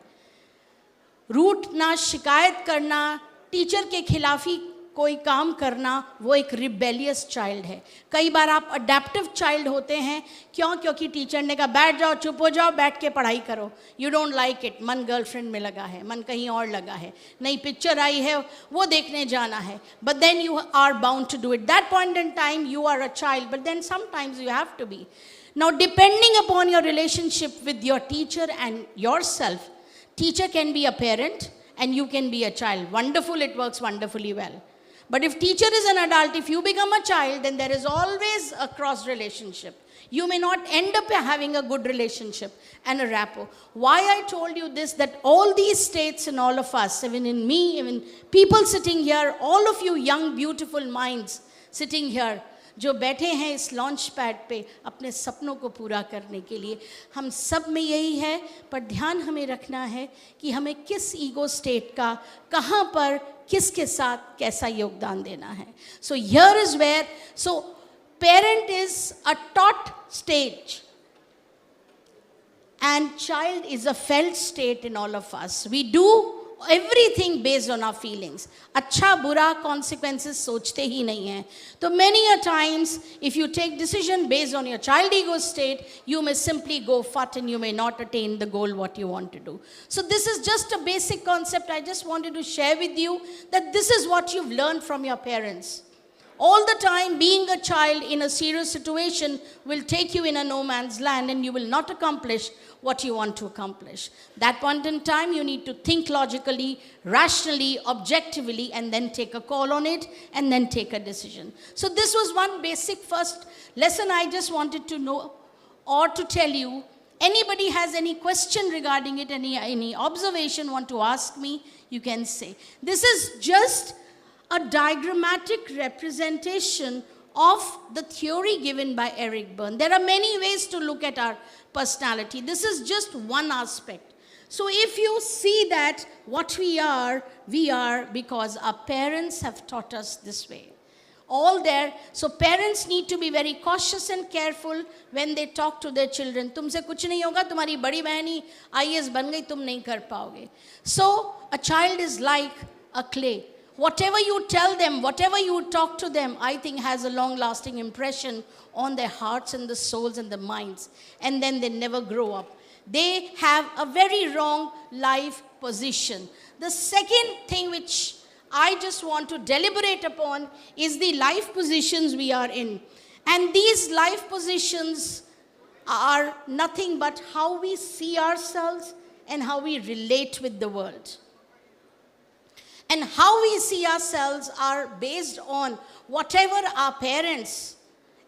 रूठना, शिकायत करना, टीचर के खिलाफी कोई काम करना, वो एक रिबेलियस चाइल्ड है. कई बार आप अडेप्टिव चाइल्ड होते हैं. क्यों? क्योंकि टीचर ने कहा बैठ जाओ, चुप हो जाओ, बैठ के पढ़ाई करो. You don't like it. मन गर्लफ्रेंड में लगा है, मन कहीं और लगा है, नई पिक्चर आई है वो देखने जाना है. But then you are bound to do it. That point in time you are a child, but then sometimes you have to be. Now depending upon your relationship with your teacher and yourself, teacher can be a parent and you can be a child. Wonderful, it works wonderfully well. But if teacher is an adult, if you become a child, then there is always a cross relationship. You may not end up having a good relationship and a rapport. Why I told you this, that all these states in all of us, even in me, even people sitting here, all of you young, beautiful minds sitting here, जो बैठे हैं इस launch pad पे अपने सपनों को पूरा करने के लिए, हम सब में यही है. पर ध्यान हमें रखना है कि हमें किस ईगो स्टेट का, कहाँ पर, किसके साथ कैसा योगदान देना है. So here is where, so parent is a tot stage and child is a felt state in all of us. We do everything based on our feelings. अच्छा बुरा consequences सोचते ही नहीं हैं. तो many a times if you take decision based on your child ego state, you may simply go fat and you may not attain the goal what you want to do. So this is just a basic concept. I just wanted to share with you that this is what you've learned from your parents. All the time being a child in a serious situation will take you in a no man's land and you will not accomplish what you want to accomplish. That point in time you need to think logically, rationally, objectively, and then take a call on it and then take a decision. So this was one basic first lesson I just wanted to know or to tell you. Anybody has any question regarding it, any observation want to ask me, you can say. This is just a diagrammatic representation of the theory given by Eric Berne. There are many ways to look at our personality. This is just one aspect. So if you see that what we are because our parents have taught us this way. All there. So parents need to be very cautious and careful when they talk to their children. तुमसे कुछ नहीं होगा, तुम्हारी बड़ी बहनी IAS बन गई, तुम नहीं कर पाओगे. So a child is like a clay. Whatever you tell them, whatever you talk to them, I think has a long-lasting impression on their hearts and the souls and the minds. And then they never grow up. They have a very wrong life position. The second thing which I just want to deliberate upon is the life positions we are in. And these life positions are nothing but how we see ourselves and how we relate with the world. And how we see ourselves are based on whatever our parents,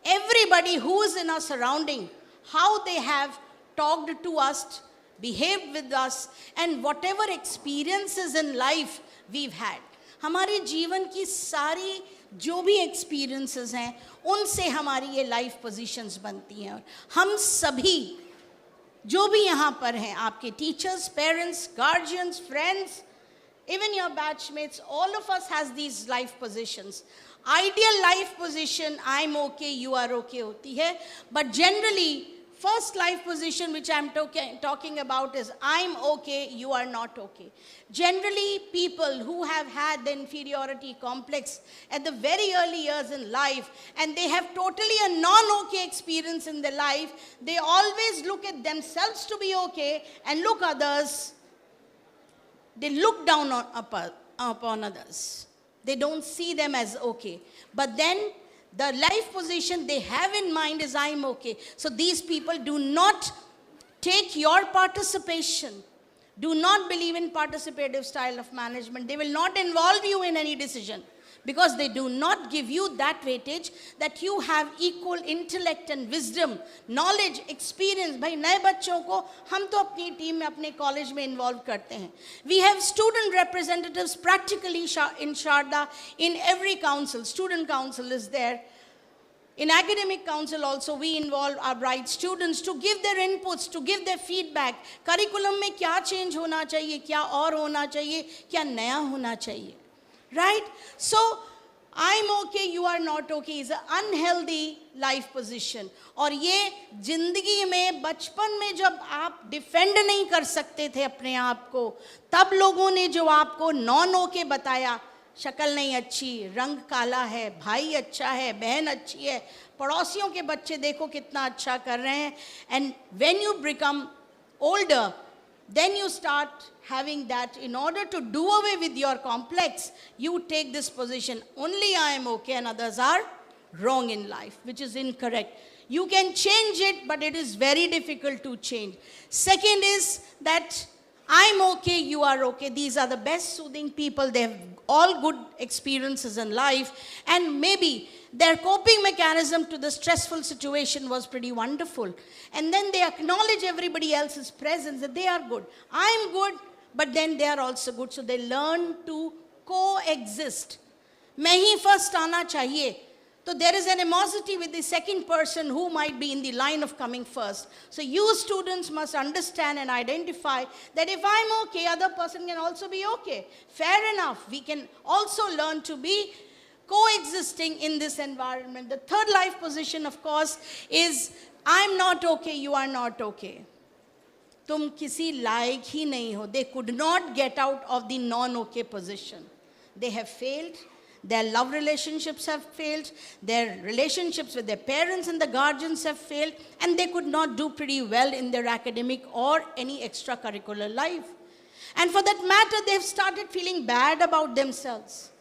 everybody who is in our surrounding, how they have talked to us, behaved with us, and whatever experiences in life we've had. हमारे जीवन की सारी जो भी experiences हैं, उनसे हमारी ये life positions बनती हैं. और हम सभी जो भी यहाँ पर हैं, आपके teachers, parents, guardians, friends, even your batchmates, all of us has these life positions. Ideal life position, I'm okay, you are okay होती है. But generally, first life position which I'm talking about is I'm okay, you are not okay. Generally, people who have had the inferiority complex at the very early years in life and they have totally a non-okay experience in their life, they always look at themselves to be okay and look others, they look down upon others. They don't see them as okay. But then the life position they have in mind is I'm okay. So these people do not take your participation, do not believe in participative style of management. They will not involve you in any decision because they do not give you that weightage that you have equal intellect and wisdom, knowledge, experience. भाई नए बच्चों को हम तो अपनी team में अपने college में इन्वॉल्व करते हैं. We have student representatives practically in Sharda in every council. Student council is there. In academic council also we involve our bright students to give their inputs, to give their feedback. Curriculum में क्या change होना चाहिए, क्या और होना चाहिए, क्या नया होना चाहिए. Right? So, I'm okay, you are not okay is an unhealthy life position. और ये जिंदगी में बचपन में जब आप डिफेंड नहीं कर सकते थे अपने आप को, तब लोगों ने जो आपको नॉन ओके बताया, शक्ल नहीं अच्छी, रंग काला है, भाई अच्छा है, बहन अच्छी है, पड़ोसियों के बच्चे देखो कितना अच्छा कर रहे हैं. And when you become older, then you start having that in order to do away with your complex, you take this position. Only I am okay and others are wrong in life, which is incorrect. You can change it, but it is very difficult to change. Second is that I'm okay, you are okay. These are the best soothing people. They have all good experiences in life. And maybe their coping mechanism to the stressful situation was pretty wonderful. And then they acknowledge everybody else's presence, that they are good. I'm good, but then they are also good. So they learn to coexist. मैं ही first आना चाहिए. So there is animosity with the second person who might be in the line of coming first. So you students must understand and identify that if I'm okay, other person can also be okay. Fair enough. We can also learn to be coexisting in this environment. The third life position, of course, is I'm not okay, you are not okay. तुम किसी लायक ही नहीं हो. They could not get out of the non-okay position. They have failed. Their love relationships have failed. Their relationships with their parents and the guardians have failed. And they could not do pretty well in their academic or any extracurricular life. And for that matter, they've started feeling bad about themselves.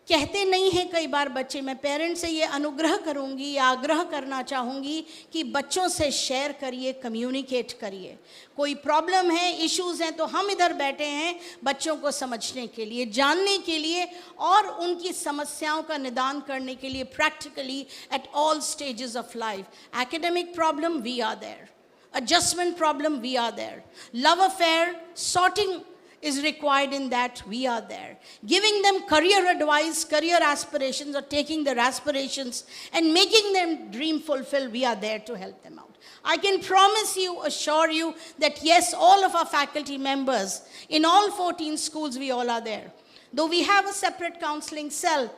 कहते नहीं हैं कई बार बच्चे, मैं parents से ये अनुग्रह करूंगी या आग्रह करना चाहूँगी कि बच्चों से शेयर करिए, कम्युनिकेट करिए. कोई प्रॉब्लम है, इश्यूज़ हैं, तो हम इधर बैठे हैं बच्चों को समझने के लिए, जानने के लिए और उनकी समस्याओं का निदान करने के लिए practically at all stages of life. Academic problem we are there, adjustment problem we are there, love affair sorting is required in that, we are there. Giving them career advice, career aspirations, or taking their aspirations and making them dream fulfill, we are there to help them out. I can promise you, assure you that yes, all of our faculty members in all 14 schools, we all are there. Though we have a separate counseling cell,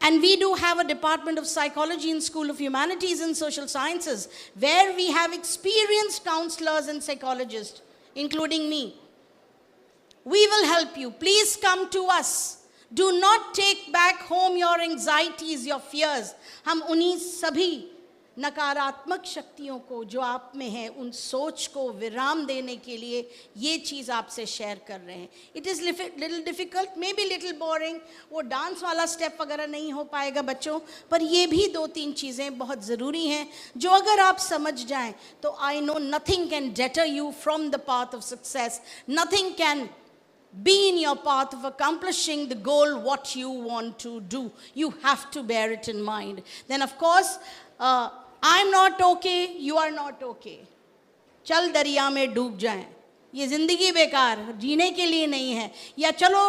and we do have a department of psychology in School of Humanities and Social Sciences, where we have experienced counselors and psychologists, including me. We will help you. Please come to us. Do not take back home your anxieties, your fears. हम उन्हीं सभी नकारात्मक शक्तियों को जो आप में है, उन सोच को विराम देने के लिए ये चीज़ आपसे शेयर कर रहे हैं. It is little difficult, may be little boring, वो डांस वाला स्टेप वगैरह नहीं हो पाएगा बच्चों, पर ये भी 2-3 चीज़ें बहुत ज़रूरी हैं जो अगर आप समझ जाएं तो I know nothing can debtor you from the path of success, nothing can be in your path of accomplishing the goal what you want to do. You have to bear it in mind. Then of course, I'm not okay, you are not okay. चल दरिया में डूब जाएं, ये जिंदगी बेकार, जीने के लिए नहीं है, या चलो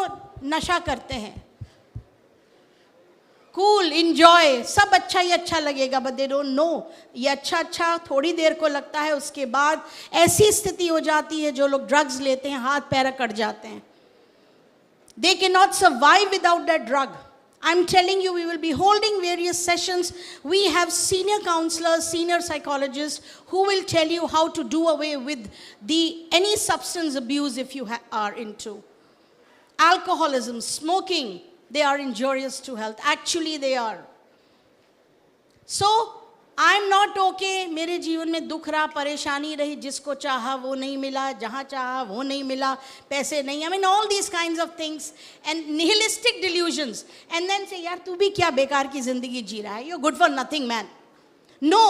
नशा करते हैं, कूल, इंजॉय, सब अच्छा ही अच्छा लगेगा, बट दे डोंट नो ये अच्छा अच्छा थोड़ी देर को लगता है, उसके बाद ऐसी स्थिति हो जाती है, जो लोग ड्रग्स लेते हैं हाथ पैर कट जाते हैं. They cannot survive without that drug. I'm telling you, we will be holding various sessions. We have senior counselors, senior psychologists who will tell you how to do away with any substance abuse if you are into. Alcoholism, smoking, they are injurious to health. Actually, they are. So, I'm not okay. मेरे जीवन में दुख रहा, परेशानी रही, जिसको चाहा वो नहीं मिला, जहाँ चाहा वो नहीं मिला, पैसे नहीं, I mean all these kinds of things and nihilistic delusions, and then say यार तू भी क्या बेकार की जिंदगी जी रहा है, you're good for nothing man. No,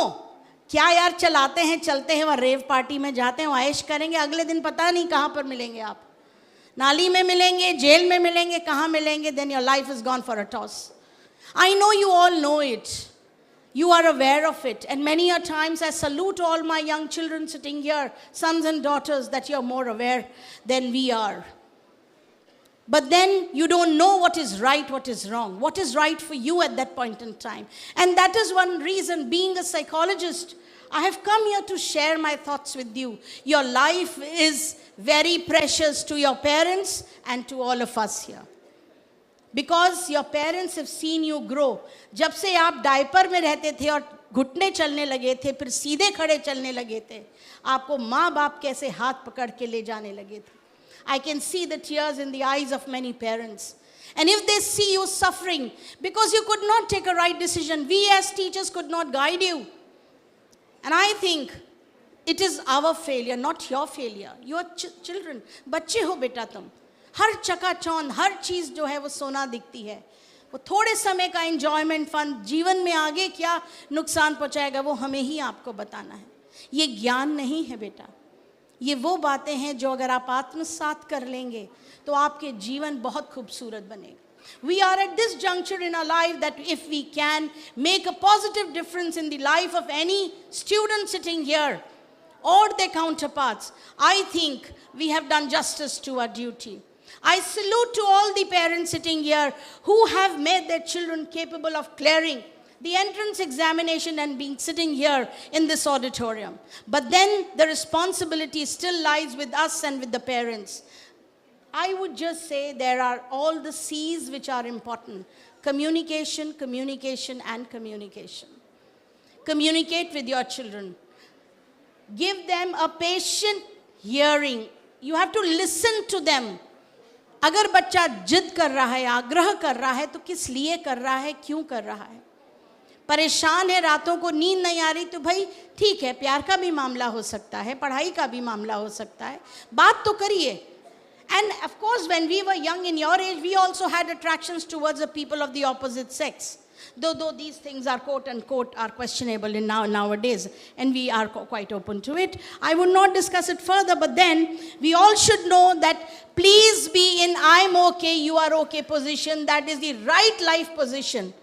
क्या यार चलाते हैं, चलते हैं, वह रेव पार्टी में जाते हैं, ऐश करेंगे, अगले दिन पता नहीं कहाँ पर मिलेंगे आप, नाली में मिलेंगे, जेल में मिलेंगे, कहाँ मिलेंगे, then your life is gone for a toss. I know you all know it. You are aware of it, and many a times I salute all my young children sitting here, sons and daughters, that you're more aware than we are. But then you don't know what is right, what is wrong, what is right for you at that point in time. And that is one reason, being a psychologist, I have come here to share my thoughts with you. Your life is very precious to your parents and to all of us here. Because your parents have seen you grow. जब से आप diaper में रहते थे और घुटने चलने लगे थे, फिर सीधे खड़े चलने लगे थे, आपको माँ बाप कैसे हाथ पकड़ के ले जाने लगे थे. I can see the tears in the eyes of many parents. And if they see you suffering because you could not take a right decision, we as teachers could not guide you. And I think it is our failure, not your failure. You are children. बच्चे हो बेटा तुम. हर चकाचौंध, हर चीज़ जो है वो सोना दिखती है. वो थोड़े समय का एंजॉयमेंट फन जीवन में आगे क्या नुकसान पहुंचाएगा वो हमें ही आपको बताना है. ये ज्ञान नहीं है बेटा, ये वो बातें हैं जो अगर आप आत्मसात कर लेंगे तो आपके जीवन बहुत खूबसूरत बनेगा. We are at this juncture in our life that if we can make a positive difference in the life of any student sitting here or their counterparts, I think we have done justice to our duty. I salute to all the parents sitting here who have made their children capable of clearing the entrance examination and being sitting here in this auditorium. But then the responsibility still lies with us and with the parents. I would just say there are all the C's which are important. Communication, communication, and communication. Communicate with your children. Give them a patient hearing. You have to listen to them. अगर बच्चा जिद कर रहा है, आग्रह कर रहा है, तो किस लिए कर रहा है, क्यों कर रहा है? परेशान है, रातों को नींद नहीं आ रही, तो भाई ठीक है, प्यार का भी मामला हो सकता है, पढ़ाई का भी मामला हो सकता है, बात तो करिए. And of course, when we were young in your age, we also had attractions towards the people of the opposite sex. Though these things are quote unquote are questionable in nowadays, and we are quite open to it. I would not discuss it further, but then we all should know that please be in I'm okay, you are okay position. That is the right life position.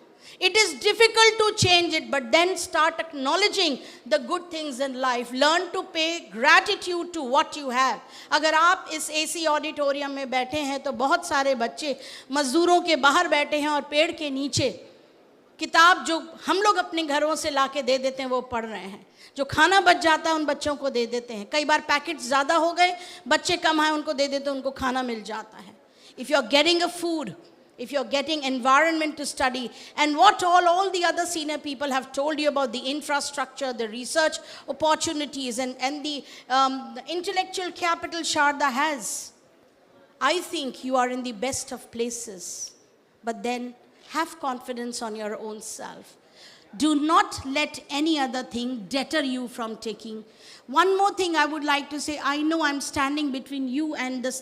It is difficult to change it, but then start acknowledging the good things in life. Learn to pay gratitude to what you have. अगर आप इस AC auditorium में बैठे हैं तो बहुत सारे बच्चे मजदूरों के बाहर बैठे हैं और पेड़ के नीचे किताब जो हम लोग अपने घरों से लाके दे देते हैं वो पढ़ रहे हैं. जो खाना बच जाता है उन बच्चों को दे देते हैं. कई बार पैकेट्स ज़्यादा हो गए, बच्चे कम आए, उनको दे देते हैं, उनको खाना मिल जाता है. If you are getting a food, if you're getting environment to study, and what all the other senior people have told you about the infrastructure, the research opportunities, and the intellectual capital Sharda has, I think you are in the best of places. But then have confidence on your own self. Do not let any other thing deter you from taking. One more thing I would like to say, I know I'm standing between you and the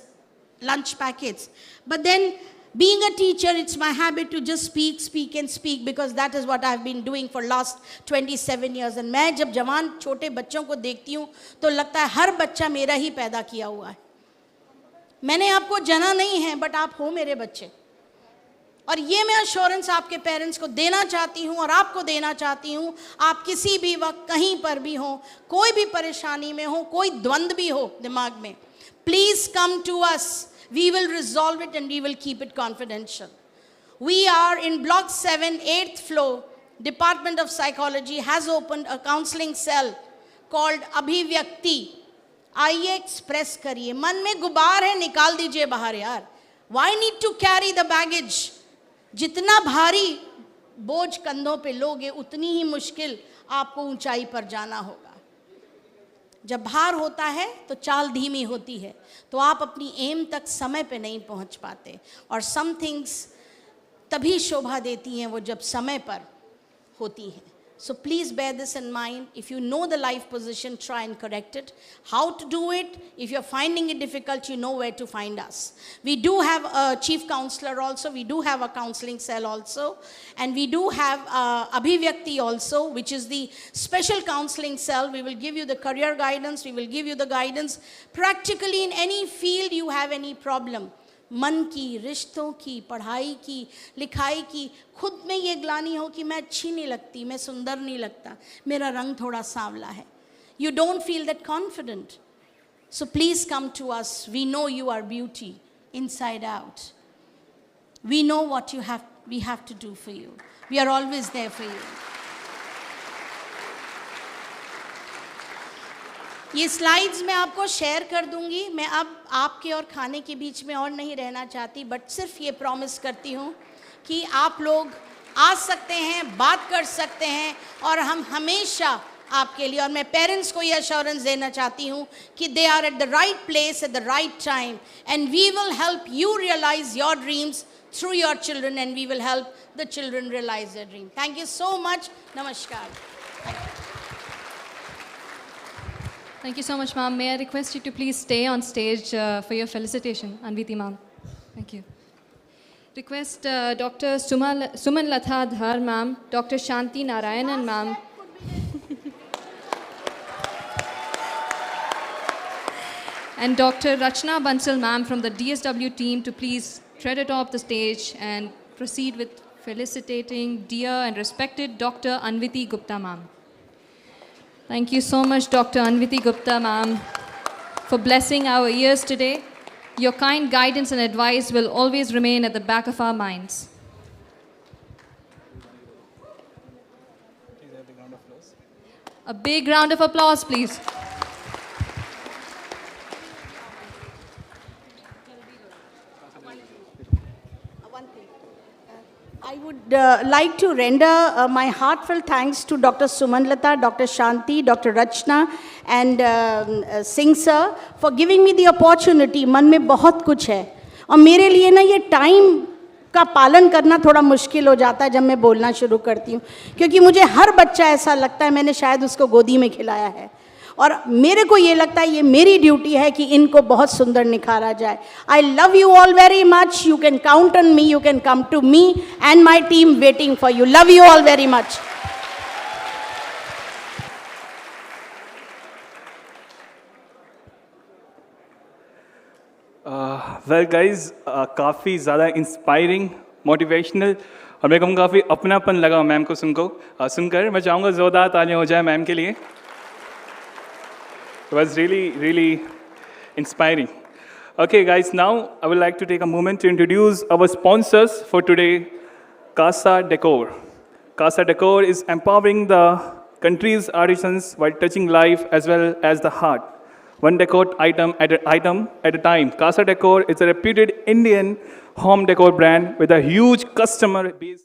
lunch packets, but then being a teacher, it's my habit to just speak and speak, because that is what I've been doing for last 27 years. And मैं जब जवान छोटे बच्चों को देखती हूँ तो लगता है हर बच्चा मेरा ही पैदा किया हुआ है. मैंने आपको जना नहीं है, बट आप हो मेरे बच्चे. और ये मैं अश्योरेंस आपके पेरेंट्स को देना चाहती हूँ और आपको देना चाहती हूँ. आप किसी भी वक्त कहीं पर भी हो, कोई भी परेशानी में हो, कोई द्वंद्व भी हो दिमाग में, please come to us. We will resolve it and we will keep it confidential. We are in block 7, 8th floor. Department of Psychology has opened a counseling cell called Abhivyakti. आइए एक्सप्रेस करिए, मन में गुबार है निकाल दीजिए बाहर यार. Why need to carry the baggage? जितना भारी बोझ कंधों पे लोगे उतनी ही मुश्किल आपको ऊंचाई पर जाना होगा. जब भार होता है तो चाल धीमी होती है, तो आप अपनी एम तक समय पे नहीं पहुंच पाते. और सम थिंग्स तभी शोभा देती हैं वो जब समय पर होती हैं. So please bear this in mind. If you know the life position, try and correct it. How to do it? If you're finding it difficult, you know where to find us. We do have a chief counselor also. We do have a counseling cell also. And we do have Abhivyakti also, which is the special counseling cell. We will give you the career guidance. We will give you the guidance. Practically in any field you have any problem. मन की, रिश्तों की, पढ़ाई की, लिखाई की, खुद में ये ग्लानि हो कि मैं अच्छी नहीं लगती, मैं सुंदर नहीं लगता, मेरा रंग थोड़ा सांवला है. You don't feel that confident. So please come to us. We know you are beauty inside out. We know what we have to do for you. We are always there for you. ये slides मैं आपको share कर दूंगी. मैं अब आपके और खाने के बीच में और नहीं रहना चाहती, बट सिर्फ ये प्रॉमिस करती हूँ कि आप लोग आ सकते हैं, बात कर सकते हैं, और हम हमेशा आपके लिए, और मैं पेरेंट्स को ये अश्योरेंस देना चाहती हूँ कि they are at the right place at the right time, and we will help you realise your dreams through your children, and we will help the children realize their dream. Thank you so much. Namaskar. Thank you so much, ma'am. May I request you to please stay on stage for your felicitation, Anviti ma'am. Thank you. Request Dr. Suman Latha Dhar ma'am, Dr. Shanti Narayanan ma'am, and Dr. Rachna Bansal ma'am from the DSW team to please tread atop the stage and proceed with felicitating dear and respected Dr. Anviti Gupta ma'am. Thank you so much, Dr. Anviti Gupta ma'am, for blessing our ears today. Your kind guidance and advice will always remain at the back of our minds. A big round of applause, please. I would like to render my heartfelt thanks to Dr. Sumanlata, Dr. Shanti, Dr. Rachna, and Singh sir for giving me the opportunity. मन में बहुत कुछ है, और मेरे लिए ना ये टाइम का पालन करना थोड़ा मुश्किल हो जाता है जब मैं बोलना शुरू करती हूँ, क्योंकि मुझे हर बच्चा ऐसा लगता है मैंने शायद उसको गोदी में खिलाया है, और मेरे को ये लगता है ये मेरी ड्यूटी है कि इनको बहुत सुंदर निखारा जाए. I love you all very much. You can count on me. You can come to me and my team waiting for you. Love you all very much. Well guys, काफ़ी ज़्यादा इंस्पायरिंग, मोटिवेशनल, और मेरे को काफ़ी अपनापन लगा ma'am को सुनकर. मैं चाहूँगा ज़ोरदार तालियां हो जाए मैम के लिए. It was really inspiring. Okay guys, now I would like to take a moment to introduce our sponsors for today, Casa Decor. Casa Decor is empowering the country's artisans while touching life as well as the heart. One decor item at a time. Casa Decor is a reputed Indian home decor brand with a huge customer base.